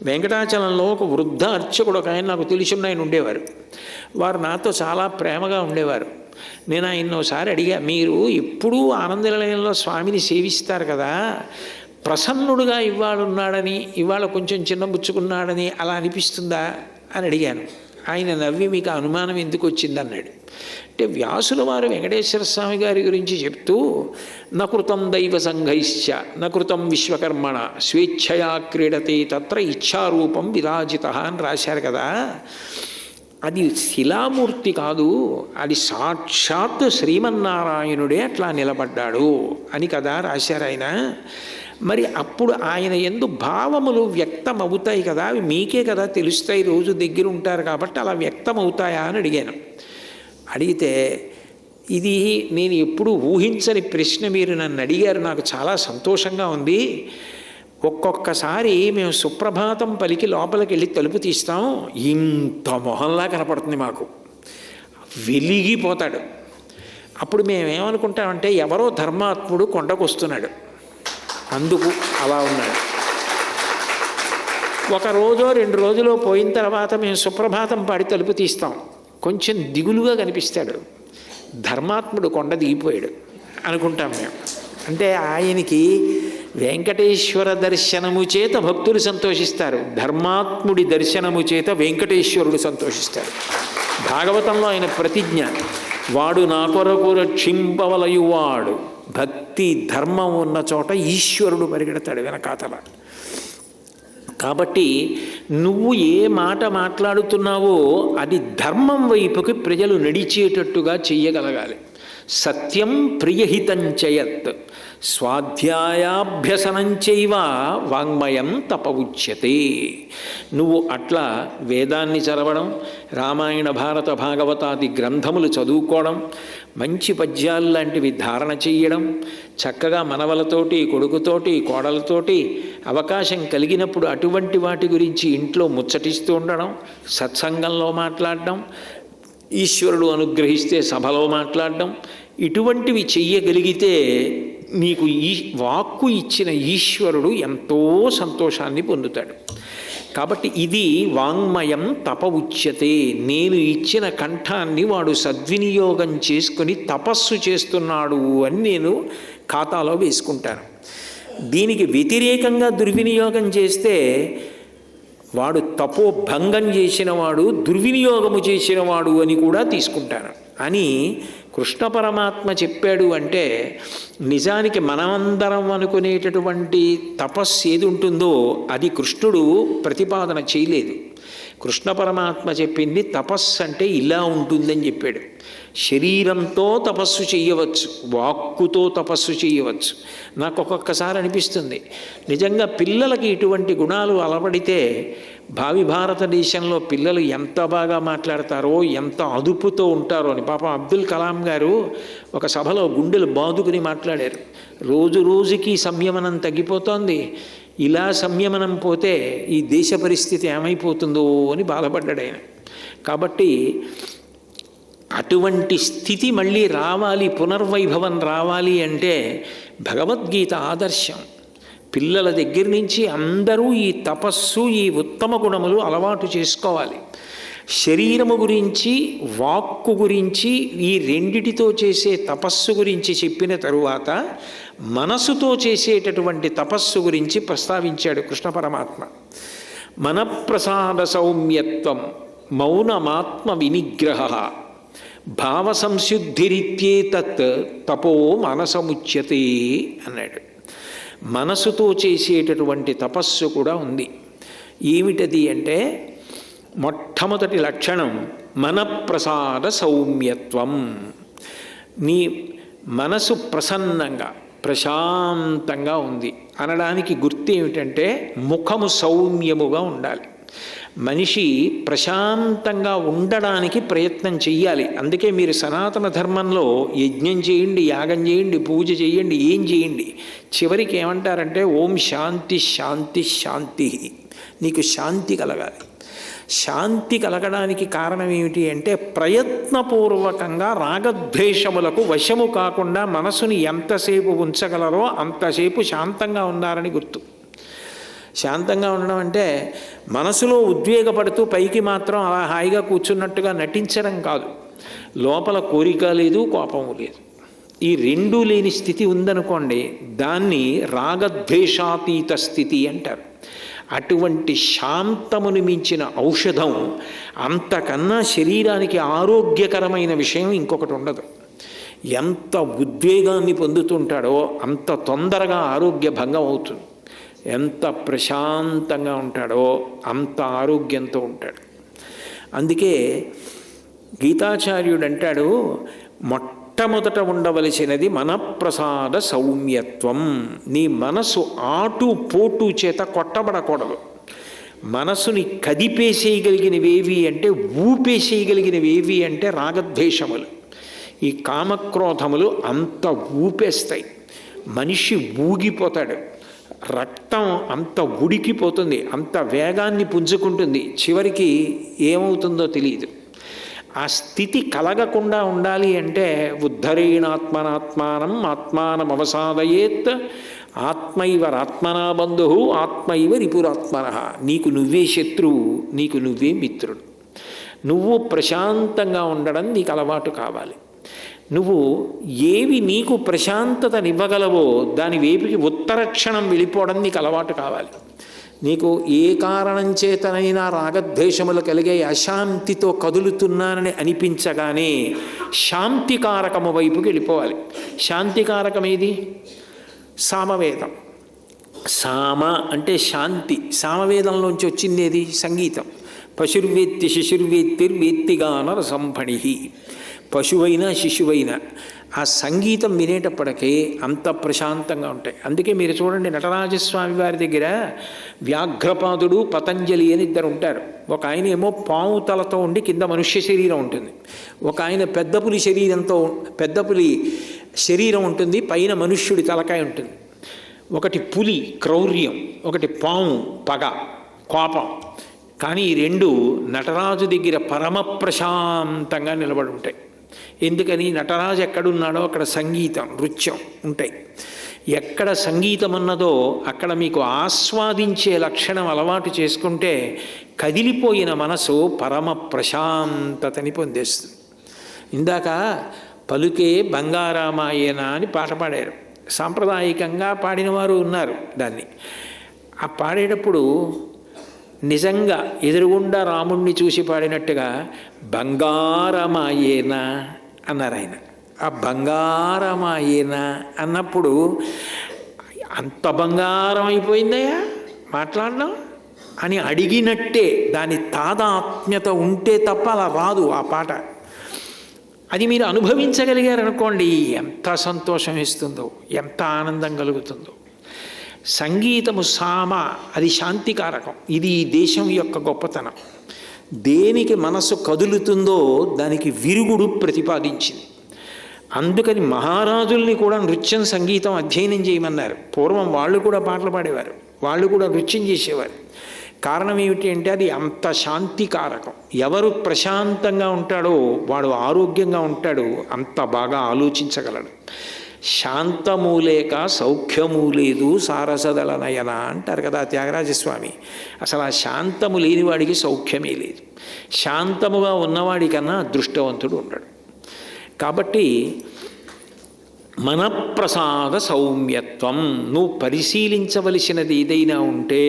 వెంకటాచలంలో ఒక వృద్ధ అర్చకుడు ఒక ఆయన నాకు తెలిసిన ఆయన ఉండేవారు. వారు నాతో చాలా ప్రేమగా ఉండేవారు. నేను ఆయన ఒకసారి అడిగా, మీరు ఎప్పుడూ ఆనందనిలయంలో స్వామిని సేవిస్తారు కదా, ప్రసన్నుడుగా ఇవాళ ఉన్నాడని, ఇవాళ కొంచెం చిన్నబుచ్చుకున్నాడని అలా అనిపిస్తుందా అని అడిగాను. ఆయన నవ్వి, మీకు అనుమానం ఎందుకు వచ్చింది అన్నాడు. అంటే వ్యాసుల వారు వెంకటేశ్వర స్వామి గారి గురించి చెప్తూ నకృతం దైవ సంఘైశ్చ నకృతం విశ్వకర్మణ స్వేచ్ఛయా క్రీడతే తత్ర ఇచ్ఛారూపం విరాజిత అని రాశారు కదా. అది శిలామూర్తి కాదు, అది సాక్షాత్ శ్రీమన్నారాయణుడే అట్లా నిలబడ్డాడు అని కదా రాశారు ఆయన. మరి అప్పుడు ఆయన యందు భావములు వ్యక్తం అవుతాయి కదా, అవి మీకే కదా తెలుస్తాయి, రోజు దగ్గర ఉంటారు కాబట్టి అలా వ్యక్తం అవుతాయా అని అడిగాను. అడిగితే ఇది నేను ఎప్పుడూ ఊహించని ప్రశ్న మీరు నన్ను అడిగారు, నాకు చాలా సంతోషంగా ఉంది. ఒక్కొక్కసారి మేము సుప్రభాతం పలికి లోపలికి వెళ్ళి తలుపు తీస్తాం, ఇంత మొహంలా కనపడుతుంది మాకు, వెలిగిపోతాడు. అప్పుడు మేమేమనుకుంటామంటే ఎవరో ధర్మాత్ముడు కొండకు వస్తున్నాడు, అందుకు అలా ఉన్నాడు. ఒక రోజో 2 రోజులో పోయిన తర్వాత మేము సుప్రభాతం పాడి తలుపు తీస్తాం, కొంచెం దిగులుగా కనిపిస్తాడు, ధర్మాత్ముడు కొండ దిగిపోయాడు అనుకుంటాం మేము. అంటే ఆయనకి వెంకటేశ్వర దర్శనము చేత భక్తులు సంతోషిస్తారు, ధర్మాత్ముడి దర్శనము చేత వెంకటేశ్వరుడు సంతోషిస్తాడు. భాగవతంలో ఆయన ప్రతిజ్ఞ, వాడు నా కొరకు రక్షింపవలయువాడు. భక్తి ధర్మం ఉన్న చోట ఈశ్వరుడు పరిగెడతాడు వెనకాతల. కాబట్టి నువ్వు ఏ మాట మాట్లాడుతున్నావో అది ధర్మం వైపుకి ప్రజలు నడిచేటట్టుగా చెయ్యగలగాలి. సత్యం ప్రియహితం చేయత్ స్వాధ్యాయాభ్యసనంచైవ వాంగ్మయం తప ఉచ్యతే. నువ్వు అట్లా వేదాన్ని చదవడం, రామాయణ భారత భాగవతాది గ్రంథములు చదువుకోవడం, మంచి పద్యాలు లాంటివి ధారణ చెయ్యడం, చక్కగా మనవలతోటి కొడుకుతోటి కోడలతోటి అవకాశం కలిగినప్పుడు అటువంటి వాటి గురించి ఇంట్లో ముచ్చటిస్తూ ఉండడం, సత్సంగంలో మాట్లాడడం, ఈశ్వరుడు అనుగ్రహిస్తే సభలో మాట్లాడడం, ఇటువంటివి చెయ్యగలిగితే నీకు ఈ వాక్కు ఇచ్చిన ఈశ్వరుడు ఎంతో సంతోషాన్ని పొందుతాడు. కాబట్టి ఇది వాంగ్మయం తప ఉచ్యతే. నేను ఇచ్చిన కంఠాన్ని వాడు సద్వినియోగం చేసుకొని తపస్సు చేస్తున్నాడు అని నేను ఖాతాలో వేసుకుంటాను. దీనికి వ్యతిరేకంగా దుర్వినియోగం చేస్తే వాడు తపోభంగం చేసినవాడు, దుర్వినియోగము చేసినవాడు అని కూడా తీసుకుంటాను అని కృష్ణ పరమాత్మ చెప్పాడు. అంటే నిజానికి మనమందరం అనుకునేటటువంటి తపస్సు ఏది ఉంటుందో అది కృష్ణుడు ప్రతిపాదన చేయలేదు. కృష్ణ పరమాత్మ చెప్పింది తపస్సు అంటే ఇలా ఉంటుందని చెప్పాడు. శరీరంతో తపస్సు చేయవచ్చు, వాక్కుతో తపస్సు చేయవచ్చు. నాకు ఒక్కొక్కసారి అనిపిస్తుంది, నిజంగా పిల్లలకి ఇటువంటి గుణాలు అలవడితే భావి భారతదేశంలో పిల్లలు ఎంత బాగా మాట్లాడతారో, ఎంత అదుపుతో ఉంటారో అని. పాపం అబ్దుల్ కలాం గారు ఒక సభలో గుండెలు బాదుకుని మాట్లాడారు. రోజు రోజుకి సంయమనం తగ్గిపోతోంది, ఇలా సంయమనం పోతే ఈ దేశ పరిస్థితి ఏమైపోతుందో అని బాధపడ్డాడు ఆయన. కాబట్టి అటువంటి స్థితి మళ్ళీ రావాలి, పునర్వైభవం రావాలి అంటే భగవద్గీత ఆదర్శం. పిల్లల దగ్గర నుంచి అందరూ ఈ తపస్సు, ఈ ఉత్తమ గుణములు అలవాటు చేసుకోవాలి. శరీరము గురించి, వాక్కు గురించి, ఈ రెండిటితో చేసే తపస్సు గురించి చెప్పిన తరువాత మనసుతో చేసేటటువంటి తపస్సు గురించి ప్రస్తావించాడు కృష్ణ పరమాత్మ. మనఃప్రసాద సౌమ్యత్వం మౌనమాత్మ వినిగ్రహ భావ సంశుద్ధిరిత్యేతత్ తపో మనసముచ్యతే అన్నాడు. మనసుతో చేసేటటువంటి తపస్సు కూడా ఉంది. ఏమిటది అంటే మొట్టమొదటి లక్షణం మనఃప్రసాద సౌమ్యత్వం. నీ మనసు ప్రసన్నంగా, ప్రశాంతంగా ఉంది అనడానికి గుర్తు ఏమిటంటే ముఖము సౌమ్యముగా ఉండాలి. మనిషి ప్రశాంతంగా ఉండడానికి ప్రయత్నం చెయ్యాలి. అందుకే మీరు సనాతన ధర్మంలో యజ్ఞం చేయండి, యాగం చేయండి, పూజ చేయండి, ఏం చేయండి, చివరికి ఏమంటారంటే ఓం శాంతి శాంతి శాంతి. నీకు శాంతి కలగాలి. శాంతి కలగడానికి కారణం ఏమిటి అంటే ప్రయత్నపూర్వకంగా రాగద్వేషములకు వశము కాకుండా మనసుని ఎంతసేపు ఉంచగలరో అంతసేపు శాంతంగా ఉన్నారని గుర్తు. శాంతంగా ఉండడం అంటే మనసులో ఉద్వేగపడుతూ పైకి మాత్రం అలా హాయిగా కూర్చున్నట్టుగా నటించడం కాదు. లోపల కోరిక లేదు, కోపము లేదు. ఈ రెండూ లేని స్థితి ఉందనుకోండి, దాన్ని రాగద్వేషాతీత స్థితి అంటారు. అటువంటి శాంతమును మించిన ఔషధం, అంతకన్నా శరీరానికి ఆరోగ్యకరమైన విషయం ఇంకొకటి ఉండదు. ఎంత ఉద్వేగాన్ని పొందుతుంటాడో అంత తొందరగా ఆరోగ్య భంగం అవుతుంది. ఎంత ప్రశాంతంగా ఉంటాడో అంత ఆరోగ్యంతో ఉంటాడు. అందుకే గీతాచార్యుడు అంటాడు, మొట్టమొదట ఉండవలసినది మనఃప్రసాద సౌమ్యత్వం. నీ మనసు ఆటు పోటు చేత కొట్టబడకూడదు. మనసుని కదిపేసేయగలిగినవేవి అంటే, ఊపేసేయగలిగినవేవి అంటే రాగద్వేషములు. ఈ కామక్రోధములు అంత ఊపేస్తాయి. మనిషి ఊగిపోతాడు. రక్తం అంత ఉడికిపోతుంది, అంత వేగాన్ని పుంజుకుంటుంది. చివరికి ఏమవుతుందో తెలియదు. ఆ స్థితి కలగకుండా ఉండాలి అంటే ఉద్ధరేణాత్మనాత్మానం ఆత్మానం అవసాదయేత్ ఆత్మైవరాత్మనా బంధు ఆత్మైవ రిపురాత్మన. నీకు నువ్వే శత్రువు, నీకు నువ్వే మిత్రుడు. నువ్వు ప్రశాంతంగా ఉండడం నీకు అలవాటు కావాలి. నువ్వు ఏవి నీకు ప్రశాంతతనివ్వగలవో దాని వేపుకి ఉత్తర క్షణం వెళ్ళిపోవడం నీకు అలవాటు కావాలి. నీకు ఏ కారణం చేతనైనా రాగద్వేషములు కలిగే అశాంతితో కదులుతున్నానని అనిపించగానే శాంతికారకము వైపుకి వెళ్ళిపోవాలి. శాంతికారకం ఏది? సామవేదం. సామ అంటే శాంతి. సామవేదంలోంచి వచ్చింది ఏది? సంగీతం. పశుర్వేత్తి శిశుర్వేత్తిర్వేత్తిగాన రసంఫణి. పశువైనా శిశువైనా ఆ సంగీతం వినేటప్పటికీ అంత ప్రశాంతంగా ఉంటాయి. అందుకే మీరు చూడండి, నటరాజస్వామి వారి దగ్గర వ్యాఘ్రపాదుడు, పతంజలి అని ఇద్దరు ఉంటారు. ఒక ఆయన ఏమో పాము తలతో ఉండి కింద మనుష్య శరీరం ఉంటుంది. ఒక ఆయన పెద్ద పులి శరీరం ఉంటుంది, పైన మనుష్యుడి తలకాయ ఉంటుంది. ఒకటి పులి క్రౌర్యం, ఒకటి పాము పగ, కోపం. కానీ ఈ రెండు నటరాజు దగ్గర పరమ ప్రశాంతంగా నిలబడి ఉంటాయి. ఎందుకని? నటరాజు ఎక్కడున్నాడో అక్కడ సంగీతం, నృత్యం ఉంటాయి. ఎక్కడ సంగీతం ఉన్నదో అక్కడ మీకు ఆస్వాదించే లక్షణం అలవాటు చేసుకుంటే కదిలిపోయిన మనసు పరమ ప్రశాంతతని పొందేస్తుంది. ఇందాక పలుకే బంగారామాయేనా అని పాట పాడారు. సాంప్రదాయికంగా పాడినవారు ఉన్నారు దాన్ని. ఆ పాడేటప్పుడు నిజంగా ఎదురుగుండా రాముణ్ణి చూసి పాడినట్టుగా బంగారమాయేనా అన్నారు ఆయన. ఆ బంగారమాయేనా అన్నప్పుడు అంత బంగారం అయిపోయిందయ్యా మాట్లాడడం అని అడిగినట్టే దాని తాదాత్మ్యత ఉంటే తప్ప అలా రాదు ఆ పాట. అది మీరు అనుభవించగలిగారనుకోండి ఎంత సంతోషం ఇస్తుందో, ఎంత ఆనందం కలుగుతుందో. సంగీతము సామ, అది శాంతికారకం. ఇది ఈ దేశం యొక్క గొప్పతనం. దేనికి మనసు కదులుతుందో దానికి విరుగుడు ప్రతిపాదించింది. అందుకని మహారాజుల్ని కూడా నృత్యం సంగీతం అధ్యయనం చేయమన్నారు. పూర్వం వాళ్ళు కూడా పాటలు పాడేవారు, వాళ్ళు కూడా నృత్యం చేసేవారు. కారణం ఏమిటి అంటే అది అంత శాంతికారకం. ఎవరు ప్రశాంతంగా ఉంటాడో వాడు ఆరోగ్యంగా ఉంటాడు, అంత బాగా ఆలోచించగలడు. శాంతము లేక సౌఖ్యము లేదు సారసదళ నయన అంటారు కదా త్యాగరాజస్వామి. అసలు ఆ శాంతము లేనివాడికి సౌఖ్యమే లేదు. శాంతముగా ఉన్నవాడికన్నా అదృష్టవంతుడు ఉండడు. కాబట్టి మనప్రసాద సౌమ్యత్వం. నువ్వు పరిశీలించవలసినది ఏదైనా ఉంటే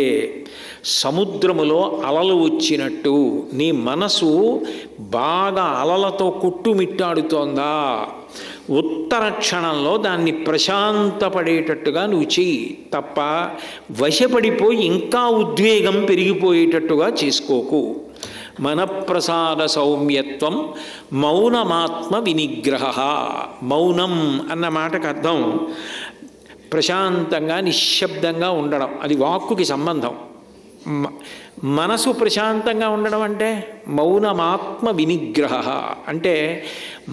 సముద్రములో అలలు వచ్చినట్టు నీ మనసు బాగా అలలతో కొట్టుమిట్టాడుతోందా, ఉత్తర క్షణంలో దాన్ని ప్రశాంతపడేటట్టుగా నువ్వు చెయ్యి తప్ప వశపడిపోయి ఇంకా ఉద్వేగం పెరిగిపోయేటట్టుగా చేసుకోకు. మనప్రసాద సౌమ్యత్వం మౌనమాత్మ వినిగ్రహ. మౌనం అన్న మాటకు అర్థం ప్రశాంతంగా నిశ్శబ్దంగా ఉండడం, అది వాక్కుకి సంబంధం. మనసు ప్రశాంతంగా ఉండడం అంటే మౌనమాత్మ వినిగ్రహ అంటే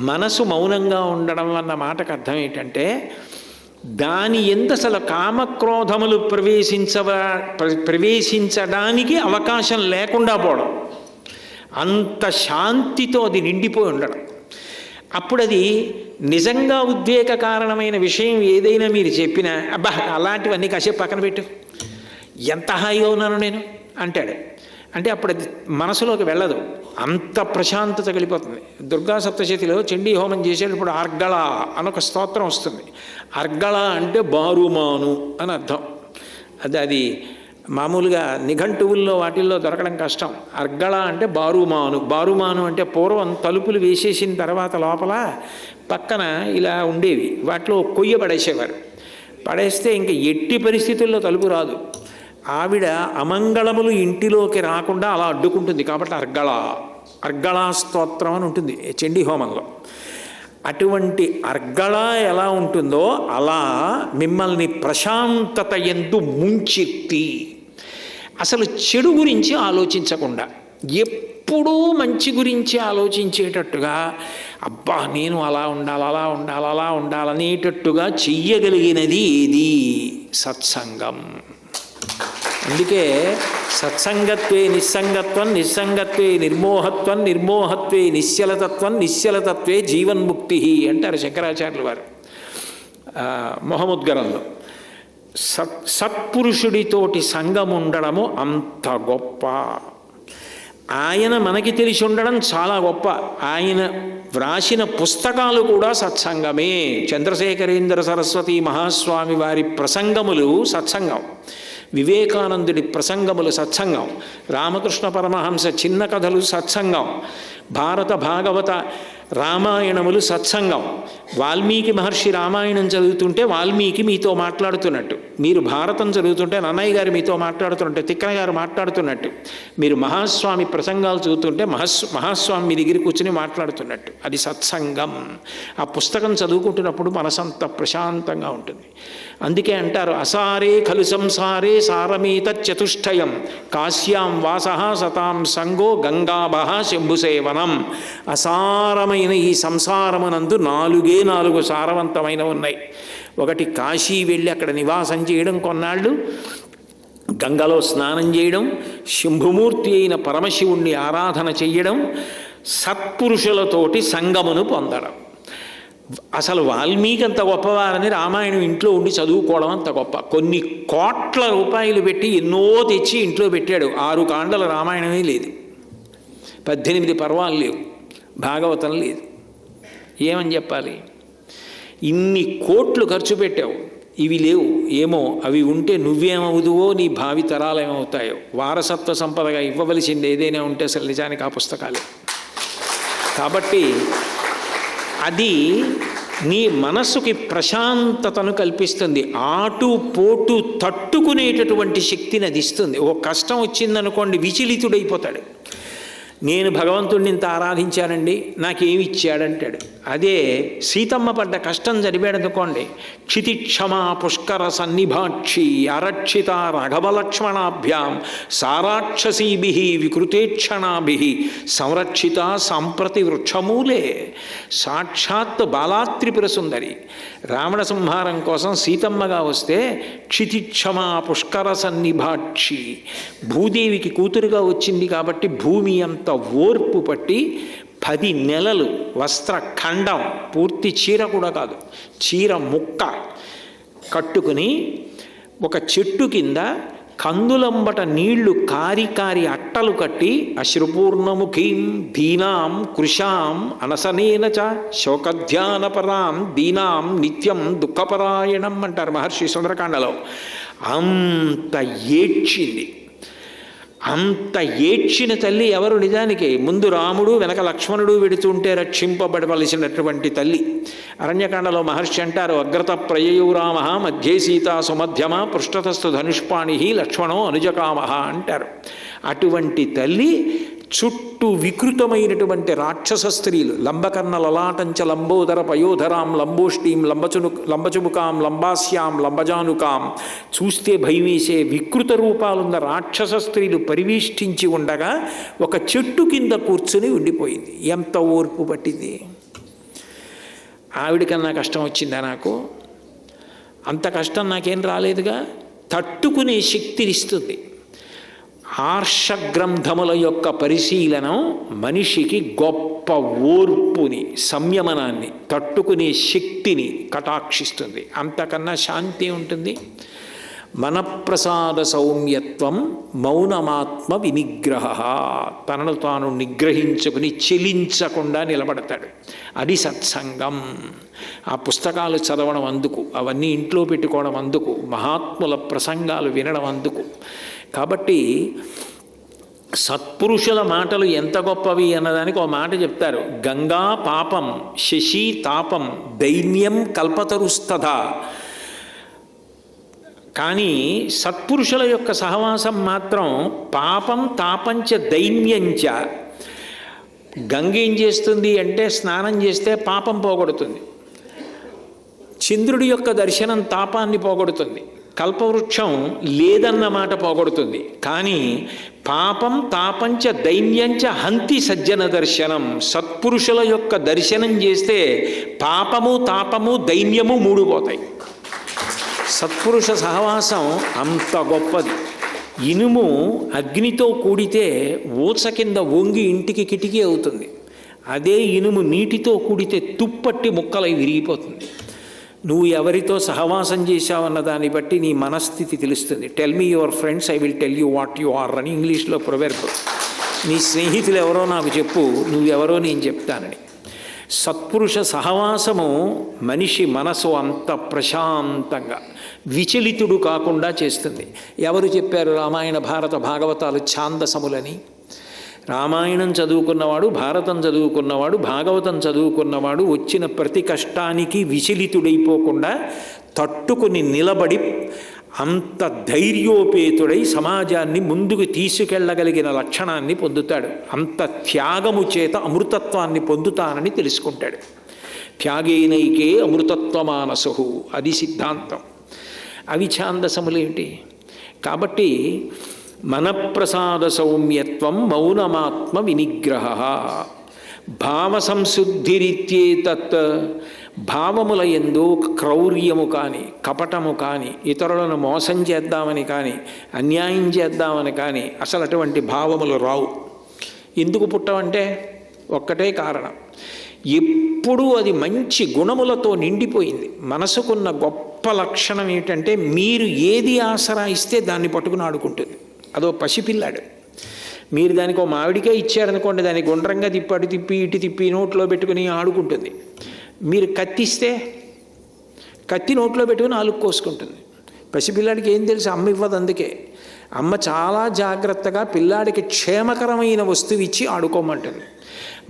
మనసు మౌనంగా ఉండడం అన్న మాటకు అర్థం ఏంటంటే దాని ఎందు అసలు కామక్రోధములు ప్రవేశించడానికి అవకాశం లేకుండా పోవడం, అంత శాంతితో అది నిండిపోయి ఉండడం. అప్పుడు అది నిజంగా ఉద్వేగ కారణమైన విషయం ఏదైనా మీరు చెప్పినా అబ్బా అలాంటివన్నీ కాసేపు పక్కన పెట్టు, ఎంత హాయిగా ఉన్నాను నేను అంటాడు. అంటే అప్పుడు అది మనసులోకి వెళ్ళదు, అంత ప్రశాంతత కలిపోతుంది. దుర్గా సప్తశతిలో చండీ హోమం చేసేటప్పుడు అర్గళ అని ఒక స్తోత్రం వస్తుంది. అర్గళ అంటే బారుమాను అని అర్థం. అది మామూలుగా నిఘంటువుల్లో వాటిల్లో దొరకడం కష్టం. అర్గళ అంటే బారుమాను. బారుమాను అంటే పూర్వం తలుపులు వేసేసిన తర్వాత లోపల పక్కన ఇలా ఉండేవి, వాటిలో కొయ్య పడేసేవారు. పడేస్తే ఇంక ఎట్టి పరిస్థితుల్లో తలుపు రాదు. ఆవిడ అమంగళములు ఇంటిలోకి రాకుండా అలా అడ్డుకుంటుంది. కాబట్టి అర్గళా స్తోత్రం అని ఉంటుంది చండీ హోమంలో. అటువంటి అర్గళ ఎలా ఉంటుందో అలా మిమ్మల్ని ప్రశాంతత యందు ముంచెత్తి అసలు చెడు గురించి ఆలోచించకుండా ఎప్పుడూ మంచి గురించి ఆలోచించేటట్టుగా అబ్బా నేను అలా ఉండాలనేటట్టుగా చెయ్యగలిగినది ఏది? సత్సంగం. అందుకే సత్సంగత్వే నిస్సంగత్వం, నిస్సంగత్వే నిర్మోహత్వం, నిర్మోహత్వే నిశ్చలతత్వం, నిశ్చలతత్వే జీవన్ముక్తి అంటారు శంకరాచార్యుల వారు మొహముద్గరంలో. సత్పురుషుడితోటి సంగం ఉండడము అంత గొప్ప. ఆయన మనకి తెలిసి ఉండడం చాలా గొప్ప. ఆయన వ్రాసిన పుస్తకాలు కూడా సత్సంగమే. చంద్రశేఖరేంద్ర సరస్వతి మహాస్వామి వారి ప్రసంగములు సత్సంగం, వివేకానందుడి ప్రసంగములు సత్సంగం, రామకృష్ణ పరమహంస చిన్న కథలు సత్సంగం, భారత భాగవత రామాయణములు సత్సంగం. వాల్మీకి మహర్షి రామాయణం చదువుతుంటే వాల్మీకి మీతో మాట్లాడుతున్నట్టు, మీరు భారతం చదువుతుంటే నన్నయ్య గారు మీతో మాట్లాడుతున్నట్టు, తిక్కన గారు మాట్లాడుతున్నట్టు, మీరు మహాస్వామి ప్రసంగాలు చదువుతుంటే మహాస్వామి మీ దగ్గర కూర్చుని మాట్లాడుతున్నట్టు, అది సత్సంగం. ఆ పుస్తకం చదువుకుంటున్నప్పుడు మనసంత ప్రశాంతంగా ఉంటుంది. అందుకే అంటారు అసారే ఖలు సంసారే సారమీత చతుష్టయం కాశ్యాం వాసః సతాం సంగో గంగాభః శంభుసేవనం. అసారమైన ఈ సంసారమునందు 4 సారవంతమైన ఉన్నాయి. ఒకటి కాశీ వెళ్ళి అక్కడ నివాసం చేయడం, కొన్నాళ్ళు గంగలో స్నానం చేయడం, శంభుమూర్తి అయిన పరమశివుణ్ణి ఆరాధన చెయ్యడం, సత్పురుషులతోటి సంగమును పొందడం. అసలు వాల్మీకి అంత గొప్పవారని రామాయణం ఇంట్లో ఉండి చదువుకోవడం అంత గొప్ప. కొన్ని కోట్ల రూపాయలు పెట్టి ఎన్నో తెచ్చి ఇంట్లో పెట్టాడు. 6 కాండల రామాయణమే లేదు, 18 పర్వాలు లేవు, భాగవతం లేదు. ఏమని చెప్పాలి? ఇన్ని కోట్లు ఖర్చు పెట్టావు, ఇవి లేవు. ఏమో అవి ఉంటే నువ్వేమవుదువో, నీ భావి తరాలు ఏమవుతాయో. వారసత్వ సంపదగా ఇవ్వవలసింది ఏదైనా ఉంటే అసలు నిజానికి ఆ పుస్తకాలే. కాబట్టి అది నీ మనస్సుకి ప్రశాంతతను కల్పిస్తుంది, ఆటు పోటు తట్టుకునేటటువంటి శక్తిని అది ఇస్తుంది. ఓ కష్టం వచ్చిందనుకోండి, విచలితుడైపోతాడు. నేను భగవంతుడిని ఇంత ఆరాధించానండి, నాకేమి ఇచ్చాడంటాడు. అదే సీతమ్మ పడ్డ కష్టం జరిపాడనుకోండి, క్షితిక్షమా పుష్కర సన్నిభాక్షి అరక్షిత రాఘవలక్ష్మణాభ్యాం సారాక్షసీభి వికృతేక్షణాభి సంరక్షిత సాంప్రతి వృక్షమూలే. సాక్షాత్ బాలాత్రిపుర సుందరి రావణ సంహారం కోసం సీతమ్మగా వస్తే క్షితిక్షమా పుష్కర సన్నిభాక్షి, భూదేవికి కూతురుగా వచ్చింది కాబట్టి భూమి అంత ఓర్పు పట్టి 10 నెలలు వస్త్రఖండం, పూర్తి చీర కూడా కాదు, చీర ముక్క కట్టుకుని ఒక చెట్టు కింద కందులంబట నీళ్లు కారి కారి అట్టలు కట్టి అశ్రుపూర్ణముఖీం దీనాం కృషాం అనసనేన చ శోకధ్యానపరాం దీనాం నిత్యం దుఃఖపరాయణం అంటారు మహర్షి సుందరకాండలో. అంత ఏడ్చింది. అంత ఏడ్చిన తల్లి ఎవరు? నిజానికి ముందు రాముడు, వెనక లక్ష్మణుడు వెడుతుంటే రక్షింపబడవలసినటువంటి తల్లి. అరణ్యకాండలో మహర్షి అంటారు, అగ్రత ప్రయయౌ రామ మధ్యే సీతా సుమధ్యమ పృష్ఠతస్థు ధనుష్పాణి లక్ష్మణో అనుజకామ అంటారు. అటువంటి తల్లి చుట్టూ వికృతమైనటువంటి రాక్షస స్త్రీలు, లంబకర్ణ లలాటంచ లంబోదర పయోధరాం లంబోష్టీం లంబచుముకాం లంబాస్యాం లంబజానుకాం, చూస్తే భయమేసే వికృత రూపాలున్న రాక్షస స్త్రీలు పరివేష్టించి ఉండగా ఒక చెట్టు కింద కూర్చుని ఉండిపోయింది. ఎంత ఓర్పు పట్టింది! ఆవిడికన్నా కష్టం వచ్చిందా నాకు? అంత కష్టం నాకేం రాలేదుగా. తట్టుకునే శక్తినిస్తుంది. ఆర్షగ్రంథముల యొక్క పరిశీలనం మనిషికి గొప్ప ఓర్పుని, సంయమనాన్ని, తట్టుకునే శక్తిని కటాక్షిస్తుంది. అంతకన్నా శాంతి ఉంటుంది. మనప్రసాద సౌమ్యత్వం మౌనమాత్మ వినిగ్రహ, తనను తాను నిగ్రహించుకుని చెలించకుండా నిలబడతాడు. అది సత్సంగం. ఆ పుస్తకాలు చదవడం అందుకు, అవన్నీ ఇంట్లో పెట్టుకోవడం అందుకు, మహాత్ముల ప్రసంగాలు వినడం అందుకు. కాబట్టి సత్పురుషుల మాటలు ఎంత గొప్పవి అన్నదానికి ఒక మాట చెప్తారు. గంగా పాపం శశి తాపం దైన్యం కల్పతరుస్తథ. కానీ సత్పురుషుల యొక్క సహవాసం మాత్రం పాపం తాపంచ దైన్యంచ. గంగ ఏం చేస్తుంది అంటే స్నానం చేస్తే పాపం పోగొడుతుంది. చంద్రుడి యొక్క దర్శనం తాపాన్ని పోగొడుతుంది. కల్పవృక్షం లేదన్న మాట పోగొడుతుంది. కానీ పాపం తాపంచ దైన్యంచ హంతి సజ్జన దర్శనం. సత్పురుషుల యొక్క దర్శనం చేస్తే పాపము తాపము దైన్యము 3 పోతాయి. సత్పురుష సహవాసం అంత గొప్పది. ఇనుము అగ్నితో కూడితే ఊచ కింద వంగి ఇంటికి కిటికీ అవుతుంది. అదే ఇనుము నీటితో కూడితే తుప్పట్టి ముక్కలై విరిగిపోతుంది. నువ్వు ఎవరితో సహవాసం చేశావన్న దాన్ని బట్టి నీ మనస్థితి తెలుస్తుంది. Tell me your friends, I will tell you what you are అని ఇంగ్లీష్లో ప్రొవెర్బ్. నీ స్నేహితులు ఎవరో నాకు చెప్పు, నువ్వెవరో నేను చెప్తానని. సత్పురుష సహవాసము మనిషి మనసు అంత ప్రశాంతంగా విచలితుడు కాకుండా చేస్తుంది. ఎవరు చెప్పారు రామాయణ భారత భాగవతాలు ఛాందసములని? రామాయణం చదువుకున్నవాడు, భారతం చదువుకున్నవాడు, భాగవతం చదువుకున్నవాడు వచ్చిన ప్రతి కష్టానికి విచలితుడైపోకుండా తట్టుకుని నిలబడి అంత ధైర్యోపేతుడై సమాజాన్ని ముందుకు తీసుకెళ్ళగలిగిన లక్షణాన్ని పొందుతాడు. అంత త్యాగము చేత అమృతత్వాన్ని పొందుతానని తెలుసుకుంటాడు. త్యాగేనైకే అమృతత్వమానసు, అది సిద్ధాంతం. అవి ఛాందసములేంటి? కాబట్టి మనప్రసాద సౌమ్యత్వం మౌనమాత్మ వినిగ్రహ. భావసంశుద్ధిరిత్యేతత్. భావముల యందు క్రౌర్యము కానీ కపటము కానీ ఇతరులను మోసం చేద్దామని కానీ అన్యాయం చేద్దామని కానీ అసలు అటువంటి భావములు రావు. ఎందుకు పుట్టవంటే ఒక్కటే కారణం, ఎప్పుడూ అది మంచి గుణములతో నిండిపోయింది. మనసుకున్న గొప్ప లక్షణం ఏంటంటే మీరు ఏది ఆసరా ఇస్తే దాన్ని పట్టుకుని ఆడుకుంటుంది. అదో పసిపిల్లాడు. మీరు దానికి ఒక మామిడికాయ ఇచ్చారనుకోండి, దాన్ని గుండ్రంగా తిప్పి అటు తిప్పి ఇటు తిప్పి నోట్లో పెట్టుకుని ఆడుకుంటుంది. మీరు కత్తిస్తే కత్తి నోట్లో పెట్టుకుని ఆలుకు కోసుకుంటుంది. పసిపిల్లాడికి ఏం తెలుసు? అమ్మ ఇవ్వదు. అందుకే అమ్మ చాలా జాగ్రత్తగా పిల్లాడికి క్షేమకరమైన వస్తువు ఇచ్చి ఆడుకోమంటుంది.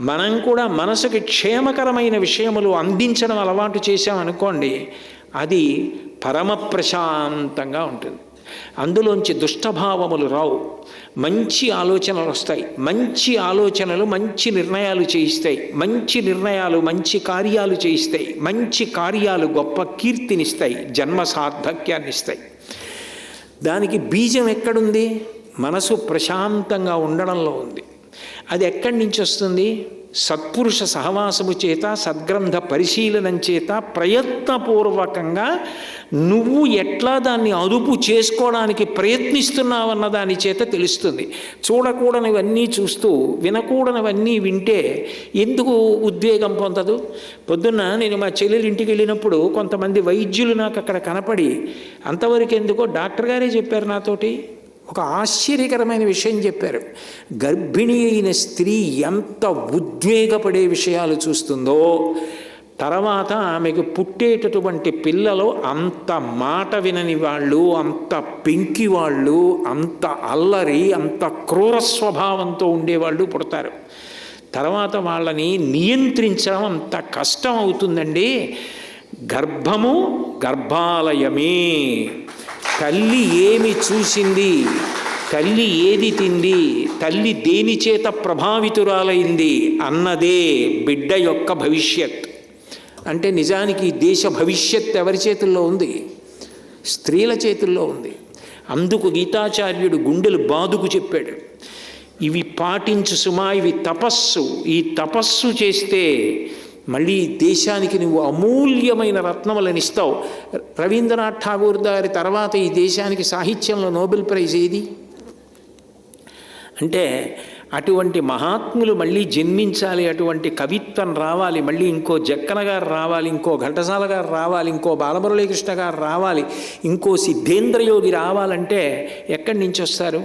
మనం కూడా మనసుకి క్షేమకరమైన విషయములు అందించడం అలవాటు చేసామనుకోండి, అది పరమ ప్రశాంతంగా ఉంటుంది. అందులోంచి దుష్టభావములు రావు, మంచి ఆలోచనలు వస్తాయి. మంచి ఆలోచనలు మంచి నిర్ణయాలు చేయిస్తాయి. మంచి నిర్ణయాలు మంచి కార్యాలు చేయిస్తాయి. మంచి కార్యాలు గొప్ప కీర్తినిస్తాయి, జన్మ సార్థక్యాన్ని ఇస్తాయి. దానికి బీజం ఎక్కడుంది? మనసు ప్రశాంతంగా ఉండడంలో ఉంది. అది ఎక్కడి నుంచి వస్తుంది? సత్పురుష సహవాసము చేత, సద్గ్రంథ పరిశీలనం చేత, ప్రయత్నపూర్వకంగా నువ్వు ఎట్లా దాన్ని అదుపు చేసుకోవడానికి ప్రయత్నిస్తున్నావన్న దాని చేత తెలుస్తుంది. చూడకూడనివన్నీ చూస్తూ వినకూడనివన్నీ వింటే ఎందుకు ఉద్వేగం పొందదు? పొద్దున్న నేను మా చెల్లెలు ఇంటికి వెళ్ళినప్పుడు కొంతమంది వైద్యులు నాకు అక్కడ కనపడి, అంతవరకు ఎందుకో డాక్టర్ గారే చెప్పారు నాతోటి, ఒక ఆశ్చర్యకరమైన విషయం చెప్పారు. గర్భిణి అయిన స్త్రీ ఎంత ఉద్వేగపడే విషయాలు చూస్తుందో, తర్వాత ఆమెకు పుట్టేటటువంటి పిల్లలు అంత మాట వినని వాళ్ళు, అంత పెంకి వాళ్ళు, అంత అల్లరి, అంత క్రూర స్వభావంతో ఉండేవాళ్ళు పుడతారు. తర్వాత వాళ్ళని నియంత్రించడం అంత కష్టం అవుతుందండి. గర్భము గర్భాలయమే. తల్లి ఏమి చూసింది, తల్లి ఏది తింది, తల్లి దేని చేత ప్రభావితురాలైంది అన్నదే బిడ్డ యొక్క భవిష్యత్. అంటే నిజానికి దేశ భవిష్యత్ ఎవరి చేతుల్లో ఉంది? స్త్రీల చేతుల్లో ఉంది. అందుకు గీతాచార్యుడు గుండెలు బాదుకు చెప్పాడు, ఇవి పాటించు సుమా, ఇవి తపస్సు. ఈ తపస్సు చేస్తే మళ్ళీ దేశానికి నువ్వు అమూల్యమైన రత్నములను ఇస్తావు. రవీంద్రనాథ్ ఠాగూర్ గారి తర్వాత ఈ దేశానికి సాహిత్యంలో నోబెల్ ప్రైజ్ ఏది? అంటే అటువంటి మహాత్ములు మళ్ళీ జన్మించాలి, అటువంటి కవిత్వం రావాలి, మళ్ళీ ఇంకో జక్కన గారు రావాలి, ఇంకో ఘంటసాల గారు రావాలి, ఇంకో బాలమురళీకృష్ణ గారు రావాలి, ఇంకో సిద్ధేంద్రయోగి రావాలంటే ఎక్కడి నుంచి వస్తారు?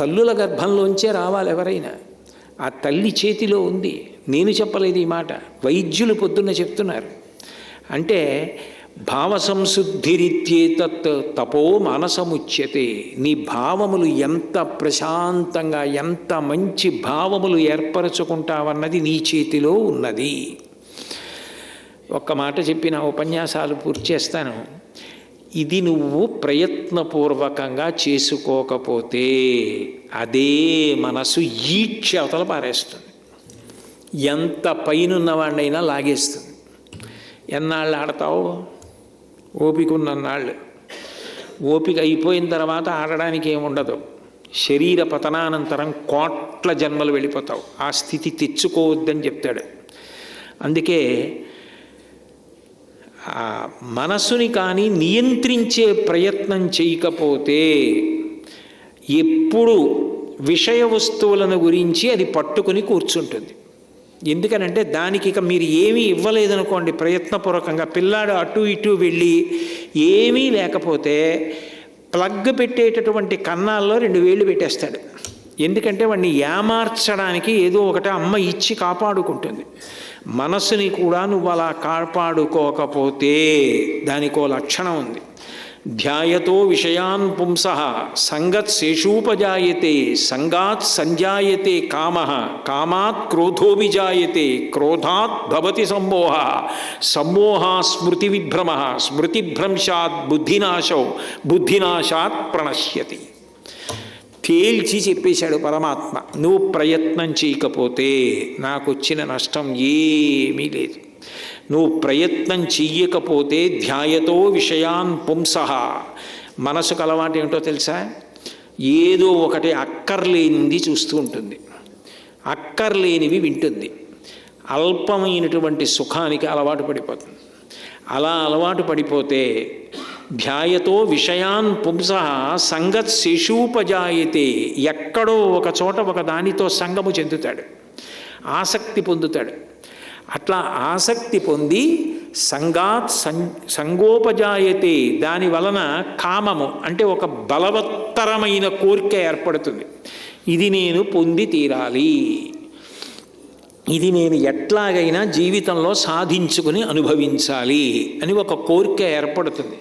తల్లుల గర్భంలోంచే రావాలి ఎవరైనా. ఆ తల్లి చేతిలో ఉంది. నేను చెప్పలేదు ఈ మాట, వైద్యులు పొద్దున్న చెప్తున్నారు. అంటే భావ సంశుద్ధిరిత్యేతత్ తపో మానసముచ్యతే. నీ భావములు ఎంత ప్రశాంతంగా, ఎంత మంచి భావములు ఏర్పరచుకుంటావన్నది నీ చేతిలో ఉన్నది. ఒక్క మాట చెప్పిన ఉపన్యాసాలు పూర్తి చేస్తాను. ఇది నువ్వు ప్రయత్నపూర్వకంగా చేసుకోకపోతే అదే మనసు ఈడ్చి అవతల పారేస్తుంది. ఎంత పైనున్నవాడినైనా లాగేస్తుంది. ఎన్నాళ్ళు ఆడతావు? ఓపిక ఉన్నన్నాళ్ళు. ఓపిక అయిపోయిన తర్వాత ఆడడానికి ఏముండదు. శరీర పతనానంతరం కోట్ల జన్మలు వెళ్ళిపోతావు. ఆ స్థితి తెచ్చుకోవద్దని చెప్తాడు. అందుకే మనసుని కానీ నియంత్రించే ప్రయత్నం చేయకపోతే ఎప్పుడు విషయ వస్తువులను గురించి అది పట్టుకుని కూర్చుంటుంది. ఎందుకనంటే దానికి ఇక మీరు ఏమీ ఇవ్వలేదనుకోండి, ప్రయత్నపూర్వకంగా పిల్లాడు అటు ఇటు వెళ్ళి ఏమీ లేకపోతే ప్లగ్ పెట్టేటటువంటి కన్నాల్లో 2 వేళ్ళు పెట్టేస్తాడు. ఎందుకంటే వాడిని ఏమార్చడానికి ఏదో ఒకటి అమ్మ ఇచ్చి కాపాడుకుంటుంది. మనసుని కూడా నువ్వు అలా కాపాడుకోకపోతే దానికో లక్షణం ఉంది. ధ్యాయతో విషయాన్ పుంసః సంగత్ శేషూపజాయతే, సంగాత్ సంజాయతే కామః, కామాత్ క్రోధోభిజాయతే, క్రోధాత్ భవతి సమ్మోహ, సమ్మోహాత్ స్మృతి విభ్రమః, స్మృతిభ్రంశాత్ బుద్ధినాశౌ, బుద్ధినాశాత్ ప్రణశ్యతి. తేల్చి చెప్పేశాడు పరమాత్మ. నువ్వు ప్రయత్నం చేయకపోతే నాకు వచ్చిన నష్టం ఏమీ లేదు. నువ్వు ప్రయత్నం చెయ్యకపోతే ధ్యాయతో విషయాన్ పుంసః, మనసుకు అలవాటు ఏమిటో తెలుసా? ఏదో ఒకటి అక్కర్లేనిది చూస్తూ ఉంటుంది, అక్కర్లేనివి వింటుంది, అల్పమైనటువంటి సుఖానికి అలవాటు పడిపోతుంది. అలా అలవాటు పడిపోతే ధ్యాయతో విషయాన్ పుంసః సంగత్ శేషూపజాయతే, ఎక్కడో ఒక చోట ఒక దానితో సంగము చెందుతాడు. ఆసక్తి పొందుతాడు. అట్లా ఆసక్తి పొంది సంగాత్ సంగోపజాయతే, దాని వలన కామము అంటే ఒక బలవత్తరమైన కోరిక ఏర్పడుతుంది. ఇది నేను పొంది తీరాలి, ఇది నేను ఎట్లాగైనా జీవితంలో సాధించుకుని అనుభవించాలి అని ఒక కోరిక ఏర్పడుతుంది.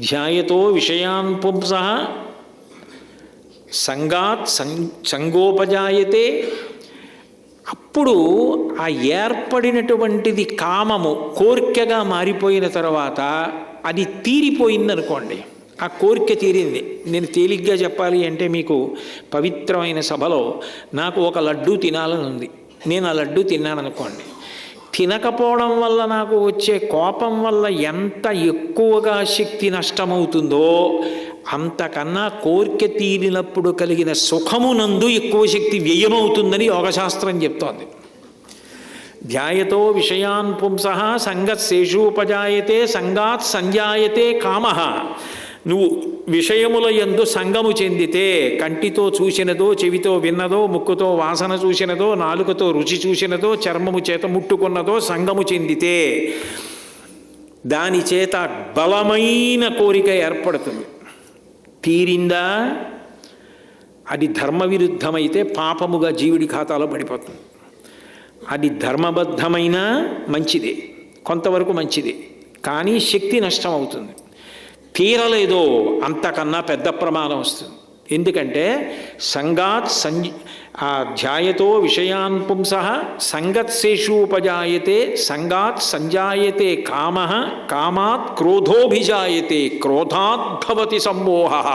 ధ్యాయతో విషయాన్ పుంసః సంగాత్ సంగోపజాయతే. అప్పుడు ఆ ఏర్పడినటువంటిది కామము కోరికగా మారిపోయిన తర్వాత అది తీరిపోయిందనుకోండి, ఆ కోరిక తీరింది. నేను తేలిగ్గా చెప్పాలి అంటే మీకు పవిత్రమైన సభలో నాకు ఒక లడ్డూ తినాలని ఉంది, నేను ఆ లడ్డూ తిన్నాననుకోండి, తినకపోవడం వల్ల నాకు వచ్చే కోపం వల్ల ఎంత ఎక్కువగా శక్తి నష్టమవుతుందో అంతకన్నా కోరిక తీరినప్పుడు కలిగిన సుఖమునందు ఎక్కువ శక్తి వ్యయమవుతుందని యోగశాస్త్రం చెప్తోంది. ధ్యాయతో విషయాన్ పుంసః సంగత్ శేషూపజాయతే సంగాత్ సంజాయతే కామః. నువ్వు విషయముల యందు సంగము చెందితే, కంటితో చూసినదో, చెవితో విన్నదో, ముక్కుతో వాసన చూసినదో, నాలుకతో రుచి చూసినదో, చర్మము చేత ముట్టుకున్నదో సంగము చెందితే దాని చేత బలమైన కోరిక ఏర్పడుతుంది. తీరిందా అది ధర్మ విరుద్ధమైతే పాపముగా జీవుడి ఖాతాలో పడిపోతుంది. అది ధర్మబద్ధమైన మంచిదే, కొంతవరకు మంచిదే, కానీ శక్తి నష్టం అవుతుంది. తీరలేదో అంతకన్నా పెద్ద ప్రమాదం వస్తుంది. ఎందుకంటే సంగాత్ ధ్యాయతో విషయాన్ పుంసః సంగత్సేషూపజాయతే సంగాత్ సంజాయతే కామః కామాత్ క్రోధోభిజాయతే క్రోధాత్ భవతి సమ్మోహః.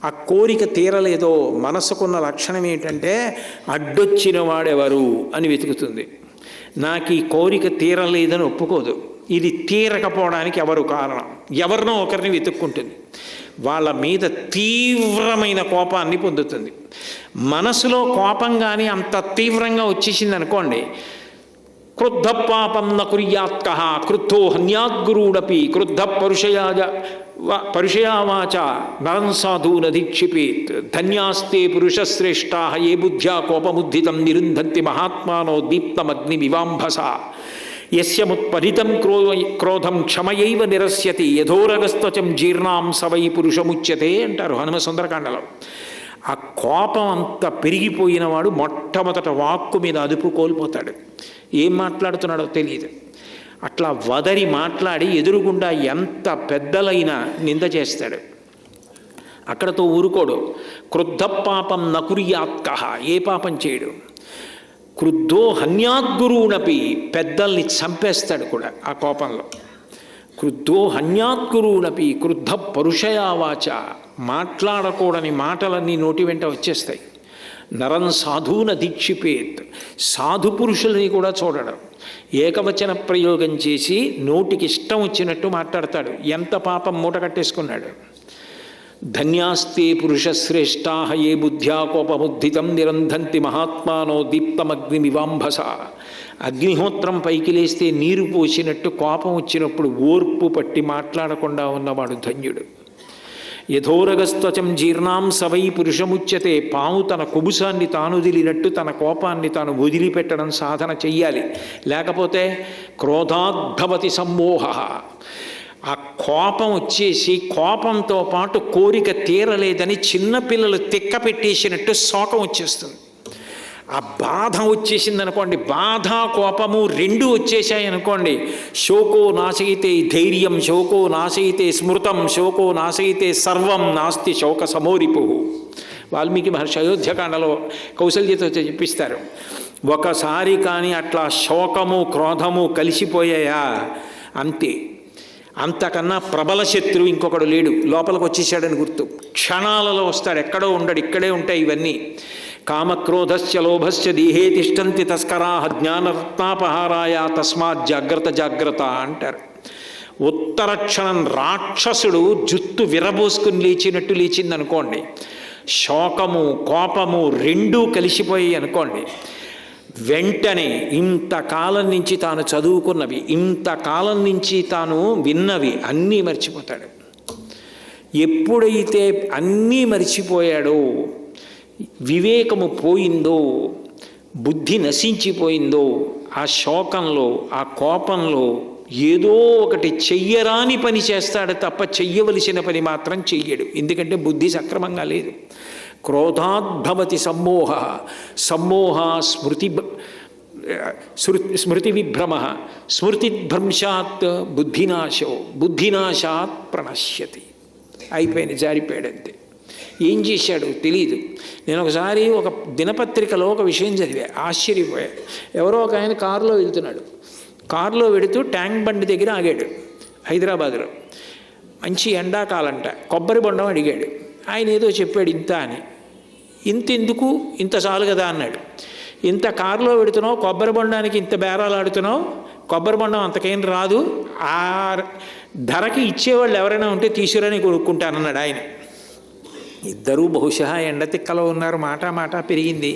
ఆ కోరిక తీరలేదో మనసుకున్న లక్షణం ఏంటంటే అడ్డొచ్చిన వాడెవరు అని వెతుకుతుంది. నాకు ఈ కోరిక తీరలేదని ఒప్పుకోదు. ఇది తీరకపోవడానికి ఎవరు కారణం, ఎవరినో ఒకరిని వెతుక్కుంటుంది. వాళ్ళ మీద తీవ్రమైన కోపాన్ని పొందుతుంది. మనసులో కోపం కానీ అంత తీవ్రంగా వచ్చేసింది అనుకోండి, క్రుద్ధ పాపం న కుర్యాత్కః క్రుద్ధో హన్యాద్గురుడపి క్రుద్ధ పరుషయావాచ నరం సాధూనధిక్షిపేత్ ధన్యాస్తే పురుషశ్రేష్ఠాః ఏ బుద్ధ్యా కోపముద్ధితం నిరుంధంతి మహాత్మానో దీప్తమగ్నిమివాంభస యస్యముత్పరితం క్రోధం క్షమయైవ నిరస్యతి యథోరగస్త్వచం జీర్ణాం సవై పురుషముచ్యతే అంటారు హనుమ సుందరకాండలో. ఆ కోపం అంత పెరిగిపోయిన వాడు మొట్టమొదట వాక్కు మీద అదుపు కోల్పోతాడు. ఏం మాట్లాడుతున్నాడో తెలియదు. అట్లా వదరి మాట్లాడి ఎదురుగుండా ఎంత పెద్దలైనా నింద చేస్తాడు. అక్కడతో ఊరుకోడు. క్రుద్ధ పాపం నకుర్యాత్కః, ఏ పాపం చేయడు. క్రుద్ధో హన్యాద్గురువునపి, పెద్దల్ని చంపేస్తాడు కూడా ఆ కోపంలో. క్రుద్ధో హన్యాద్గురువునపి క్రుద్ధ పరుషయావాచ, మాట్లాడకూడని మాటలన్నీ నోటి వెంట వచ్చేస్తాయి. నరం సాధూన దీక్షిపేత్, సాధు పురుషులని కూడా చూడడం. ఏకవచన ప్రయోగం చేసి నోటికి ఇష్టం వచ్చినట్టు మాట్లాడతాడు. ఎంత పాపం మూట కట్టేసుకున్నాడు. ధన్యాస్తే పురుషశ్రేష్ఠాః ఏ బుద్ధ్యా కోపముద్ధితం నిరంధంతి మహాత్మానో దీప్తమగ్నిమివాంభస. అగ్నిహోత్రం పైకి లేస్తే నీరు పోసినట్టు కోపం వచ్చినప్పుడు ఓర్పు పట్టి మాట్లాడకుండా ఉన్నవాడు ధన్యుడు. యథోరగస్త్వచం జీర్ణాం సవై పురుషముచ్యతే, పాము తన కుబుసాన్ని తాను వదిలినట్టు తన కోపాన్ని తాను వదిలిపెట్టడం సాధన చెయ్యాలి. లేకపోతే క్రోధాద్భవతి సమ్మోహః. ఆ కోపం వచ్చేసి కోపంతో పాటు కోరిక తీరలేదని చిన్నపిల్లలు తిక్క పెట్టేసినట్టు శోకం వచ్చేస్తుంది. ఆ బాధ వచ్చేసింది అనుకోండి, బాధ కోపము రెండు వచ్చేసాయి అనుకోండి, శోకో నాశయితే ధైర్యం శోకో నాశయితే స్మృతం శోకో నాశయితే సర్వం నాస్తి శోక సమోరిపు. వాల్మీకి మహర్షి అయోధ్యకాండలో కౌసల్యతో చెప్పిస్తారు. ఒకసారి కానీ అట్లా శోకము క్రోధము కలిసిపోయాయా అంతే. అంతకన్నా ప్రబల శత్రువు ఇంకొకడు లేడు. లోపలికి వచ్చేసాడని గుర్తు. క్షణాలలో వస్తాడు, ఎక్కడో ఉండడు, ఇక్కడే ఉంటాయి ఇవన్నీ. కామక్రోధశ్చ లోభశ్చ దేహే తిష్టంతి తస్కరాః జ్ఞానరత్నాపహారాయ తస్మాత్ జాగ్రత్త జాగ్రత్త అంటారు. ఉత్తర క్షణం రాక్షసుడు జుత్తు విరబోసుకుని లేచినట్టు లేచిందనుకోండి, శోకము కోపము రెండూ కలిసిపోయాయి అనుకోండి, వెంటనే ఇంతకాలం నుంచి తాను చదువుకున్నవి, ఇంతకాలం నుంచి తాను విన్నవి అన్నీ మర్చిపోతాడు. ఎప్పుడైతే అన్నీ మర్చిపోయాడో, వివేకము పోయిందో, బుద్ధి నశించిపోయిందో ఆ శోకంలో, ఆ కోపంలో ఏదో ఒకటి చెయ్యరాని పని చేస్తాడు తప్ప చెయ్యవలసిన పని మాత్రం చెయ్యడు. ఎందుకంటే బుద్ధి సక్రమంగా లేదు. క్రోధాద్భవతి సమ్మోహ, సమ్మోహ స్మృతి విభ్రమ, స్మృతిభ్రంశాత్ బుద్ధినాశో, బుద్ధినాశాత్ ప్రణశ్యతి. అయిపోయింది, జారిపోయాడంతే. ఏం చేశాడు తెలీదు. నేను ఒకసారి ఒక దినపత్రికలో ఒక విషయం చదివా, ఆశ్చర్యపోయా. ఎవరో ఒక ఆయన కారులో వెళ్తున్నాడు. కారులో వెడుతూ ట్యాంక్ బండి దగ్గర ఆగాడు హైదరాబాద్లో. మంచి ఎండాకాలంట. కొబ్బరి బొండం అడిగాడు. ఆయన ఏదో చెప్పాడు ఇంత అని. ఇంత ఎందుకు, ఇంత చాలు కదా అన్నాడు. ఇంత కారులో పెడుతున్నావు, కొబ్బరి బొండానికి ఇంత బేరాలు ఆడుతున్నావు, కొబ్బరి బొండం అంతకేం రాదు, ఆ ధరకి ఇచ్చేవాళ్ళు ఎవరైనా ఉంటే తీసుకురని కొనుక్కుంటానన్నాడు ఆయన. ఇద్దరూ బహుశా ఎండతిక్కలో ఉన్నారు. మాట పెరిగింది.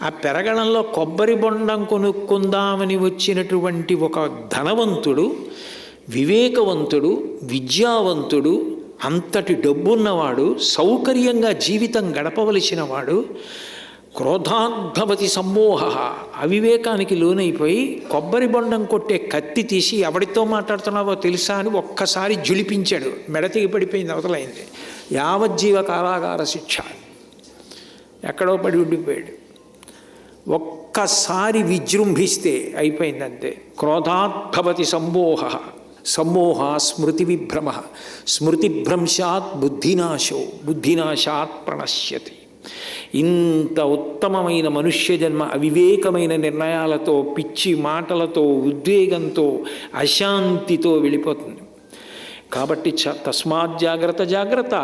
ఆ పెరగడంలో కొబ్బరి బొండం కొనుక్కుందామని వచ్చినటువంటి ఒక ధనవంతుడు, వివేకవంతుడు, విద్యావంతుడు, అంతటి డబ్బున్నవాడు, సౌకర్యంగా జీవితం గడపవలసిన వాడు, క్రోధాద్భవతి సమ్మోహ, అవివేకానికి లోనైపోయి కొబ్బరి బొండం కొట్టే కత్తి తీసి ఎవడితో మాట్లాడుతున్నావో తెలుసా అని ఒక్కసారి జులిపించాడు. మెడతికి పడిపోయింది, అవతలైంది. యావజ్జీవ కారాగార శిక్ష. ఎక్కడో పడి ఉండిపోయాడు. ఒక్కసారి విజృంభిస్తే అయిపోయిందంతే. క్రోధాద్భవతి సమ్మోహ, సమ్మోహ స్మృతి విభ్రమ, స్మృతిభ్రంశాత్ బుద్ధినాశో, బుద్ధినాశాత్ ప్రణశ్యతి. ఇంత ఉత్తమమైన మనుష్య జన్మ అవివేకమైన నిర్ణయాలతో, పిచ్చి మాటలతో, ఉద్వేగంతో, అశాంతితో వెళ్ళిపోతుంది. కాబట్టి తస్మాత్ జాగ్రత్త, జాగ్రత్త.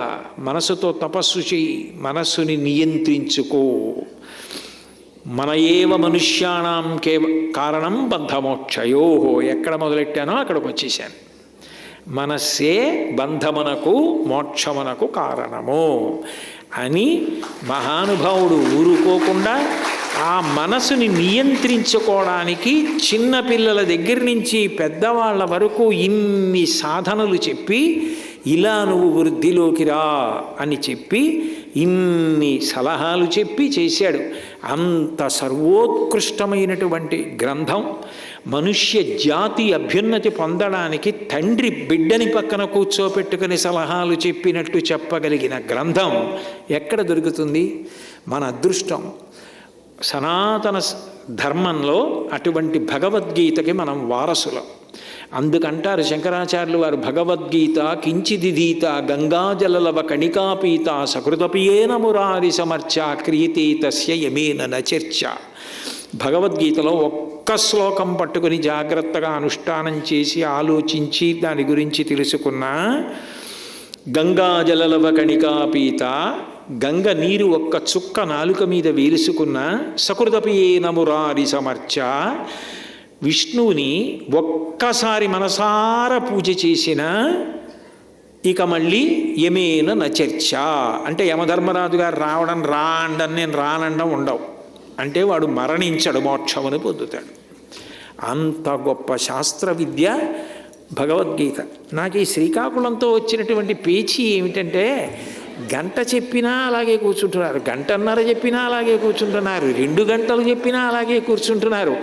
మనసుతో తపస్సు చేయి, మనస్సుని నియంత్రించుకో. మన ఏవ మనుష్యాణం కారణం బంధమోక్షయో. ఎక్కడ మొదలెట్టానో అక్కడికి వచ్చేసాను. మనస్సే బంధమునకు మోక్షమునకు కారణము అని మహానుభావుడు ఊరుకోకుండా ఆ మనసుని నియంత్రించుకోవడానికి చిన్నపిల్లల దగ్గర నుంచి పెద్దవాళ్ళ వరకు ఇన్ని సాధనలు చెప్పి, ఇలా నువ్వు వృద్ధిలోకి రా అని చెప్పి ఇన్ని సలహాలు చెప్పి చేశాడు. అంత సర్వోత్కృష్టమైనటువంటి గ్రంథం. మనుష్య జాతి అభ్యున్నతి పొందడానికి తండ్రి బిడ్డని పక్కన కూర్చోపెట్టుకుని సలహాలు చెప్పినట్టు చెప్పగలిగిన గ్రంథం ఎక్కడ దొరుకుతుంది? మన అదృష్టం. సనాతన ధర్మంలో అటువంటి భగవద్గీతకి మనం వారసులం. అందుకంటారు శంకరాచార్యులు వారు, భగవద్గీత కించిదిధీత గంగాజలలవ కణికాపీత సకృతపియేన మురారి సమర్చ క్రియతే తస్య యమేన నచర్చ. భగవద్గీతలో ఒక్క శ్లోకం పట్టుకుని జాగ్రత్తగా అనుష్ఠానం చేసి ఆలోచించి దాని గురించి తెలుసుకున్నా, గంగాజలలవ కణికాపీత, గంగ నీరు ఒక్క చుక్క నాలుక మీద వేలుసుకున్న, సకృతపియేన మురారి సమర్చ, విష్ణువుని ఒక్కసారి మనసారా పూజ చేసిన ఇక మళ్ళీ యమేన నచర్చ అంటే యమధర్మరాజు గారు రావడం రాండని నేను రానండం ఉండవు. అంటే వాడు మరణించడు, మోక్షమును పొందుతాడు. అంత గొప్ప శాస్త్ర విద్య భగవద్గీత. నాకు ఈ శ్రీకాకుళంతో వచ్చినటువంటి పేచీ ఏమిటంటే, గంట చెప్పినా అలాగే కూర్చుంటున్నారు, గంటన్నర చెప్పినా అలాగే కూర్చుంటున్నారు, 2 గంటలు చెప్పినా అలాగే కూర్చుంటున్నారు.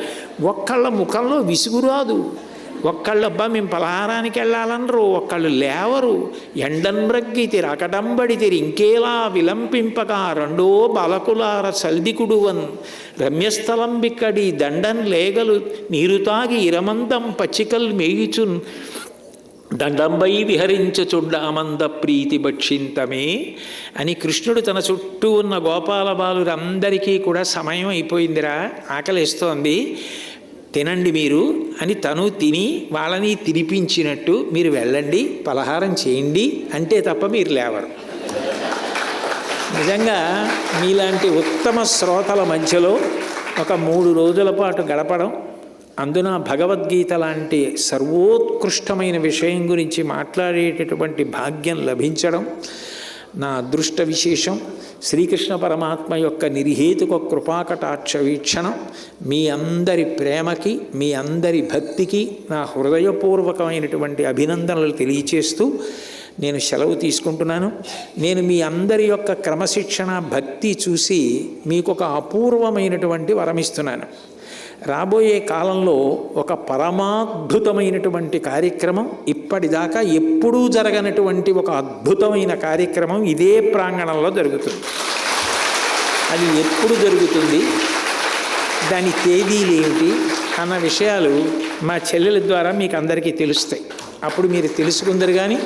ఒక్కళ్ళ ముఖంలో విసుగురాదు. ఒక్కళ్ళబ్బా మేము పలహారానికి వెళ్ళాలనరు, ఒక్కళ్ళు లేవరు. ఎండన్రగ్గితిరి అకటంబడితిరి ఇంకేలా విలంపింపక రెండో బలకులార సల్దికుడువన్ రమ్యస్థలం బిక్కడి దండన్ లేగలు నీరు తాగి ఇరమందం పచ్చికల్ మేయుచున్ దండంబై విహరించుచుడ్డామంద ప్రీతి భక్షింతమే అని కృష్ణుడు తన చుట్టూ ఉన్న గోపాల బాలురందరికీ కూడా సమయం అయిపోయిందిరా, ఆకలిస్తోంది, తినండి మీరు అని తను తిని వాళ్ళని తినిపించినట్టు మీరు వెళ్ళండి, పలహారం చేయండి అంటే తప్ప మీరు లేవరు. నిజంగా మీలాంటి ఉత్తమ శ్రోతల మధ్యలో ఒక 3 రోజుల పాటు గడపడం, అందున భగవద్గీత లాంటి సర్వోత్కృష్టమైన విషయం గురించి మాట్లాడేటటువంటి భాగ్యం లభించడం నా అదృష్ట విశేషం. శ్రీకృష్ణ పరమాత్మ యొక్క నిర్హేతుక కృపాకటాక్ష వీక్షణం మీ అందరి ప్రేమకి, మీ అందరి భక్తికి నా హృదయపూర్వకమైనటువంటి అభినందనలు తెలియచేస్తూ, నేను సెలవు తీసుకుంటున్నాను. నేను మీ అందరి యొక్క క్రమశిక్షణ భక్తి చూసి మీకు ఒక అపూర్వమైనటువంటి వరమిస్తున్నాను. రాబోయే కాలంలో ఒక పరమాద్భుతమైనటువంటి కార్యక్రమం, ఇప్పటిదాకా ఎప్పుడూ జరగనటువంటి ఒక అద్భుతమైన కార్యక్రమం ఇదే ప్రాంగణంలో జరుగుతుంది. అది ఎప్పుడు జరుగుతుంది, దాని తేదీలు ఏమిటి అన్న విషయాలు మా చెల్లెల ద్వారా మీకు అందరికీ తెలుస్తాయి. అప్పుడు మీరు తెలుసుకుందరు. కానీ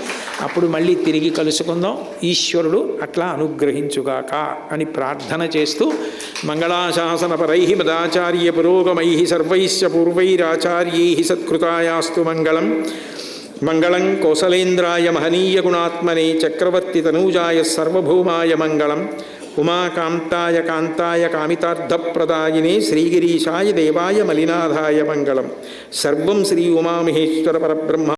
అప్పుడు మళ్ళీ తిరిగి కలుసుకుందాం. ఈశ్వరుడు అట్లా అనుగ్రహించుగాక అని ప్రార్థన చేస్తూ మంగళాశాసనపరై మదాచార్య పురోగమై సర్వైశ్చ పూర్వైరాచార్యై సత్కృతాయాస్తు మంగళం. మంగళం కోసలేంద్రాయ మహనీయ గుణాత్మనే చక్రవర్తి తనూజాయ సర్వభౌమాయ మంగళం. ఉమాకాంతాయ కాంతాయ కామితార్థప్రదాయినే శ్రీగిరీశాయ దేవాయ మలినాథాయ మంగళం. సర్వం శ్రీ ఉమామహేశ్వర పరబ్రహ్మ